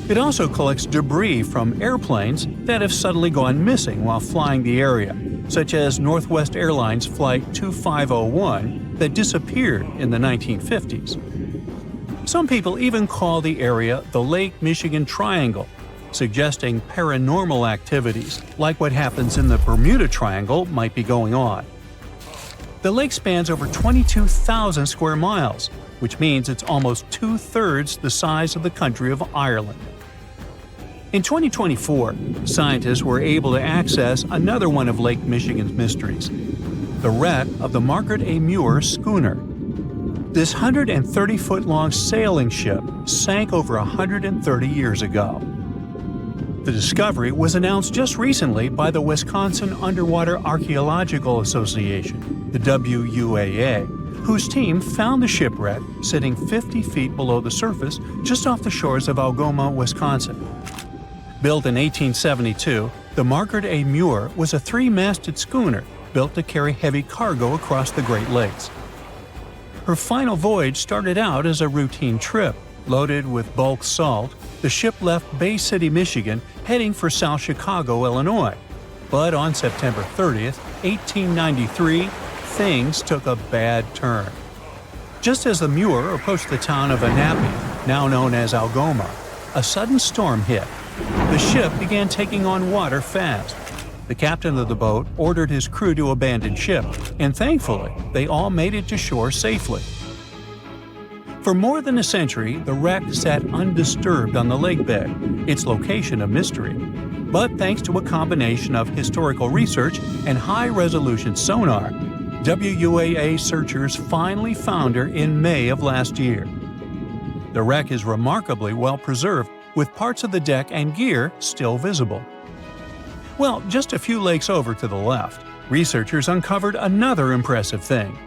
B: It also collects debris from airplanes that have suddenly gone missing while flying the area, such as Northwest Airlines Flight 2501 that disappeared in the 1950s. Some people even call the area the Lake Michigan Triangle, suggesting paranormal activities like what happens in the Bermuda Triangle might be going on. The lake spans over 22,000 square miles, which means it's almost two-thirds the size of the country of Ireland. In 2024, scientists were able to access another one of Lake Michigan's mysteries, the wreck of the Margaret A. Muir schooner. This 130-foot-long sailing ship sank over 130 years ago. The discovery was announced just recently by the Wisconsin Underwater Archaeological Association, the WUAA, whose team found the shipwreck sitting 50 feet below the surface just off the shores of Algoma, Wisconsin. Built in 1872, the Margaret A. Muir was a three-masted schooner built to carry heavy cargo across the Great Lakes. Her final voyage started out as a routine trip. Loaded with bulk salt, the ship left Bay City, Michigan, heading for South Chicago, Illinois. But on September 30th, 1893, things took a bad turn. Just as the Muir approached the town of Annapolis, now known as Algoma, a sudden storm hit. The ship began taking on water fast. The captain of the boat ordered his crew to abandon ship, and thankfully, they all made it to shore safely. For more than a century, the wreck sat undisturbed on the lakebed, its location a mystery. But thanks to a combination of historical research and high-resolution sonar, WUAA searchers finally found her in May of last year. The wreck is remarkably well preserved, with parts of the deck and gear still visible. Well, just a few lakes over to the left, researchers uncovered another impressive thing.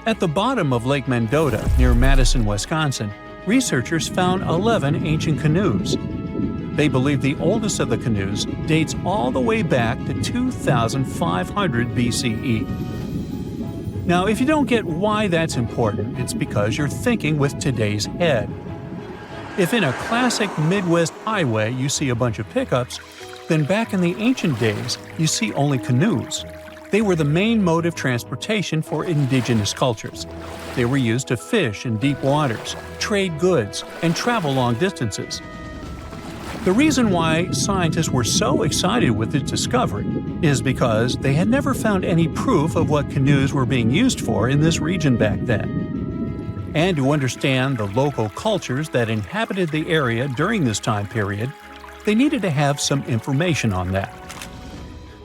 B: At the bottom of Lake Mendota, near Madison, Wisconsin, researchers found 11 ancient canoes. They believe the oldest of the canoes dates all the way back to 2500 BCE. Now, if you don't get why that's important, it's because you're thinking with today's head. If in a classic Midwest highway you see a bunch of pickups, then back in the ancient days you see only canoes. They were the main mode of transportation for indigenous cultures. They were used to fish in deep waters, trade goods, and travel long distances. The reason why scientists were so excited with its discovery is because they had never found any proof of what canoes were being used for in this region back then. And to understand the local cultures that inhabited the area during this time period, they needed to have some information on that.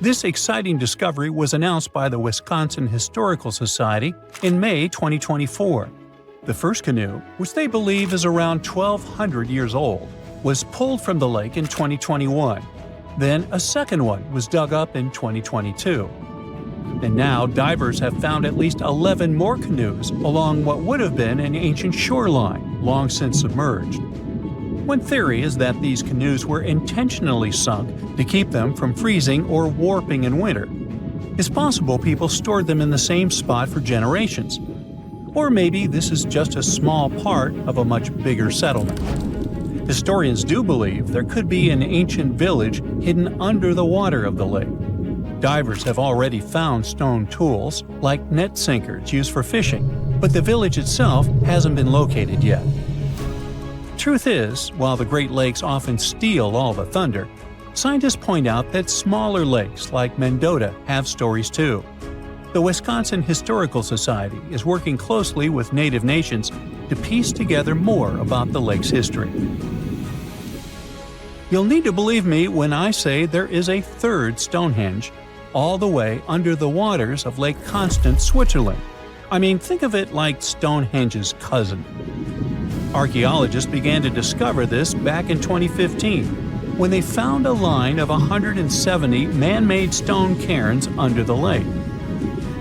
B: This exciting discovery was announced by the Wisconsin Historical Society in May 2024. The first canoe, which they believe is around 1,200 years old, was pulled from the lake in 2021. Then a second one was dug up in 2022. And now divers have found at least 11 more canoes along what would have been an ancient shoreline, long since submerged. One theory is that these canoes were intentionally sunk to keep them from freezing or warping in winter. It's possible people stored them in the same spot for generations. Or maybe this is just a small part of a much bigger settlement. Historians do believe there could be an ancient village hidden under the water of the lake. Divers have already found stone tools, like net sinkers used for fishing, but the village itself hasn't been located yet. Truth is, while the Great Lakes often steal all the thunder, scientists point out that smaller lakes like Mendota have stories too. The Wisconsin Historical Society is working closely with Native nations to piece together more about the lake's history. You'll need to believe me when I say there is a third Stonehenge, all the way under the waters of Lake Constance, Switzerland. I mean, think of it like Stonehenge's cousin. Archaeologists began to discover this back in 2015, when they found a line of 170 man-made stone cairns under the lake.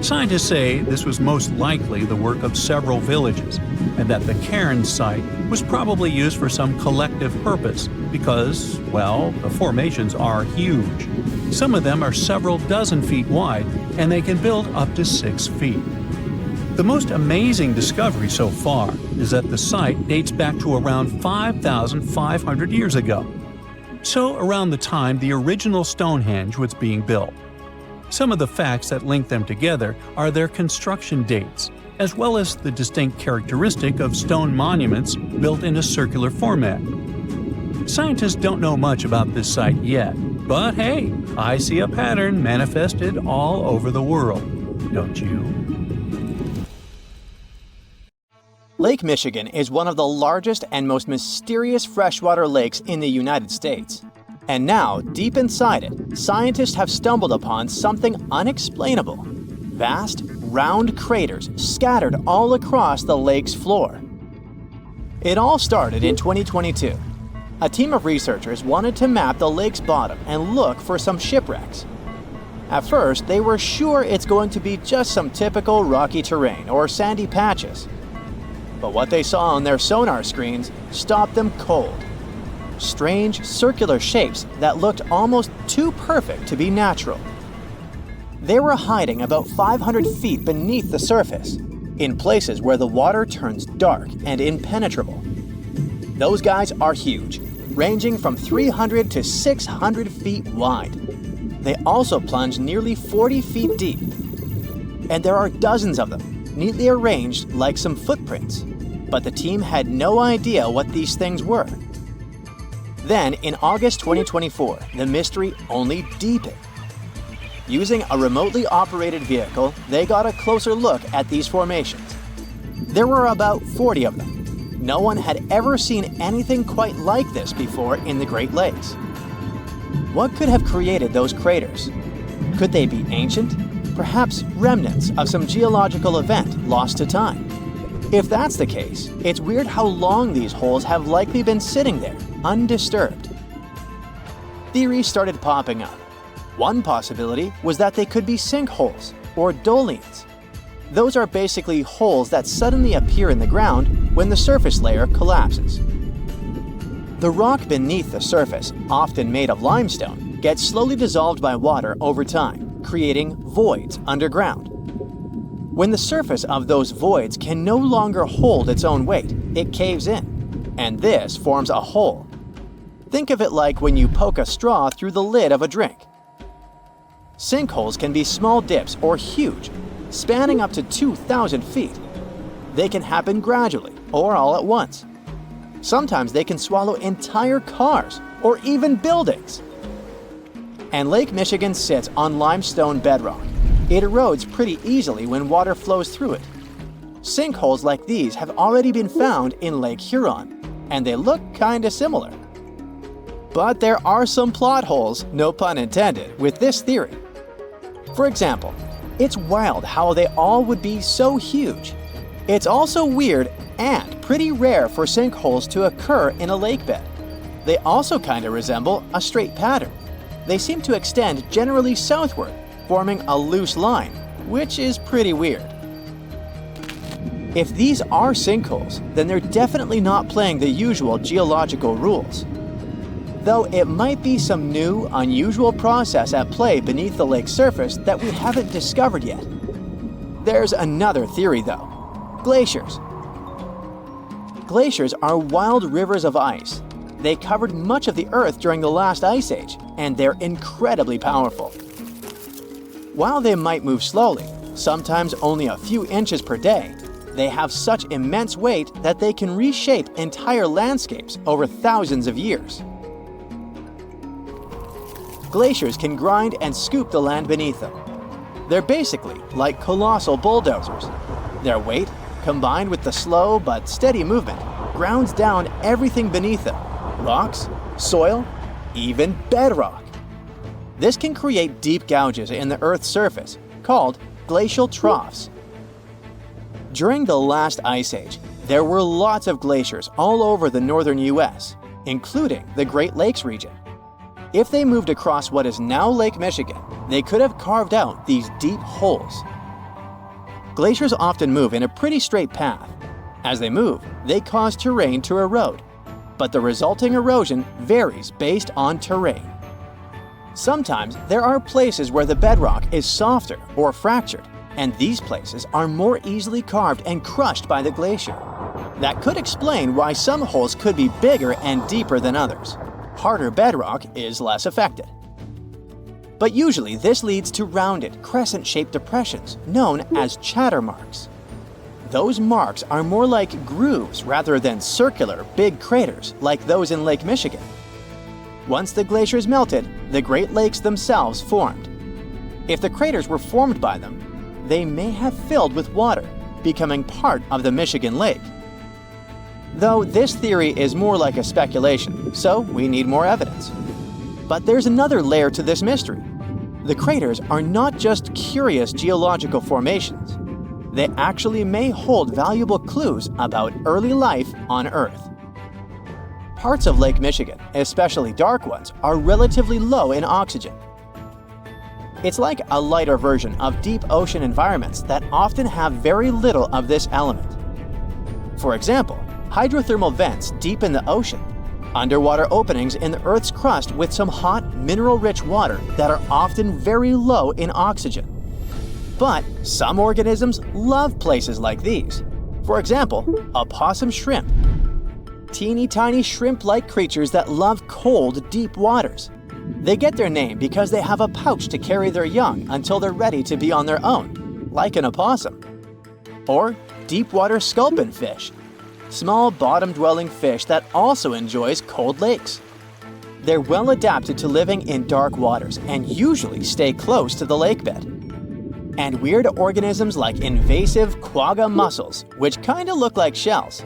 B: Scientists say this was most likely the work of several villages, and that the cairn site was probably used for some collective purpose because, well, the formations are huge. Some of them are several dozen feet wide, and they can build up to 6 feet. The most amazing discovery so far is that the site dates back to around 5,500 years ago. So around the time the original Stonehenge was being built. Some of the facts that link them together are their construction dates, as well as the distinct characteristic of stone monuments built in a circular format. Scientists don't know much about this site yet, but hey, I see a pattern manifested all over the world, don't you?
A: Lake Michigan is one of the largest and most mysterious freshwater lakes in the United States. And now, deep inside it, scientists have stumbled upon something unexplainable. Vast, round craters scattered all across the lake's floor. It all started in 2022. A team of researchers wanted to map the lake's bottom and look for some shipwrecks. At first, they were sure it's going to be just some typical rocky terrain or sandy patches. But what they saw on their sonar screens stopped them cold. Strange, circular shapes that looked almost too perfect to be natural. They were hiding about 500 feet beneath the surface, in places where the water turns dark and impenetrable. Those guys are huge, ranging from 300 to 600 feet wide. They also plunge nearly 40 feet deep. And there are dozens of them, neatly arranged like some footprints. But the team had no idea what these things were. Then, in August 2024, the mystery only deepened. Using a remotely operated vehicle, they got a closer look at these formations. There were about 40 of them. No one had ever seen anything quite like this before in the Great Lakes. What could have created those craters? Could they be ancient? Perhaps remnants of some geological event lost to time? If that's the case, it's weird how long these holes have likely been sitting there, undisturbed. Theories started popping up. One possibility was that they could be sinkholes, or dolines. Those are basically holes that suddenly appear in the ground when the surface layer collapses. The rock beneath the surface, often made of limestone, gets slowly dissolved by water over time, creating voids underground. When the surface of those voids can no longer hold its own weight, it caves in, and this forms a hole. Think of it like when you poke a straw through the lid of a drink. Sinkholes can be small dips or huge, spanning up to 2,000 feet. They can happen gradually or all at once. Sometimes they can swallow entire cars or even buildings. And Lake Michigan sits on limestone bedrock. It erodes pretty easily when water flows through it. Sinkholes like these have already been found in Lake Huron, and they look kinda similar. But there are some plot holes, no pun intended, with this theory. For example, it's wild how they all would be so huge. It's also weird and pretty rare for sinkholes to occur in a lake bed. They also kinda resemble a straight pattern. They seem to extend generally southward, forming a loose line, which is pretty weird. If these are sinkholes, then they're definitely not playing the usual geological rules. Though it might be some new, unusual process at play beneath the lake's surface that we haven't discovered yet. There's another theory though. Glaciers. Glaciers are wild rivers of ice. They covered much of the Earth during the last ice age, and they're incredibly powerful. While they might move slowly, sometimes only a few inches per day, they have such immense weight that they can reshape entire landscapes over thousands of years. Glaciers can grind and scoop the land beneath them. They're basically like colossal bulldozers. Their weight, combined with the slow but steady movement, grounds down everything beneath them: rocks, soil, even bedrock. This can create deep gouges in the Earth's surface, called glacial troughs. During the last ice age, there were lots of glaciers all over the northern US, including the Great Lakes region. If they moved across what is now Lake Michigan, they could have carved out these deep holes. Glaciers often move in a pretty straight path. As they move, they cause terrain to erode, but the resulting erosion varies based on terrain. Sometimes there are places where the bedrock is softer or fractured, and these places are more easily carved and crushed by the glacier. That could explain why some holes could be bigger and deeper than others. Harder bedrock is less affected. But usually this leads to rounded, crescent-shaped depressions known as chatter marks. Those marks are more like grooves rather than circular, big craters like those in Lake Michigan. Once the glaciers melted, the Great Lakes themselves formed. If the craters were formed by them, they may have filled with water, becoming part of the Michigan Lake. Though this theory is more like a speculation, so we need more evidence. But there's another layer to this mystery. The craters are not just curious geological formations. They actually may hold valuable clues about early life on Earth. Parts of Lake Michigan, especially dark ones, are relatively low in oxygen. It's like a lighter version of deep ocean environments that often have very little of this element. For example, hydrothermal vents deep in the ocean, underwater openings in the Earth's crust with some hot, mineral-rich water that are often very low in oxygen. But some organisms love places like these. For example, opossum shrimp. Teeny tiny shrimp-like creatures that love cold, deep waters. They get their name because they have a pouch to carry their young until they're ready to be on their own, like an opossum. Or deep-water sculpin fish, small bottom-dwelling fish that also enjoys cold lakes. They're well adapted to living in dark waters and usually stay close to the lake bed. And weird organisms like invasive quagga mussels, which kinda look like shells.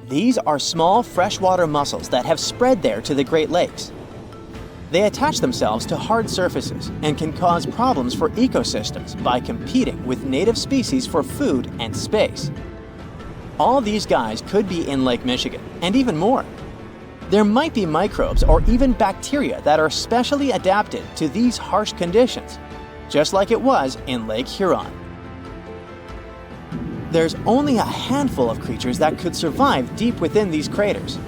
A: These are small freshwater mussels that have spread there to the Great Lakes. They attach themselves to hard surfaces and can cause problems for ecosystems by competing with native species for food and space. All these guys could be in Lake Michigan, and even more. There might be microbes or even bacteria that are specially adapted to these harsh conditions, just like it was in Lake Huron. There's only a handful of creatures that could survive deep within these craters,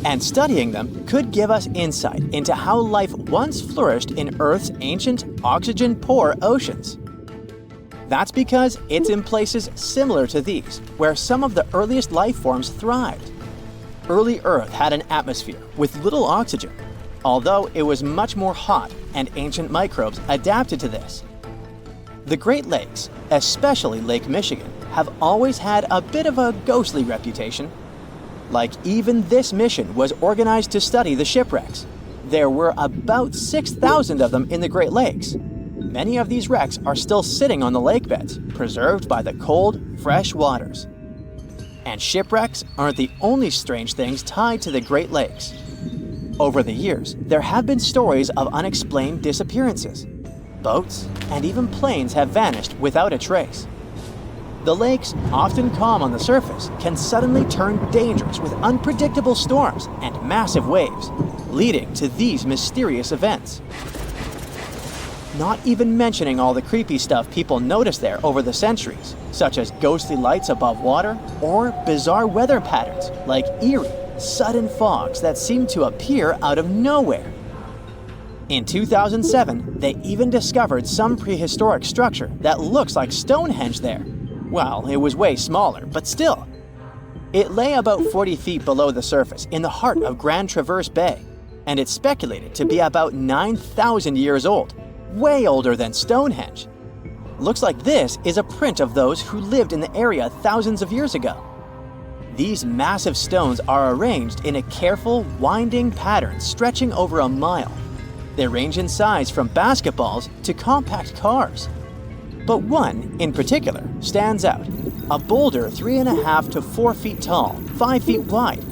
A: and studying them could give us insight into how life once flourished in Earth's ancient, oxygen-poor oceans. That's because it's in places similar to these where some of the earliest life forms thrived. Early Earth had an atmosphere with little oxygen, although it was much more hot, and ancient microbes adapted to this. The Great Lakes, especially Lake Michigan, have always had a bit of a ghostly reputation. Like even this mission was organized to study the shipwrecks. There were about 6,000 of them in the Great Lakes. Many of these wrecks are still sitting on the lake beds, preserved by the cold, fresh waters. And shipwrecks aren't the only strange things tied to the Great Lakes. Over the years, there have been stories of unexplained disappearances. Boats and even planes have vanished without a trace. The lakes, often calm on the surface, can suddenly turn dangerous with unpredictable storms and massive waves, leading to these mysterious events. Not even mentioning all the creepy stuff people noticed there over the centuries, such as ghostly lights above water or bizarre weather patterns like eerie, sudden fogs that seem to appear out of nowhere. In 2007, they even discovered some prehistoric structure that looks like Stonehenge there. Well, it was way smaller, but still. It lay about 40 feet below the surface in the heart of Grand Traverse Bay, and it's speculated to be about 9,000 years old, way older than Stonehenge. Looks like this is a print of those who lived in the area thousands of years ago. These massive stones are arranged in a careful, winding pattern stretching over a mile. They range in size from basketballs to compact cars. But one, in particular, stands out. A boulder 3.5 to 4 feet tall, 5 feet wide.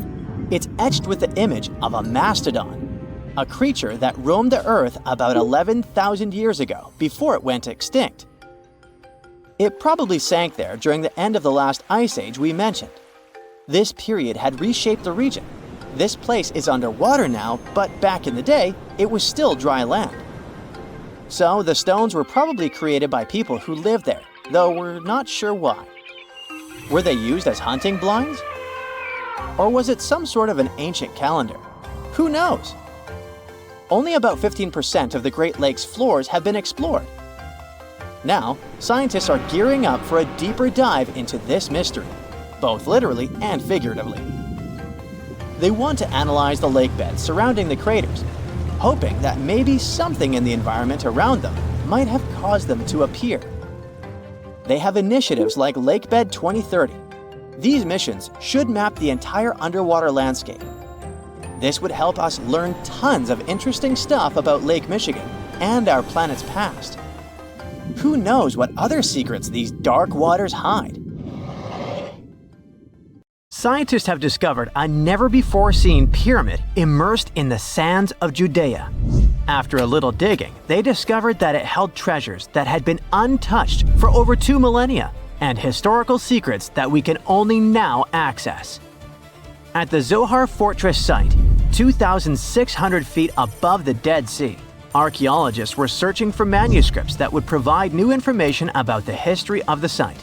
A: It's etched with the image of a mastodon, a creature that roamed the Earth about 11,000 years ago before it went extinct. It probably sank there during the end of the last ice age we mentioned. This period had reshaped the region. This place is underwater now, but back in the day, it was still dry land. So the stones were probably created by people who lived there, though we're not sure why. Were they used as hunting blinds? Or was it some sort of an ancient calendar? Who knows? Only about 15% of the Great Lakes floors have been explored. Now, scientists are gearing up for a deeper dive into this mystery, both literally and figuratively. They want to analyze the lake beds surrounding the craters, hoping that maybe something in the environment around them might have caused them to appear. They have initiatives like Lakebed 2030. These missions should map the entire underwater landscape. This would help us learn tons of interesting stuff about Lake Michigan and our planet's past. Who knows what other secrets these dark waters hide? Scientists have discovered a never-before-seen pyramid immersed in the sands of Judea. After a little digging, they discovered that it held treasures that had been untouched for over 2 millennia and historical secrets that we can only now access. At the Zohar Fortress site, 2,600 feet above the Dead Sea, archaeologists were searching for manuscripts that would provide new information about the history of the site.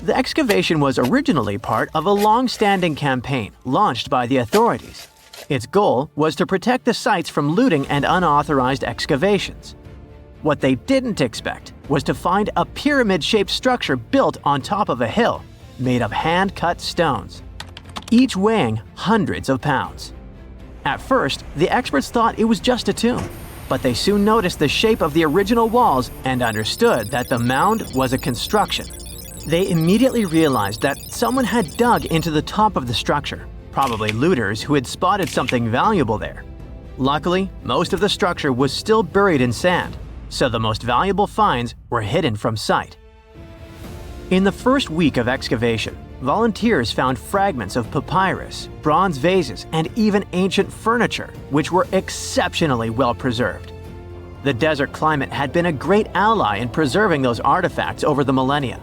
A: The excavation was originally part of a long-standing campaign launched by the authorities. Its goal was to protect the sites from looting and unauthorized excavations. What they didn't expect was to find a pyramid-shaped structure built on top of a hill, made of hand-cut stones, each weighing hundreds of pounds. At first, the experts thought it was just a tomb, but they soon noticed the shape of the original walls and understood that the mound was a construction. They immediately realized that someone had dug into the top of the structure, probably looters who had spotted something valuable there. Luckily, most of the structure was still buried in sand, so the most valuable finds were hidden from sight. In the first week of excavation, volunteers found fragments of papyrus, bronze vases, and even ancient furniture, which were exceptionally well preserved. The desert climate had been a great ally in preserving those artifacts over the millennia.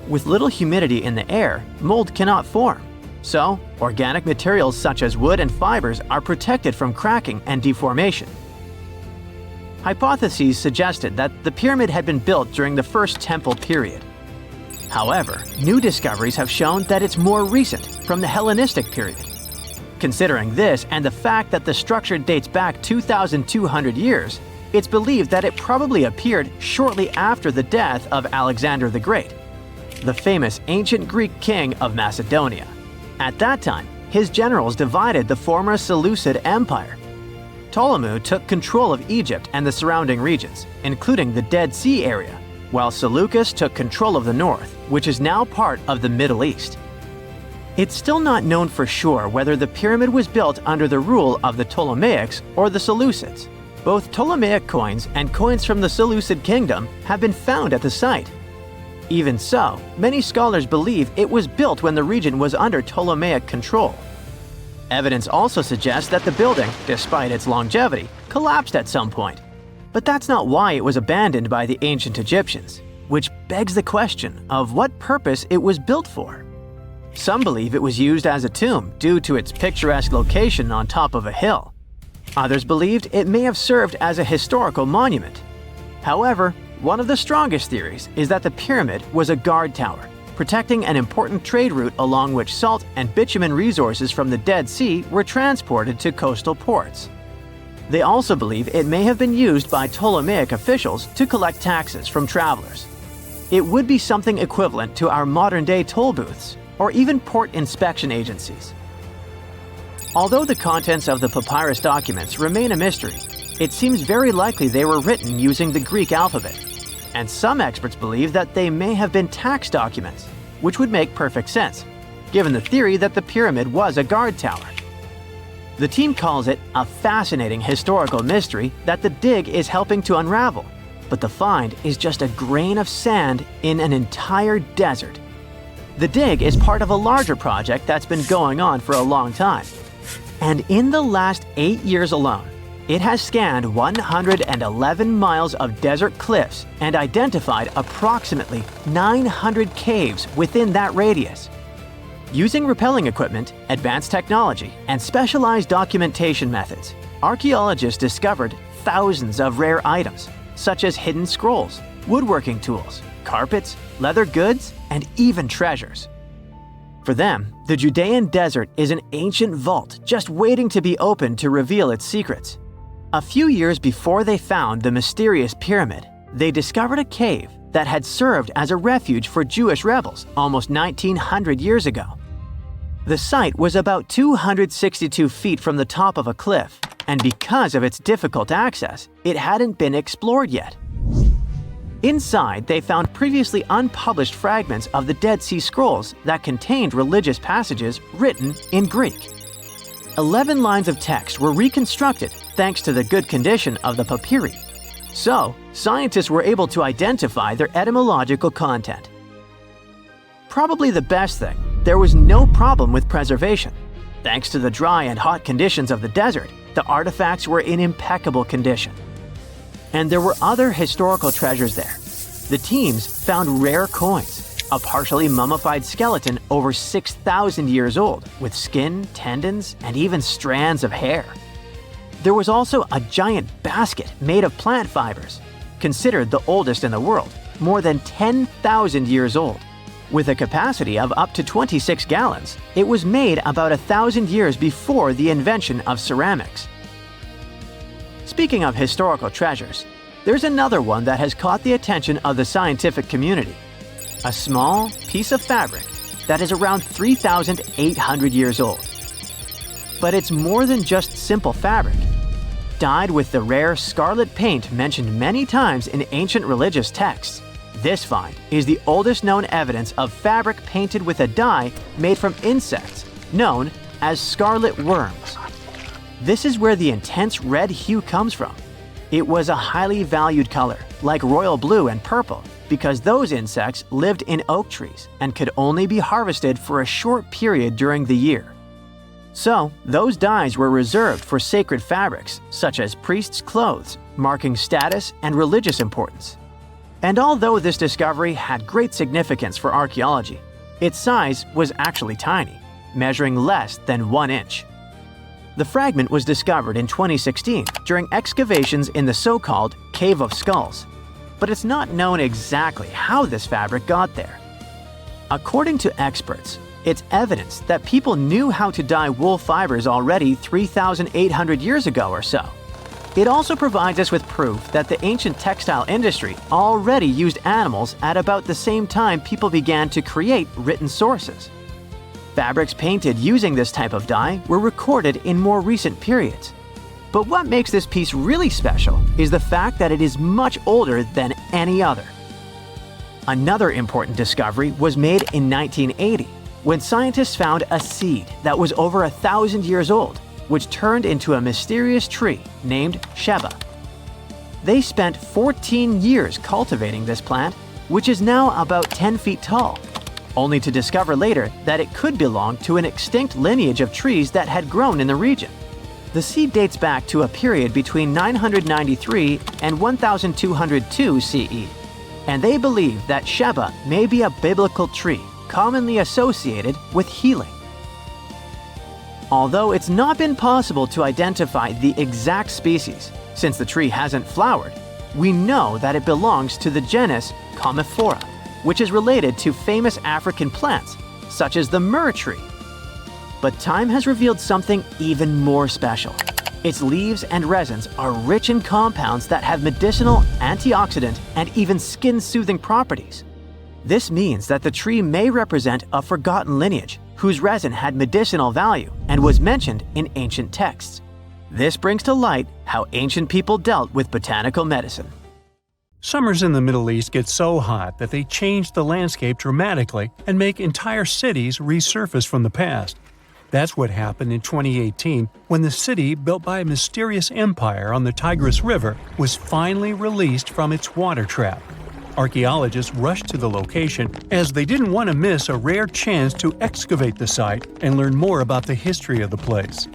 A: With little humidity in the air, mold cannot form. So, organic materials such as wood and fibers are protected from cracking and deformation. Hypotheses suggested that the pyramid had been built during the First Temple period. However, new discoveries have shown that it's more recent, from the Hellenistic period. Considering this and the fact that the structure dates back 2,200 years, it's believed that it probably appeared shortly after the death of Alexander the Great, the famous ancient Greek king of Macedonia. At that time, his generals divided the former Seleucid Empire. Ptolemy took control of Egypt and the surrounding regions, including the Dead Sea area, while Seleucus took control of the north, which is now part of the Middle East. It's still not known for sure whether the pyramid was built under the rule of the Ptolemaics or the Seleucids. Both Ptolemaic coins and coins from the Seleucid kingdom have been found at the site. Even so, many scholars believe it was built when the region was under Ptolemaic control. Evidence also suggests that the building, despite its longevity, collapsed at some point. But that's not why it was abandoned by the ancient Egyptians, which begs the question of what purpose it was built for. Some believe it was used as a tomb due to its picturesque location on top of a hill. Others believed it may have served as a historical monument. However, one of the strongest theories is that the pyramid was a guard tower, protecting an important trade route along which salt and bitumen resources from the Dead Sea were transported to coastal ports. They also believe it may have been used by Ptolemaic officials to collect taxes from travelers. It would be something equivalent to our modern-day toll booths, or even port inspection agencies. Although the contents of the papyrus documents remain a mystery, it seems very likely they were written using the Greek alphabet, and some experts believe that they may have been tax documents, which would make perfect sense, given the theory that the pyramid was a guard tower. The team calls it a fascinating historical mystery that the dig is helping to unravel, but the find is just a grain of sand in an entire desert. The dig is part of a larger project that's been going on for a long time. And in the last 8 years alone, it has scanned 111 miles of desert cliffs and identified approximately 900 caves within that radius. Using rappelling equipment, advanced technology, and specialized documentation methods, archaeologists discovered thousands of rare items, such as hidden scrolls, woodworking tools, carpets, leather goods, and even treasures. For them, the Judean Desert is an ancient vault just waiting to be opened to reveal its secrets. A few years before they found the mysterious pyramid, they discovered a cave that had served as a refuge for Jewish rebels almost 1900 years ago. The site was about 262 feet from the top of a cliff, and because of its difficult access, it hadn't been explored yet. Inside, they found previously unpublished fragments of the Dead Sea Scrolls that contained religious passages written in Greek. 11 lines of text were reconstructed thanks to the good condition of the papyri. So, scientists were able to identify their etymological content. Probably the best thing, there was no problem with preservation. Thanks to the dry and hot conditions of the desert, the artifacts were in impeccable condition. And there were other historical treasures there. The teams found rare coins, a partially mummified skeleton over 6,000 years old, with skin, tendons, and even strands of hair. There was also a giant basket made of plant fibers, considered the oldest in the world, more than 10,000 years old. With a capacity of up to 26 gallons, it was made about 1,000 years before the invention of ceramics. Speaking of historical treasures, there's another one that has caught the attention of the scientific community. A small piece of fabric that is around 3,800 years old. But it's more than just simple fabric. Dyed with the rare scarlet paint mentioned many times in ancient religious texts, this find is the oldest known evidence of fabric painted with a dye made from insects, known as scarlet worms. This is where the intense red hue comes from. It was a highly valued color, like royal blue and purple, because those insects lived in oak trees and could only be harvested for a short period during the year. So, those dyes were reserved for sacred fabrics, such as priests' clothes, marking status and religious importance. And although this discovery had great significance for archaeology, its size was actually tiny, measuring less than 1 inch. The fragment was discovered in 2016 during excavations in the so-called Cave of Skulls, but it's not known exactly how this fabric got there. According to experts, it's evidence that people knew how to dye wool fibers already 3,800 years ago or so. It also provides us with proof that the ancient textile industry already used animals at about the same time people began to create written sources. Fabrics painted using this type of dye were recorded in more recent periods. But what makes this piece really special is the fact that it is much older than any other. Another important discovery was made in 1980, when scientists found a seed that was over 1,000 years old, which turned into a mysterious tree named Sheba. They spent 14 years cultivating this plant, which is now about 10 feet tall, only to discover later that it could belong to an extinct lineage of trees that had grown in the region. The seed dates back to a period between 993 and 1202 CE, and they believe that Sheba may be a biblical tree commonly associated with healing. Although it's not been possible to identify the exact species, since the tree hasn't flowered, we know that it belongs to the genus Commiphora, which is related to famous African plants, such as the myrrh tree. But time has revealed something even more special. Its leaves and resins are rich in compounds that have medicinal, antioxidant, and even skin-soothing properties. This means that the tree may represent a forgotten lineage whose resin had medicinal value and was mentioned in ancient texts. This brings to light how ancient people dealt with botanical medicine.
B: Summers in the Middle East get so hot that they change the landscape dramatically and make entire cities resurface from the past. That's what happened in 2018 when the city built by a mysterious empire on the Tigris River was finally released from its water trap. Archaeologists rushed to the location as they didn't want to miss a rare chance to excavate the site and learn more about the history of the place.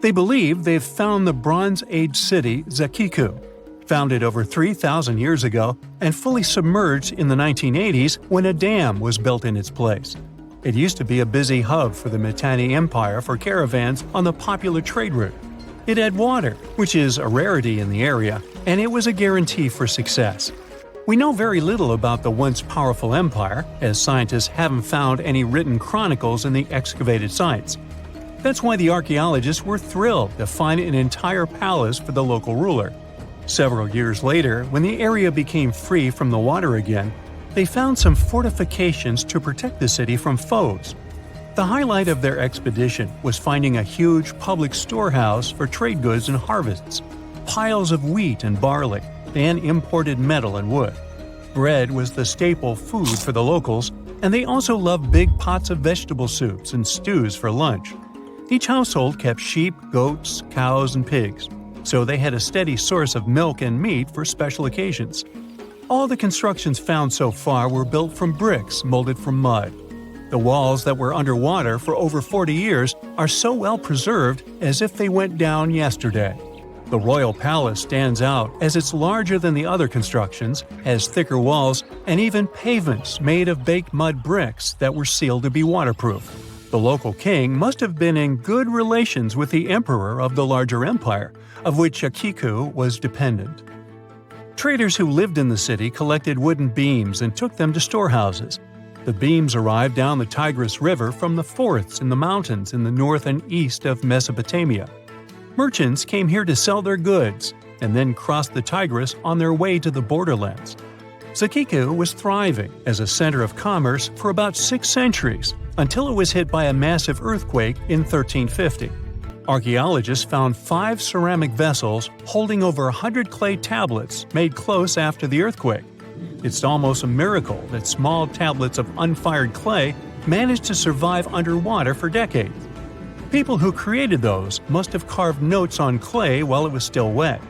B: They believe they've found the Bronze Age city Zakiku, founded over 3,000 years ago and fully submerged in the 1980s when a dam was built in its place. It used to be a busy hub for the Mitanni Empire for caravans on the popular trade route. It had water, which is a rarity in the area, and it was a guarantee for success. We know very little about the once powerful empire, as scientists haven't found any written chronicles in the excavated sites. That's why the archaeologists were thrilled to find an entire palace for the local ruler. Several years later, when the area became free from the water again, they found some fortifications to protect the city from foes. The highlight of their expedition was finding a huge public storehouse for trade goods and harvests, piles of wheat and barley, and imported metal and wood. Bread was the staple food for the locals, and they also loved big pots of vegetable soups and stews for lunch. Each household kept sheep, goats, cows, and pigs, so they had a steady source of milk and meat for special occasions. All the constructions found so far were built from bricks molded from mud. The walls that were underwater for over 40 years are so well preserved as if they went down yesterday. The royal palace stands out as it's larger than the other constructions, has thicker walls, and even pavements made of baked mud bricks that were sealed to be waterproof. The local king must have been in good relations with the emperor of the larger empire, of which Akiku was dependent. Traders who lived in the city collected wooden beams and took them to storehouses. The beams arrived down the Tigris River from the forests in the mountains in the north and east of Mesopotamia. Merchants came here to sell their goods and then crossed the Tigris on their way to the borderlands. Zakiku was thriving as a center of commerce for about 6 centuries until it was hit by a massive earthquake in 1350. Archaeologists found 5 ceramic vessels holding over 100 clay tablets made close after the earthquake. It's almost a miracle that small tablets of unfired clay managed to survive underwater for decades. People who created those must have carved notes on clay while it was still wet.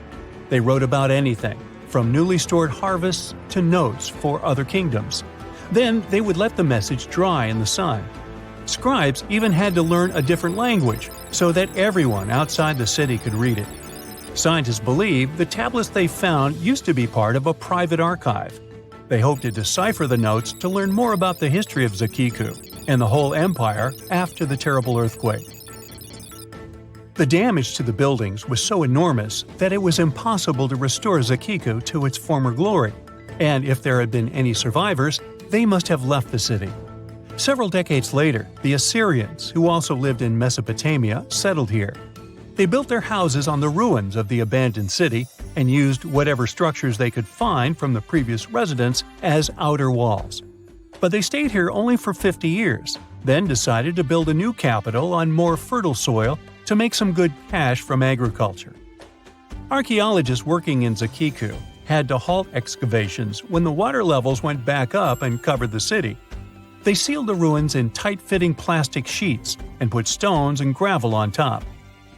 B: They wrote about anything, from newly stored harvests to notes for other kingdoms. Then they would let the message dry in the sun. Scribes even had to learn a different language so that everyone outside the city could read it. Scientists believe the tablets they found used to be part of a private archive. They hope to decipher the notes to learn more about the history of Zakiku and the whole empire after the terrible earthquake. The damage to the buildings was so enormous that it was impossible to restore Zakiku to its former glory, and if there had been any survivors, they must have left the city. Several decades later, the Assyrians, who also lived in Mesopotamia, settled here. They built their houses on the ruins of the abandoned city and used whatever structures they could find from the previous residents as outer walls. But they stayed here only for 50 years, then decided to build a new capital on more fertile soil to make some good cash from agriculture. Archaeologists working in Zakiku had to halt excavations when the water levels went back up and covered the city. They sealed the ruins in tight-fitting plastic sheets and put stones and gravel on top.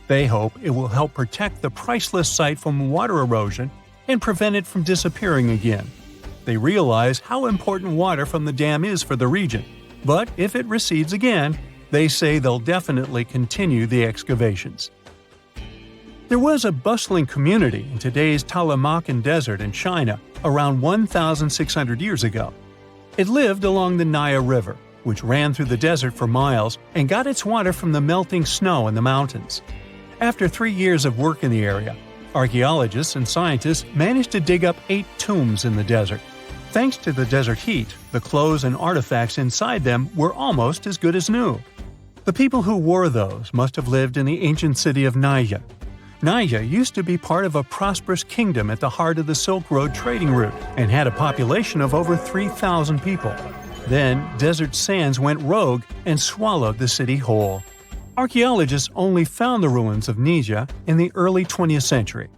B: They hope it will help protect the priceless site from water erosion and prevent it from disappearing again. They realize how important water from the dam is for the region, but if it recedes again, they say they'll definitely continue the excavations. There was a bustling community in today's Taklamakan Desert in China around 1,600 years ago. It lived along the Nija River, which ran through the desert for miles and got its water from the melting snow in the mountains. After 3 years of work in the area, archaeologists and scientists managed to dig up 8 tombs in the desert. Thanks to the desert heat, the clothes and artifacts inside them were almost as good as new. The people who wore those must have lived in the ancient city of Nija. Nija used to be part of a prosperous kingdom at the heart of the Silk Road trading route and had a population of over 3,000 people. Then, desert sands went rogue and swallowed the city whole. Archaeologists only found the ruins of Nija in the early 20th century.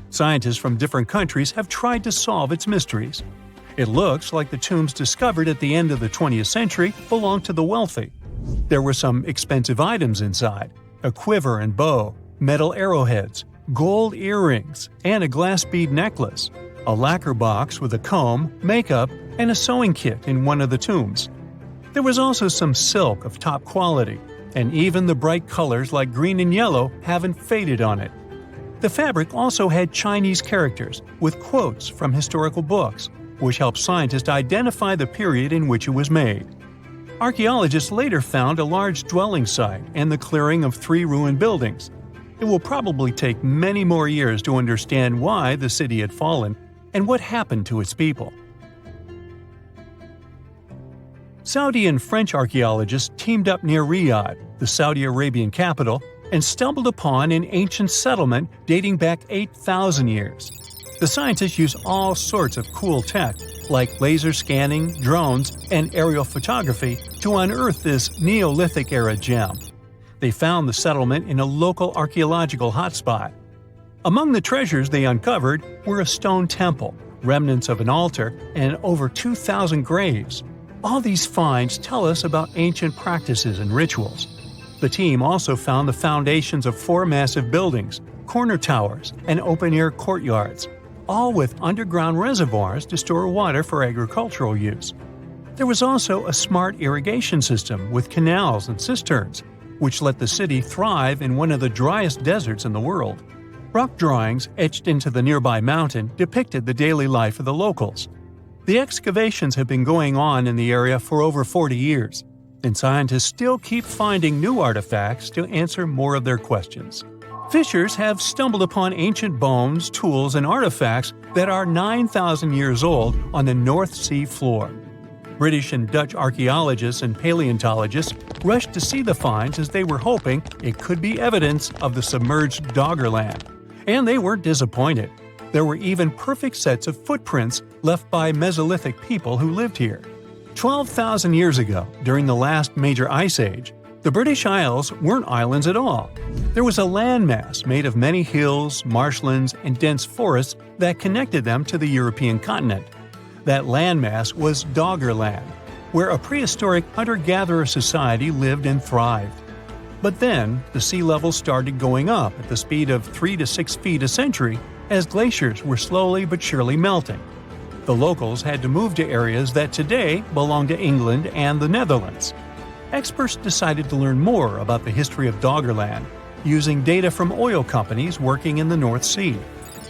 B: Scientists from different countries have tried to solve its mysteries. It looks like the tombs discovered at the end of the 20th century belonged to the wealthy. There were some expensive items inside: a quiver and bow, metal arrowheads, gold earrings, and a glass bead necklace, a lacquer box with a comb, makeup, and a sewing kit in one of the tombs. There was also some silk of top quality, and even the bright colors like green and yellow haven't faded on it. The fabric also had Chinese characters with quotes from historical books, which helped scientists identify the period in which it was made. Archaeologists later found a large dwelling site and the clearing of 3 ruined buildings. It will probably take many more years to understand why the city had fallen and what happened to its people. Saudi and French archaeologists teamed up near Riyadh, the Saudi Arabian capital, and stumbled upon an ancient settlement dating back 8,000 years. The scientists used all sorts of cool tech, like laser scanning, drones, and aerial photography, to unearth this Neolithic-era gem. They found the settlement in a local archaeological hotspot. Among the treasures they uncovered were a stone temple, remnants of an altar, and over 2,000 graves. All these finds tell us about ancient practices and rituals. The team also found the foundations of 4 massive buildings, corner towers, and open-air courtyards, all with underground reservoirs to store water for agricultural use. There was also a smart irrigation system with canals and cisterns, which let the city thrive in one of the driest deserts in the world. Rock drawings etched into the nearby mountain depicted the daily life of the locals. The excavations have been going on in the area for over 40 years, and scientists still keep finding new artifacts to answer more of their questions. Fishers have stumbled upon ancient bones, tools, and artifacts that are 9,000 years old on the North Sea floor. British and Dutch archaeologists and paleontologists rushed to see the finds as they were hoping it could be evidence of the submerged Doggerland. And they weren't disappointed. There were even perfect sets of footprints left by Mesolithic people who lived here. 12,000 years ago, during the last major ice age, the British Isles weren't islands at all. There was a landmass made of many hills, marshlands, and dense forests that connected them to the European continent. That landmass was Doggerland, where a prehistoric hunter-gatherer society lived and thrived. But then, the sea level started going up at the speed of 3 to 6 feet a century as glaciers were slowly but surely melting. The locals had to move to areas that today belong to England and the Netherlands. Experts decided to learn more about the history of Doggerland, using data from oil companies working in the North Sea.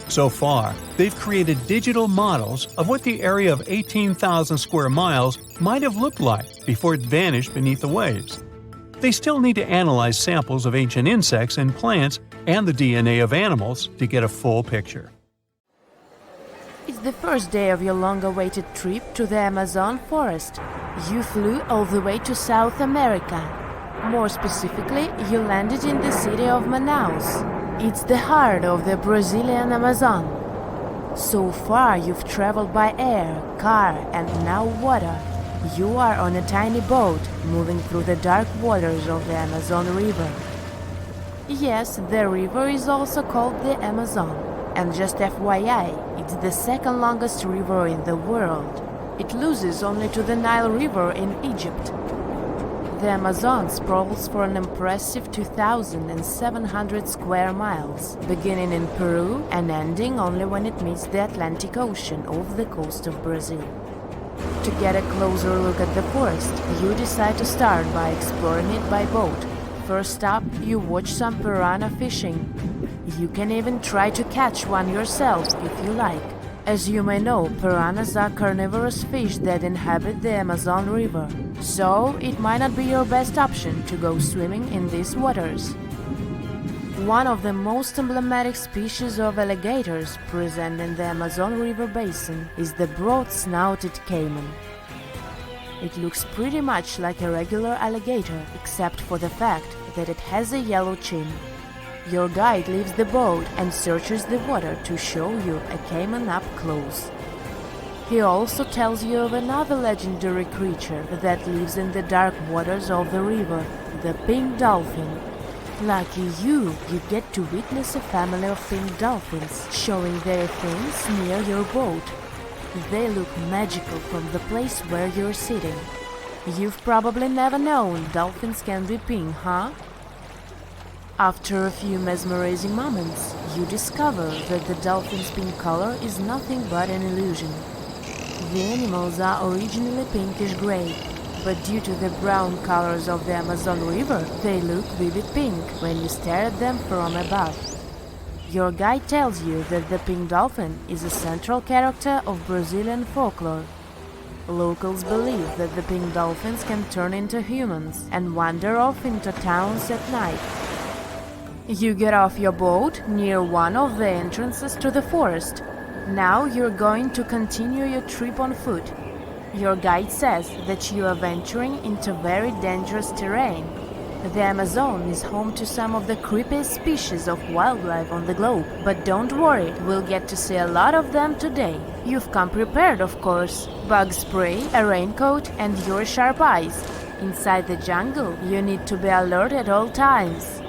B: So far, they've created digital models of what the area of 18,000 square miles might have looked like before it vanished beneath the waves. They still need to analyze samples of ancient insects and plants and the DNA of animals to get a full picture.
E: It's the first day of your long-awaited trip to the Amazon forest. You flew all the way to South America. More specifically, you landed in the city of Manaus. It's the heart of the Brazilian Amazon. So far, you've traveled by air, car, and now water. You are on a tiny boat moving through the dark waters of the Amazon River. Yes, the river is also called the Amazon. And just FYI, it's the second longest river in the world. It loses only to the Nile River in Egypt. The Amazon sprawls for an impressive 2,700 square miles, beginning in Peru and ending only when it meets the Atlantic Ocean off the coast of Brazil. To get a closer look at the forest, you decide to start by exploring it by boat. First up, you watch some piranha fishing. You can even try to catch one yourself if you like. As you may know, piranhas are carnivorous fish that inhabit the Amazon River, so it might not be your best option to go swimming in these waters. One of the most emblematic species of alligators present in the Amazon River basin is the broad-snouted caiman. It looks pretty much like a regular alligator, except for the fact that it has a yellow chin. Your guide leaves the boat and searches the water to show you a caiman up close. He also tells you of another legendary creature that lives in the dark waters of the river, the pink dolphin. Lucky you get to witness a family of pink dolphins showing their fins near your boat. They look magical from the place where you're sitting. You've probably never known dolphins can be pink, huh? After a few mesmerizing moments, you discover that the dolphin's pink color is nothing but an illusion. The animals are originally pinkish-gray, but due to the brown colors of the Amazon River, they look vivid pink when you stare at them from above. Your guide tells you that the pink dolphin is a central character of Brazilian folklore. Locals believe that the pink dolphins can turn into humans and wander off into towns at night. You get off your boat near one of the entrances to the forest. Now you're going to continue your trip on foot. Your guide says that you are venturing into very dangerous terrain. The Amazon is home to some of the creepiest species of wildlife on the globe, but don't worry, we'll get to see a lot of them today. You've come prepared, of course. Bug spray, a raincoat, and your sharp eyes. Inside the jungle, you need to be alert at all times.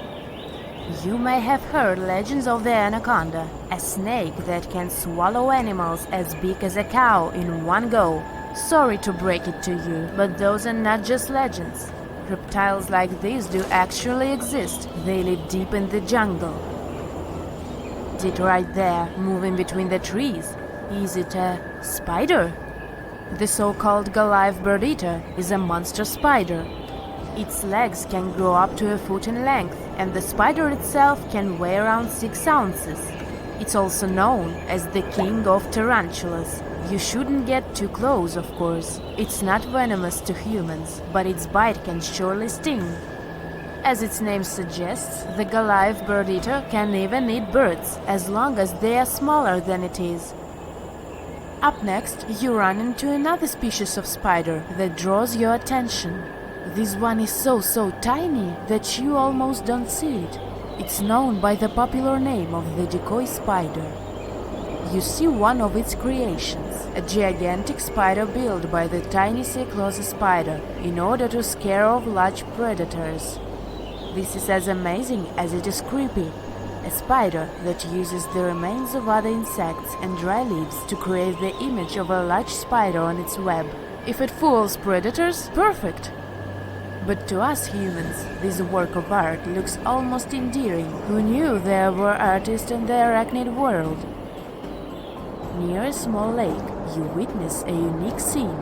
E: You may have heard legends of the anaconda, a snake that can swallow animals as big as a cow in one go. Sorry to break it to you, but those are not just legends. Reptiles like these do actually exist. They live deep in the jungle. Is it right there, moving between the trees? Is it a spider? The so-called Goliath bird-eater is a monster spider. Its legs can grow up to a foot in length, and the spider itself can weigh around 6 ounces. It's also known as the king of tarantulas. You shouldn't get too close, of course. It's not venomous to humans, but its bite can surely sting. As its name suggests, the Goliath bird-eater can even eat birds, as long as they are smaller than it is. Up next, you run into another species of spider that draws your attention. This one is so tiny that you almost don't see it. It's known by the popular name of the decoy spider. You see one of its creations, a gigantic spider built by the tiny Cyclosa spider in order to scare off large predators. This is as amazing as it is creepy. A spider that uses the remains of other insects and dry leaves to create the image of a large spider on its web. If it fools predators, perfect! But to us humans, this work of art looks almost endearing. Who knew there were artists in the arachnid world? Near a small lake, you witness a unique scene.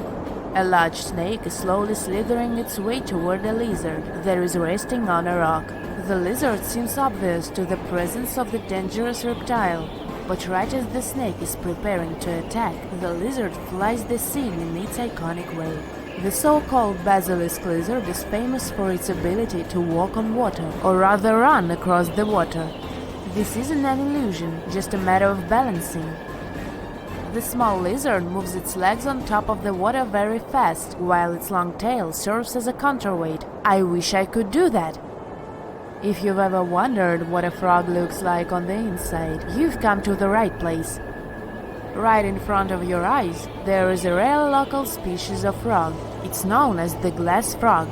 E: A large snake is slowly slithering its way toward a lizard that is resting on a rock. The lizard seems obvious to the presence of the dangerous reptile, but right as the snake is preparing to attack, the lizard flies the scene in its iconic way. The so-called basilisk lizard is famous for its ability to walk on water, or rather run across the water. This isn't an illusion, just a matter of balancing. The small lizard moves its legs on top of the water very fast, while its long tail serves as a counterweight. I wish I could do that. If you've ever wondered what a frog looks like on the inside, you've come to the right place. Right in front of your eyes, there is a rare local species of frog. It's known as the glass frog.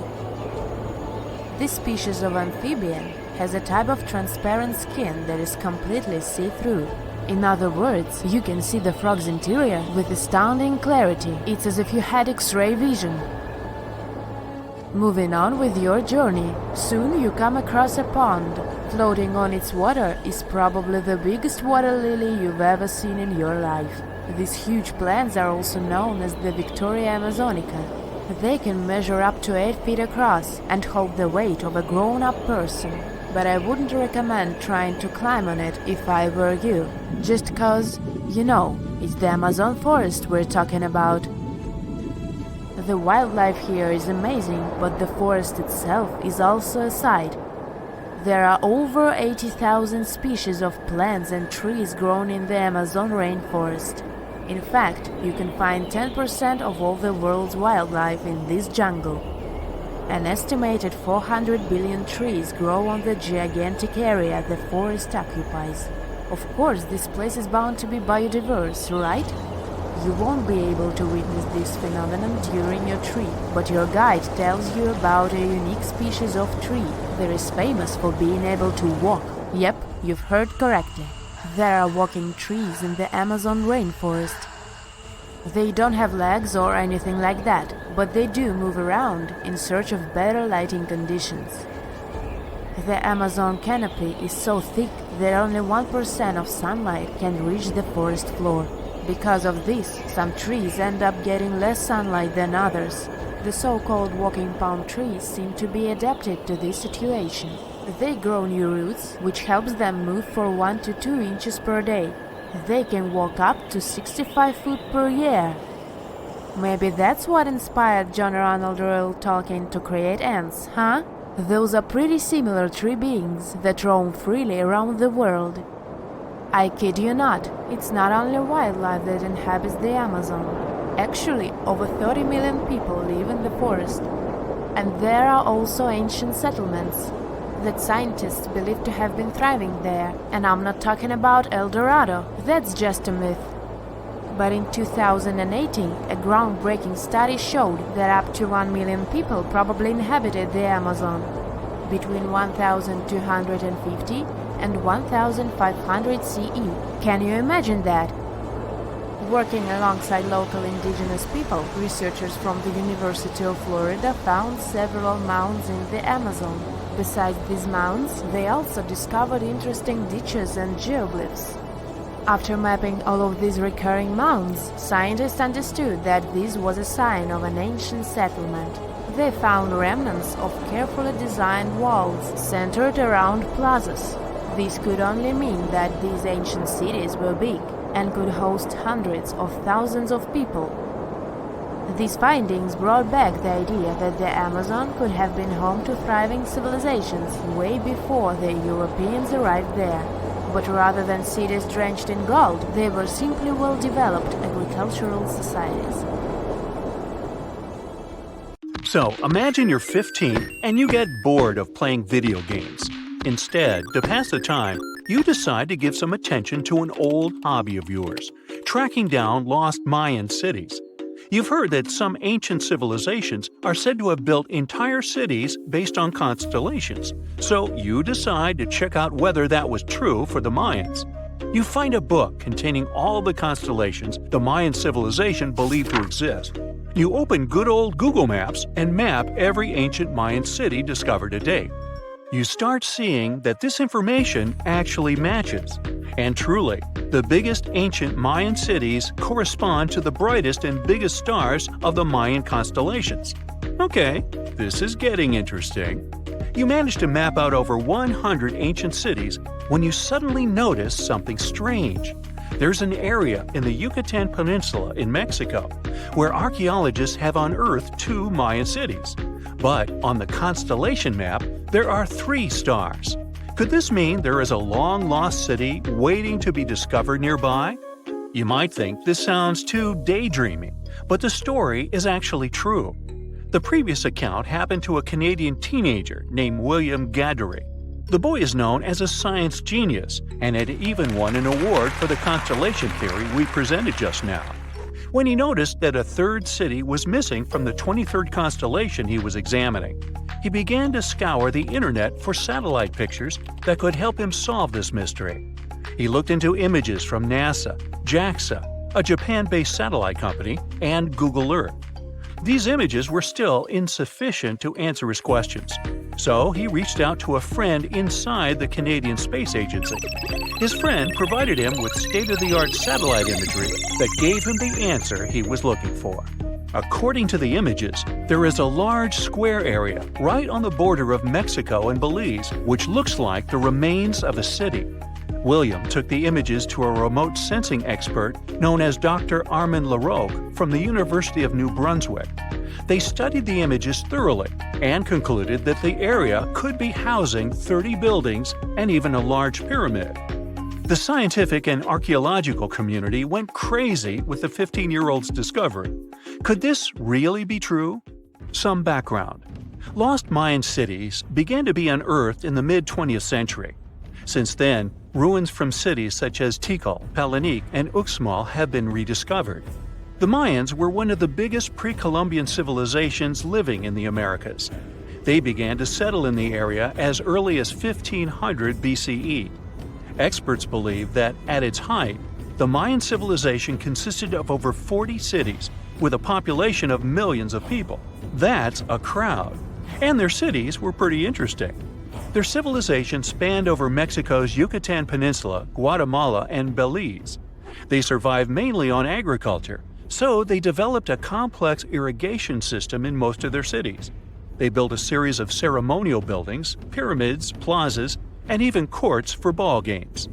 E: This species of amphibian has a type of transparent skin that is completely see-through. In other words, you can see the frog's interior with astounding clarity. It's as if you had X-ray vision. Moving on with your journey, soon you come across a pond. Floating on its water is probably the biggest water lily you've ever seen in your life. These huge plants are also known as the Victoria Amazonica. They can measure up to 8 feet across and hold the weight of a grown-up person. But I wouldn't recommend trying to climb on it if I were you. Just cause, you know, it's the Amazon forest we're talking about. The wildlife here is amazing, but the forest itself is also a sight. There are over 80,000 species of plants and trees grown in the Amazon rainforest. In fact, you can find 10% of all the world's wildlife in this jungle. An estimated 400 billion trees grow on the gigantic area the forest occupies. Of course, this place is bound to be biodiverse, right? You won't be able to witness this phenomenon during your trip, but your guide tells you about a unique species of tree that is famous for being able to walk. Yep, you've heard correctly. There are walking trees in the Amazon rainforest. They don't have legs or anything like that, but they do move around in search of better lighting conditions. The Amazon canopy is so thick that only 1% of sunlight can reach the forest floor. Because of this, some trees end up getting less sunlight than others. The so-called walking palm trees seem to be adapted to this situation. They grow new roots, which helps them move for 1 to 2 inches per day. They can walk up to 65 feet per year. Maybe that's what inspired John Ronald Reuel Tolkien to create ants, huh? Those are pretty similar tree beings that roam freely around the world. I kid you not, it's not only wildlife that inhabits the Amazon. Actually, over 30 million people live in the forest. And there are also ancient settlements that scientists believe to have been thriving there. And I'm not talking about El Dorado, that's just a myth. But in 2018, a groundbreaking study showed that up to 1 million people probably inhabited the Amazon, between 1,250 and 1,500 CE. Can you imagine that? Working alongside local indigenous people, researchers from the University of Florida found several mounds in the Amazon. Besides these mounds, they also discovered interesting ditches and geoglyphs. After mapping all of these recurring mounds, scientists understood that this was a sign of an ancient settlement. They found remnants of carefully designed walls centered around plazas. This could only mean that these ancient cities were big and could host hundreds of thousands of people. These findings brought back the idea that the Amazon could have been home to thriving civilizations way before the Europeans arrived there. But rather than cities drenched in gold, they were simply well-developed agricultural societies.
B: So, imagine you're 15 and you get bored of playing video games. Instead, to pass the time, you decide to give some attention to an old hobby of yours, tracking down lost Mayan cities. You've heard that some ancient civilizations are said to have built entire cities based on constellations, so you decide to check out whether that was true for the Mayans. You find a book containing all the constellations the Mayan civilization believed to exist. You open good old Google Maps and map every ancient Mayan city discovered to date. You start seeing that this information actually matches. And truly, the biggest ancient Mayan cities correspond to the brightest and biggest stars of the Mayan constellations. Okay, this is getting interesting. You manage to map out over 100 ancient cities when you suddenly notice something strange. There's an area in the Yucatan Peninsula in Mexico where archaeologists have unearthed 2 Mayan cities. But on the constellation map, there are 3 stars. Could this mean there is a long-lost city waiting to be discovered nearby? You might think this sounds too daydreaming, but the story is actually true. The previous account happened to a Canadian teenager named William Gaddery. The boy is known as a science genius and had even won an award for the constellation theory we presented just now. When he noticed that a 3rd city was missing from the 23rd constellation he was examining, he began to scour the internet for satellite pictures that could help him solve this mystery. He looked into images from NASA, JAXA, a Japan-based satellite company, and Google Earth. These images were still insufficient to answer his questions, so he reached out to a friend inside the Canadian Space Agency. His friend provided him with state-of-the-art satellite imagery that gave him the answer he was looking for. According to the images, there is a large square area right on the border of Mexico and Belize, which looks like the remains of a city. William took the images to a remote sensing expert known as Dr. Armand Laroque from the University of New Brunswick. They studied the images thoroughly and concluded that the area could be housing 30 buildings and even a large pyramid. The scientific and archaeological community went crazy with the 15-year-old's discovery. Could this really be true? Some background. Lost Mayan cities began to be unearthed in the mid-20th century. Since then, ruins from cities such as Tikal, Palenque, and Uxmal have been rediscovered. The Mayans were one of the biggest pre-Columbian civilizations living in the Americas. They began to settle in the area as early as 1500 BCE. Experts believe that, at its height, the Mayan civilization consisted of over 40 cities with a population of millions of people. That's a crowd. And their cities were pretty interesting. Their civilization spanned over Mexico's Yucatan Peninsula, Guatemala, and Belize. They survived mainly on agriculture, so they developed a complex irrigation system in most of their cities. They built a series of ceremonial buildings, pyramids, plazas, and even courts for ball games.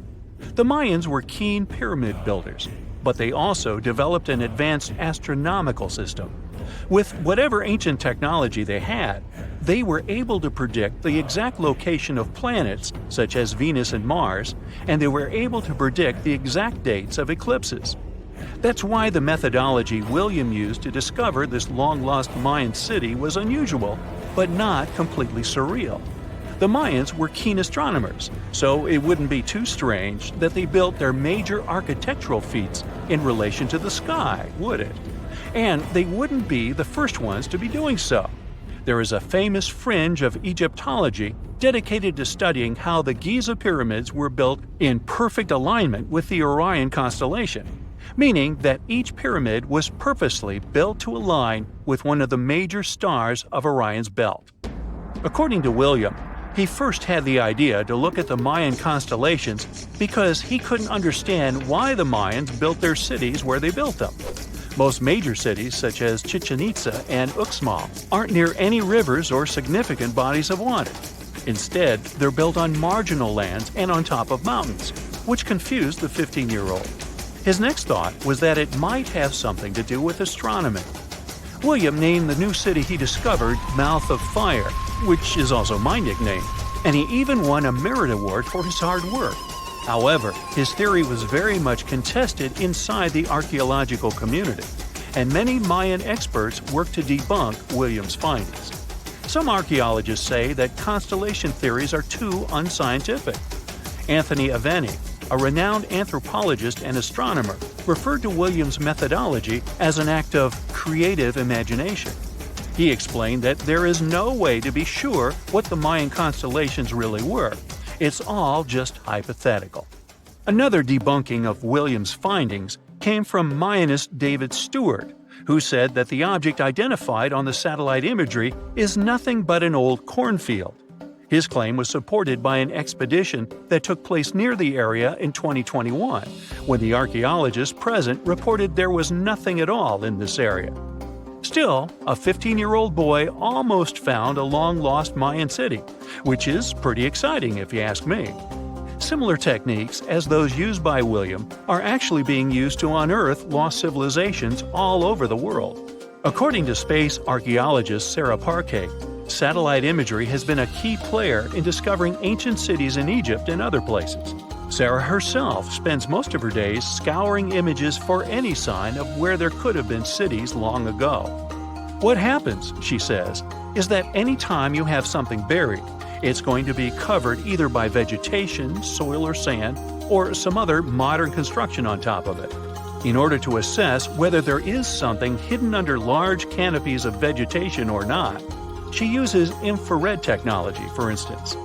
B: The Mayans were keen pyramid builders, but they also developed an advanced astronomical system. With whatever ancient technology they had, they were able to predict the exact location of planets, such as Venus and Mars, and they were able to predict the exact dates of eclipses. That's why the methodology William used to discover this long-lost Mayan city was unusual, but not completely surreal. The Mayans were keen astronomers, so it wouldn't be too strange that they built their major architectural feats in relation to the sky, would it? And they wouldn't be the first ones to be doing so. There is a famous fringe of Egyptology dedicated to studying how the Giza pyramids were built in perfect alignment with the Orion constellation, meaning that each pyramid was purposely built to align with one of the major stars of Orion's belt. According to William, he first had the idea to look at the Mayan constellations because he couldn't understand why the Mayans built their cities where they built them. Most major cities, such as Chichen Itza and Uxmal, aren't near any rivers or significant bodies of water. Instead, they're built on marginal lands and on top of mountains, which confused the 15-year-old. His next thought was that it might have something to do with astronomy. William named the new city he discovered Mouth of Fire, which is also my nickname, and he even won a merit award for his hard work. However, his theory was very much contested inside the archaeological community, and many Mayan experts worked to debunk William's findings. Some archaeologists say that constellation theories are too unscientific. Anthony Aveni, a renowned anthropologist and astronomer, referred to William's methodology as an act of creative imagination. He explained that there is no way to be sure what the Mayan constellations really were. It's all just hypothetical. Another debunking of William's findings came from Mayanist David Stewart, who said that the object identified on the satellite imagery is nothing but an old cornfield. His claim was supported by an expedition that took place near the area in 2021, when the archaeologists present reported there was nothing at all in this area. Still, a 15-year-old boy almost found a long-lost Mayan city, which is pretty exciting if you ask me. Similar techniques as those used by William are actually being used to unearth lost civilizations all over the world. According to space archaeologist Sarah Parquet, satellite imagery has been a key player in discovering ancient cities in Egypt and other places. Sarah herself spends most of her days scouring images for any sign of where there could have been cities long ago. What happens, she says, is that any time you have something buried, it's going to be covered either by vegetation, soil or sand, or some other modern construction on top of it. In order to assess whether there is something hidden under large canopies of vegetation or not, she uses infrared technology, for instance.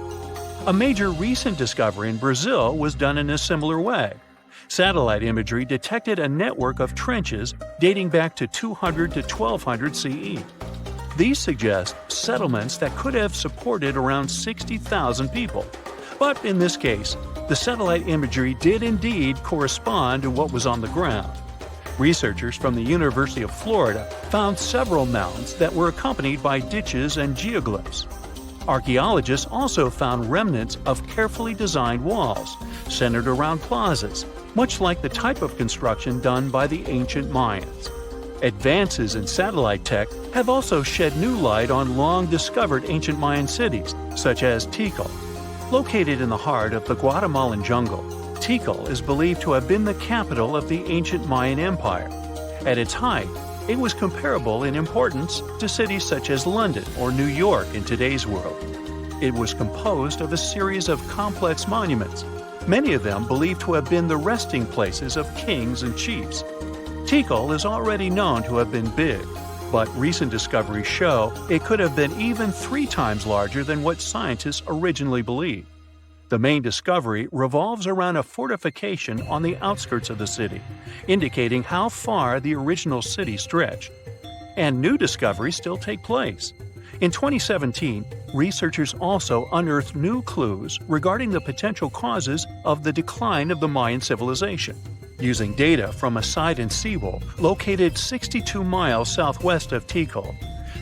B: A major recent discovery in Brazil was done in a similar way. Satellite imagery detected a network of trenches dating back to 200 to 1200 CE. These suggest settlements that could have supported around 60,000 people. But in this case, the satellite imagery did indeed correspond to what was on the ground. Researchers from the University of Florida found several mounds that were accompanied by ditches and geoglyphs. Archaeologists also found remnants of carefully designed walls, centered around plazas, much like the type of construction done by the ancient Mayans. Advances in satellite tech have also shed new light on long-discovered ancient Mayan cities, such as Tikal. Located in the heart of the Guatemalan jungle, Tikal is believed to have been the capital of the ancient Mayan Empire. At its height, it was comparable in importance to cities such as London or New York in today's world. It was composed of a series of complex monuments, many of them believed to have been the resting places of kings and chiefs. Tikal is already known to have been big, but recent discoveries show it could have been even 3 times larger than what scientists originally believed. The main discovery revolves around a fortification on the outskirts of the city, indicating how far the original city stretched. And new discoveries still take place. In 2017, researchers also unearthed new clues regarding the potential causes of the decline of the Mayan civilization. Using data from a site in Sewell, located 62 miles southwest of Tikal,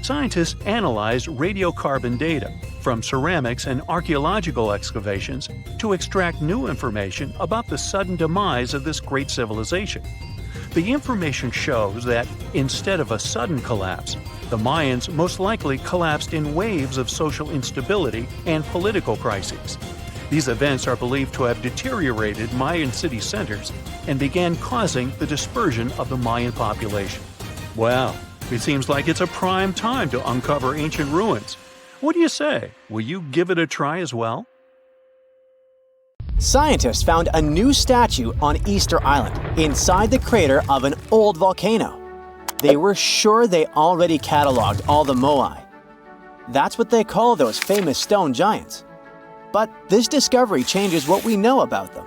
B: scientists analyzed radiocarbon data from ceramics and archaeological excavations to extract new information about the sudden demise of this great civilization. The information shows that, instead of a sudden collapse, the Mayans most likely collapsed in waves of social instability and political crises. These events are believed to have deteriorated Mayan city centers and began causing the dispersion of the Mayan population. Well, it seems like it's a prime time to uncover ancient ruins. What do you say? Will you give it a try as well?
A: Scientists found a new statue on Easter Island, inside the crater of an old volcano. They were sure they already cataloged all the moai. That's what they call those famous stone giants. But this discovery changes what we know about them.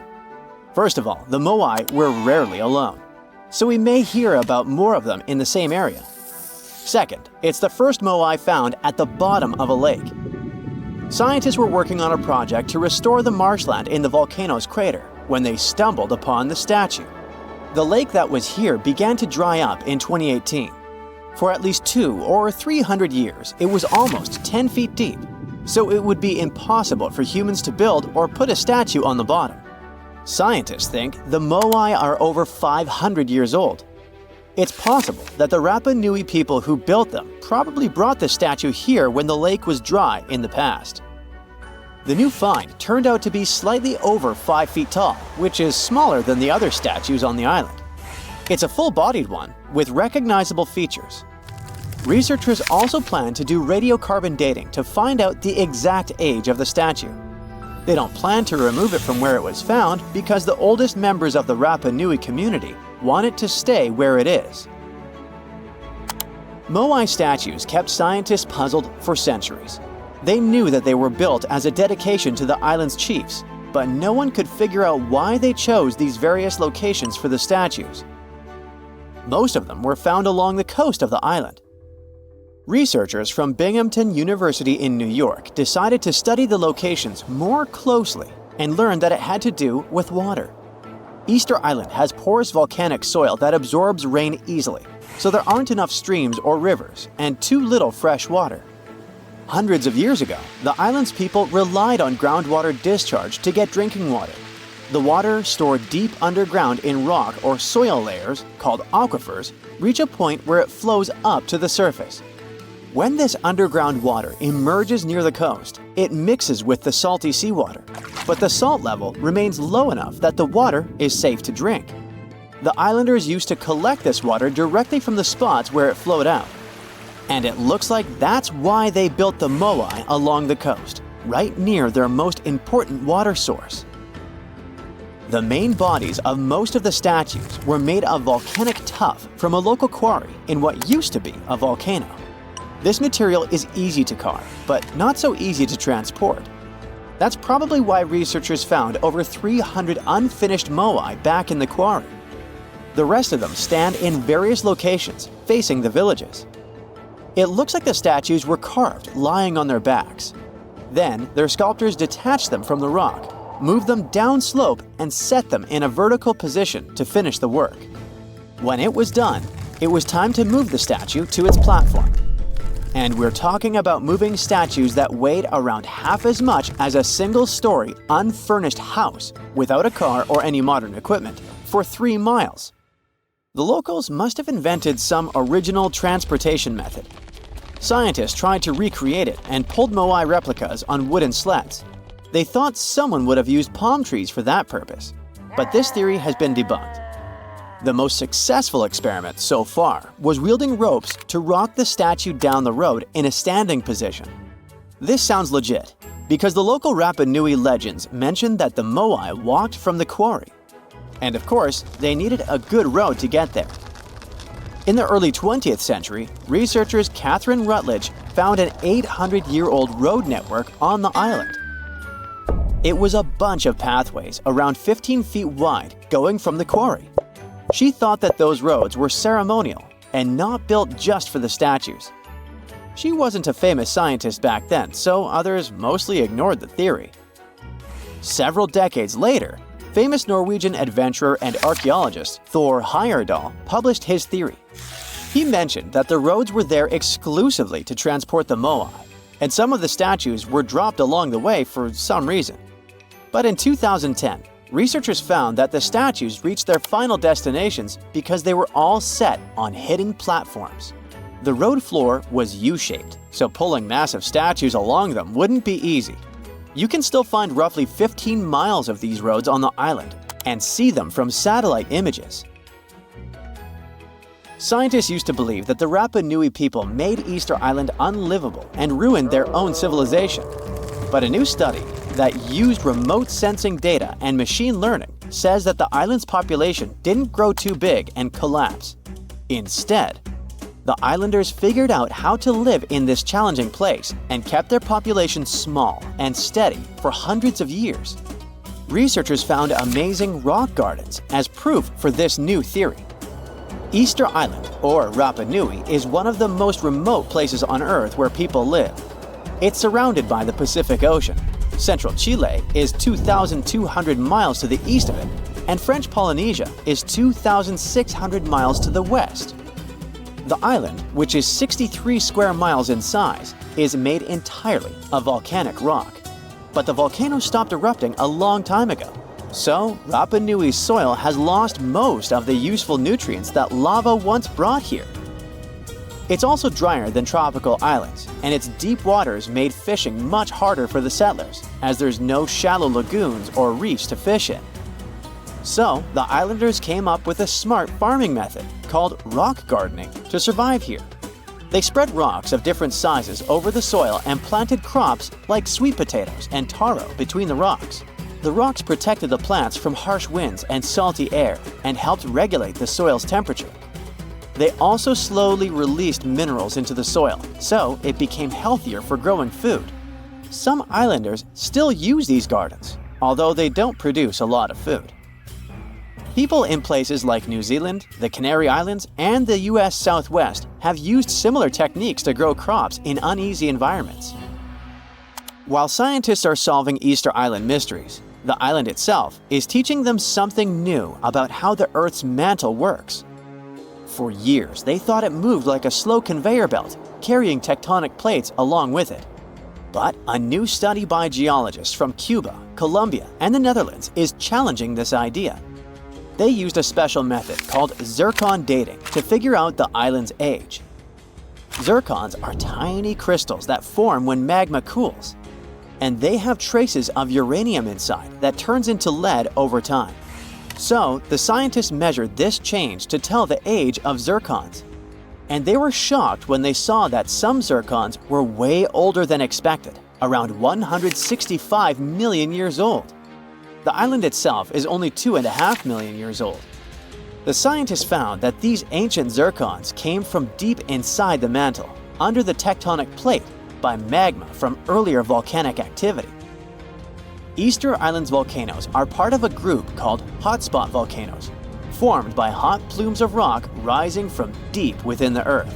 A: First of all, the moai were rarely alone, so we may hear about more of them in the same area. Second, it's the first moai found at the bottom of a lake. Scientists were working on a project to restore the marshland in the volcano's crater when they stumbled upon the statue. The lake that was here began to dry up in 2018. For at least 200 or 300 years, it was almost 10 feet deep, so it would be impossible for humans to build or put a statue on the bottom. Scientists think the moai are over 500 years old. It's possible that the Rapa Nui people who built them probably brought the statue here when the lake was dry in the past. The new find turned out to be slightly over 5 feet tall, which is smaller than the other statues on the island. It's a full-bodied one with recognizable features. Researchers also plan to do radiocarbon dating to find out the exact age of the statue. They don't plan to remove it from where it was found because the oldest members of the Rapa Nui community want it to stay where it is. Moai statues kept scientists puzzled for centuries. They knew that they were built as a dedication to the island's chiefs, but no one could figure out why they chose these various locations for the statues. Most of them were found along the coast of the island. Researchers from Binghamton University in New York decided to study the locations more closely and learned that it had to do with water. Easter Island has porous volcanic soil that absorbs rain easily, so there aren't enough streams or rivers and too little fresh water. Hundreds of years ago, the island's people relied on groundwater discharge to get drinking water. The water stored deep underground in rock or soil layers, called aquifers, reach a point where it flows up to the surface. When this underground water emerges near the coast, it mixes with the salty seawater, but the salt level remains low enough that the water is safe to drink. The islanders used to collect this water directly from the spots where it flowed out. And it looks like that's why they built the moai along the coast, right near their most important water source. The main bodies of most of the statues were made of volcanic tuff from a local quarry in what used to be a volcano. This material is easy to carve, but not so easy to transport. That's probably why researchers found over 300 unfinished moai back in the quarry. The rest of them stand in various locations, facing the villages. It looks like the statues were carved lying on their backs. Then, their sculptors detached them from the rock, moved them downslope, and set them in a vertical position to finish the work. When it was done, it was time to move the statue to its platform. And we're talking about moving statues that weighed around half as much as a single-story, unfurnished house without a car or any modern equipment for 3 miles. The locals must have invented some original transportation method. Scientists tried to recreate it and pulled moai replicas on wooden sleds. They thought someone would have used palm trees for that purpose, but this theory has been debunked. The most successful experiment so far was wielding ropes to rock the statue down the road in a standing position. This sounds legit, because the local Rapa Nui legends mention that the Moai walked from the quarry. And of course, they needed a good road to get there. In the early 20th century, researchers Catherine Rutledge found an 800-year-old road network on the island. It was a bunch of pathways around 15 feet wide going from the quarry. She thought that those roads were ceremonial and not built just for the statues. She wasn't a famous scientist back then, so others mostly ignored the theory. Several decades later, famous Norwegian adventurer and archaeologist Thor Heyerdahl published his theory. He mentioned that the roads were there exclusively to transport the Moai, and some of the statues were dropped along the way for some reason. But in 2010, researchers found that the statues reached their final destinations because they were all set on hidden platforms. The road floor was U-shaped, so pulling massive statues along them wouldn't be easy. You can still find roughly 15 miles of these roads on the island and see them from satellite images. Scientists used to believe that the Rapa Nui people made Easter Island unlivable and ruined their own civilization. But a new study that used remote sensing data and machine learning says that the island's population didn't grow too big and collapse. Instead, the islanders figured out how to live in this challenging place and kept their population small and steady for hundreds of years. Researchers found amazing rock gardens as proof for this new theory. Easter Island, or Rapa Nui, is one of the most remote places on Earth where people live. It's surrounded by the Pacific Ocean. Central Chile is 2,200 miles to the east of it, and French Polynesia is 2,600 miles to the west. The island, which is 63 square miles in size, is made entirely of volcanic rock. But the volcano stopped erupting a long time ago, so Rapa Nui's soil has lost most of the useful nutrients that lava once brought here. It's also drier than tropical islands, and its deep waters made fishing much harder for the settlers, as there's no shallow lagoons or reefs to fish in. So, the islanders came up with a smart farming method called rock gardening to survive here. They spread rocks of different sizes over the soil and planted crops like sweet potatoes and taro between the rocks. The rocks protected the plants from harsh winds and salty air and helped regulate the soil's temperature. They also slowly released minerals into the soil, so it became healthier for growing food. Some islanders still use these gardens, although they don't produce a lot of food. People in places like New Zealand, the Canary Islands, and the US Southwest have used similar techniques to grow crops in uneasy environments. While scientists are solving Easter Island mysteries, the island itself is teaching them something new about how the Earth's mantle works. For years, they thought it moved like a slow conveyor belt, carrying tectonic plates along with it. But a new study by geologists from Cuba, Colombia, and the Netherlands is challenging this idea. They used a special method called zircon dating to figure out the island's age. Zircons are tiny crystals that form when magma cools, and they have traces of uranium inside that turns into lead over time. So, the scientists measured this change to tell the age of zircons. And they were shocked when they saw that some zircons were way older than expected, around 165 million years old. The island itself is only 2.5 million years old. The scientists found that these ancient zircons came from deep inside the mantle, under the tectonic plate, by magma from earlier volcanic activity. Easter Island's volcanoes are part of a group called hotspot volcanoes, formed by hot plumes of rock rising from deep within the Earth.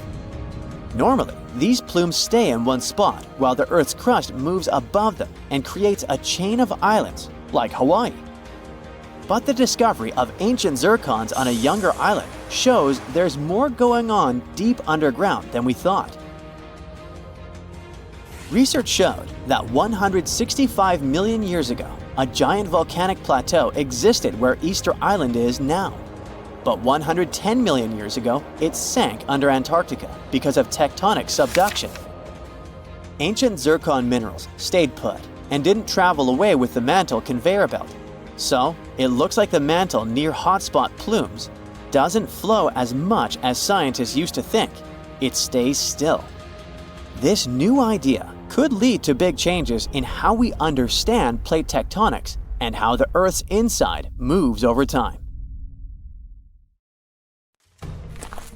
A: Normally, these plumes stay in one spot while the Earth's crust moves above them and creates a chain of islands, like Hawaii. But the discovery of ancient zircons on a younger island shows there's more going on deep underground than we thought. Research showed that 165 million years ago, a giant volcanic plateau existed where Easter Island is now. But 110 million years ago, it sank under Antarctica because of tectonic subduction. Ancient zircon minerals stayed put and didn't travel away with the mantle conveyor belt. So, it looks like the mantle near hotspot plumes doesn't flow as much as scientists used to think. It stays still. This new idea could lead to big changes in how we understand plate tectonics and how the Earth's inside moves over time.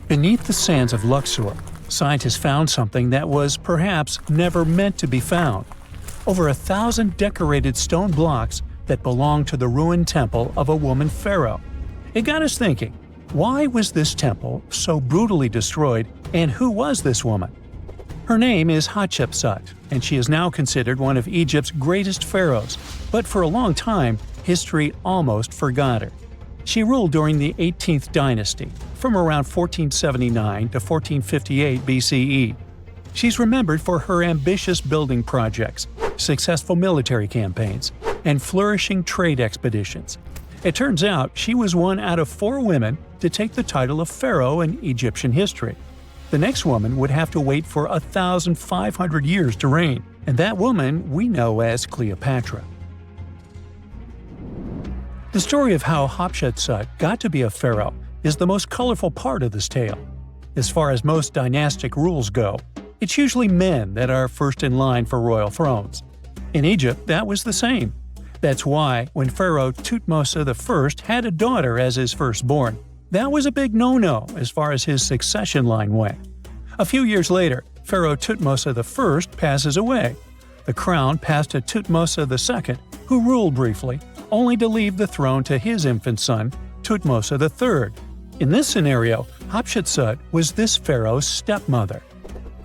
B: Beneath the sands of Luxor, scientists found something that was perhaps never meant to be found. Over 1,000 decorated stone blocks that belonged to the ruined temple of a woman pharaoh. It got us thinking, why was this temple so brutally destroyed, and who was this woman? Her name is Hatshepsut, and she is now considered one of Egypt's greatest pharaohs, but for a long time, history almost forgot her. She ruled during the 18th dynasty, from around 1479 to 1458 BCE. She's remembered for her ambitious building projects, successful military campaigns, and flourishing trade expeditions. It turns out she was one out of 4 women to take the title of pharaoh in Egyptian history. The next woman would have to wait for 1,500 years to reign, and that woman we know as Cleopatra. The story of how Hatshepsut got to be a pharaoh is the most colorful part of this tale. As far as most dynastic rules go, it's usually men that are first in line for royal thrones. In Egypt, that was the same. That's why, when Pharaoh Thutmose I had a daughter as his firstborn, that was a big no-no as far as his succession line went. A few years later, Pharaoh Thutmose I passes away. The crown passed to Thutmose II, who ruled briefly, only to leave the throne to his infant son, Thutmose III. In this scenario, Hatshepsut was this pharaoh's stepmother.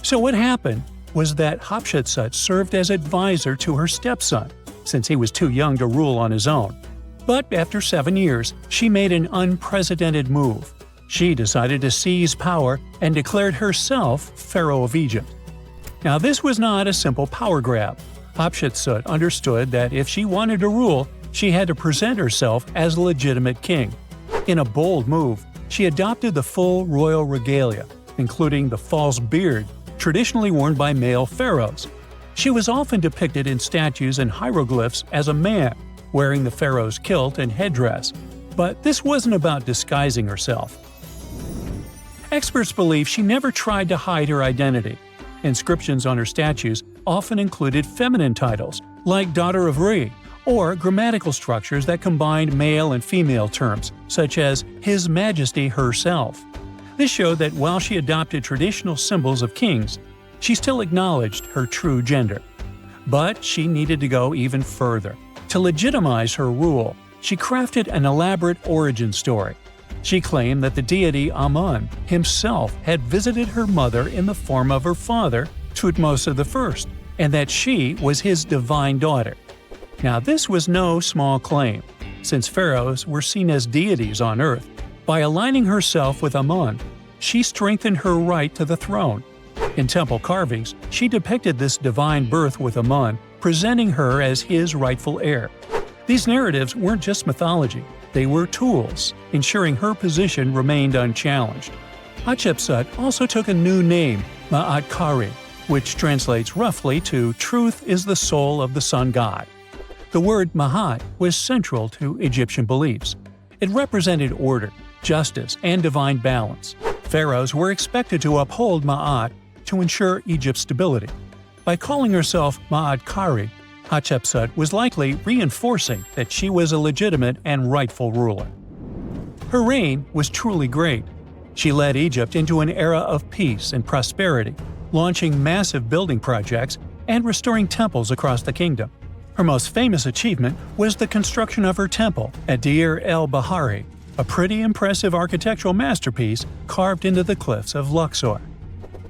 B: So what happened was that Hatshepsut served as advisor to her stepson, since he was too young to rule on his own. But after 7 years, she made an unprecedented move. She decided to seize power and declared herself Pharaoh of Egypt. Now this was not a simple power grab. Hatshepsut understood that if she wanted to rule, she had to present herself as a legitimate king. In a bold move, she adopted the full royal regalia, including the false beard, traditionally worn by male pharaohs. She was often depicted in statues and hieroglyphs as a man, wearing the pharaoh's kilt and headdress. But this wasn't about disguising herself. Experts believe she never tried to hide her identity. Inscriptions on her statues often included feminine titles, like Daughter of Re, or grammatical structures that combined male and female terms, such as His Majesty herself. This showed that while she adopted traditional symbols of kings, she still acknowledged her true gender. But she needed to go even further. To legitimize her rule, she crafted an elaborate origin story. She claimed that the deity Amun himself had visited her mother in the form of her father, Thutmose I, and that she was his divine daughter. Now this was no small claim, since pharaohs were seen as deities on earth. By aligning herself with Amun, she strengthened her right to the throne. In temple carvings, she depicted this divine birth with Amun, presenting her as his rightful heir. These narratives weren't just mythology, they were tools, ensuring her position remained unchallenged. Hatshepsut also took a new name, Ma'at Kari, which translates roughly to "Truth is the soul of the sun god." The word Ma'at was central to Egyptian beliefs. It represented order, justice, and divine balance. Pharaohs were expected to uphold Ma'at to ensure Egypt's stability. By calling herself Ma'at Kari, Hatshepsut was likely reinforcing that she was a legitimate and rightful ruler. Her reign was truly great. She led Egypt into an era of peace and prosperity, launching massive building projects and restoring temples across the kingdom. Her most famous achievement was the construction of her temple at Deir el-Bahari, a pretty impressive architectural masterpiece carved into the cliffs of Luxor.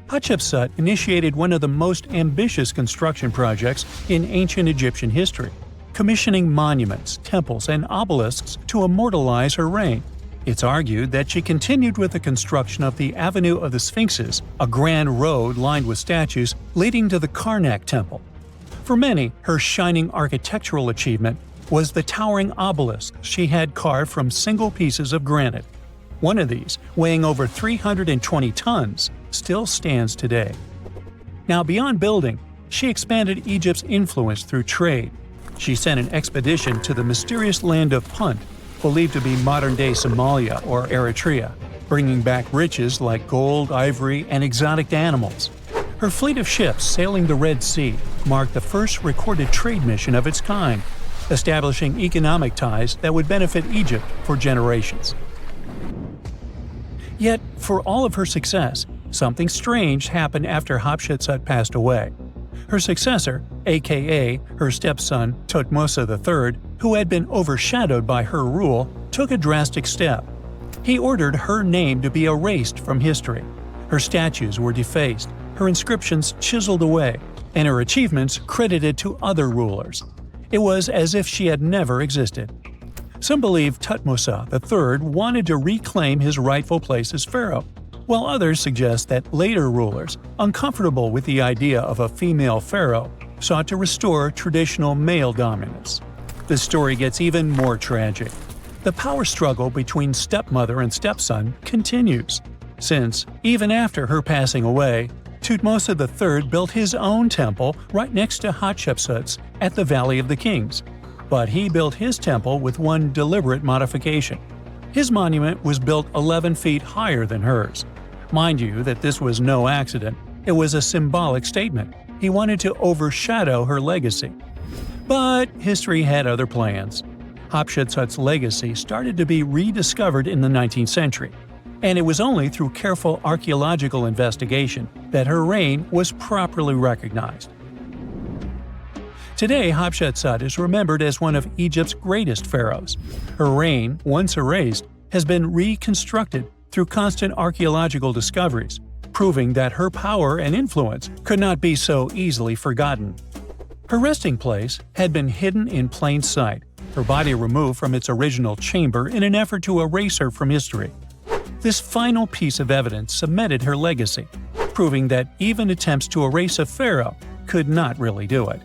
B: Hatshepsut initiated one of the most ambitious construction projects in ancient Egyptian history, commissioning monuments, temples, and obelisks to immortalize her reign. It's argued that she continued with the construction of the Avenue of the Sphinxes, a grand road lined with statues leading to the Karnak Temple. For many, her shining architectural achievement was the towering obelisk she had carved from single pieces of granite. One of these, weighing over 320 tons, still stands today. Now, beyond building, she expanded Egypt's influence through trade. She sent an expedition to the mysterious land of Punt, believed to be modern-day Somalia or Eritrea, bringing back riches like gold, ivory, and exotic animals. Her fleet of ships sailing the Red Sea marked the first recorded trade mission of its kind, establishing economic ties that would benefit Egypt for generations. Yet, for all of her success, something strange happened after Hatshepsut passed away. Her successor, aka her stepson Thutmose III, who had been overshadowed by her rule, took a drastic step. He ordered her name to be erased from history. Her statues were defaced, her inscriptions chiseled away, and her achievements credited to other rulers. It was as if she had never existed. Some believe Thutmose III wanted to reclaim his rightful place as pharaoh, while others suggest that later rulers, uncomfortable with the idea of a female pharaoh, sought to restore traditional male dominance. The story gets even more tragic. The power struggle between stepmother and stepson continues, since, even after her passing away, Thutmose III built his own temple right next to Hatshepsut's at the Valley of the Kings. But he built his temple with one deliberate modification. His monument was built 11 feet higher than hers. Mind you that this was no accident, it was a symbolic statement. He wanted to overshadow her legacy. But history had other plans. Hatshepsut's legacy started to be rediscovered in the 19th century, and it was only through careful archaeological investigation that her reign was properly recognized. Today, Hatshepsut is remembered as one of Egypt's greatest pharaohs. Her reign, once erased, has been reconstructed through constant archaeological discoveries, proving that her power and influence could not be so easily forgotten. Her resting place had been hidden in plain sight, her body removed from its original chamber in an effort to erase her from history. This final piece of evidence cemented her legacy, proving that even attempts to erase a pharaoh could not really do it.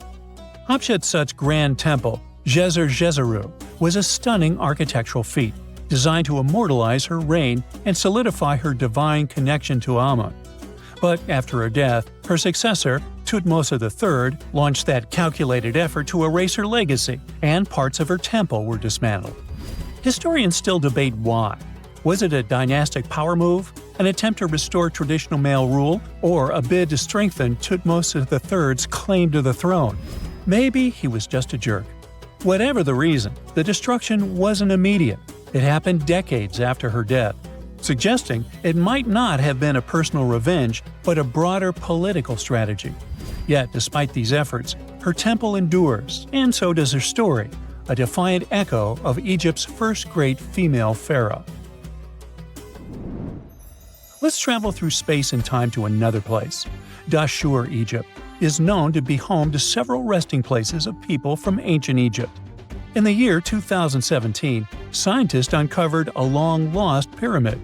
B: Hatshepsut's grand temple, Djeser-Djeseru, was a stunning architectural feat, designed to immortalize her reign and solidify her divine connection to Amun. But after her death, her successor, Thutmose III, launched that calculated effort to erase her legacy, and parts of her temple were dismantled. Historians still debate why. Was it a dynastic power move, an attempt to restore traditional male rule, or a bid to strengthen Thutmose III's claim to the throne? Maybe he was just a jerk. Whatever the reason, the destruction wasn't immediate. It happened decades after her death, suggesting it might not have been a personal revenge, but a broader political strategy. Yet, despite these efforts, her temple endures, and so does her story, a defiant echo of Egypt's first great female pharaoh. Let's travel through space and time to another place. Dashur, Egypt, is known to be home to several resting places of people from ancient Egypt. In the year 2017, scientists uncovered a long-lost pyramid.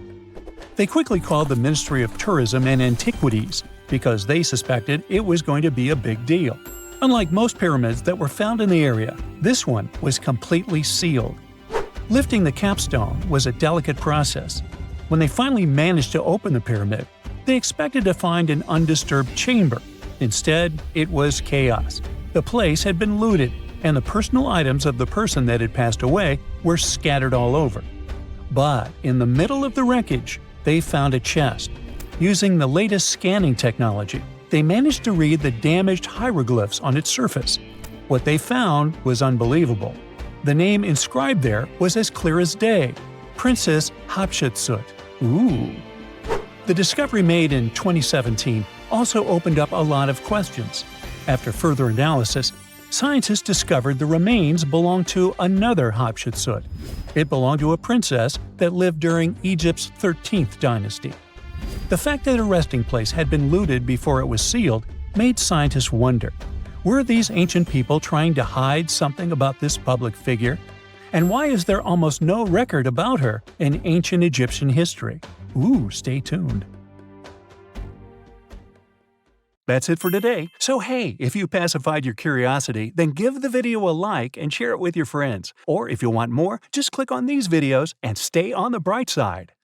B: They quickly called the Ministry of Tourism and Antiquities because they suspected it was going to be a big deal. Unlike most pyramids that were found in the area, this one was completely sealed. Lifting the capstone was a delicate process. When they finally managed to open the pyramid, they expected to find an undisturbed chamber. Instead, it was chaos. The place had been looted, and the personal items of the person that had passed away were scattered all over. But in the middle of the wreckage, they found a chest. Using the latest scanning technology, they managed to read the damaged hieroglyphs on its surface. What they found was unbelievable. The name inscribed there was as clear as day: Princess Hatshepsut. Ooh. The discovery made in 2017 also opened up a lot of questions. After further analysis, scientists discovered the remains belonged to another Hatshepsut. It belonged to a princess that lived during Egypt's 13th dynasty. The fact that a resting place had been looted before it was sealed made scientists wonder, were these ancient people trying to hide something about this public figure? And why is there almost no record about her in ancient Egyptian history? Ooh, stay tuned. That's it for today. So hey, if you pacified your curiosity, then give the video a like and share it with your friends. Or if you want more, just click on these videos and stay on the bright side.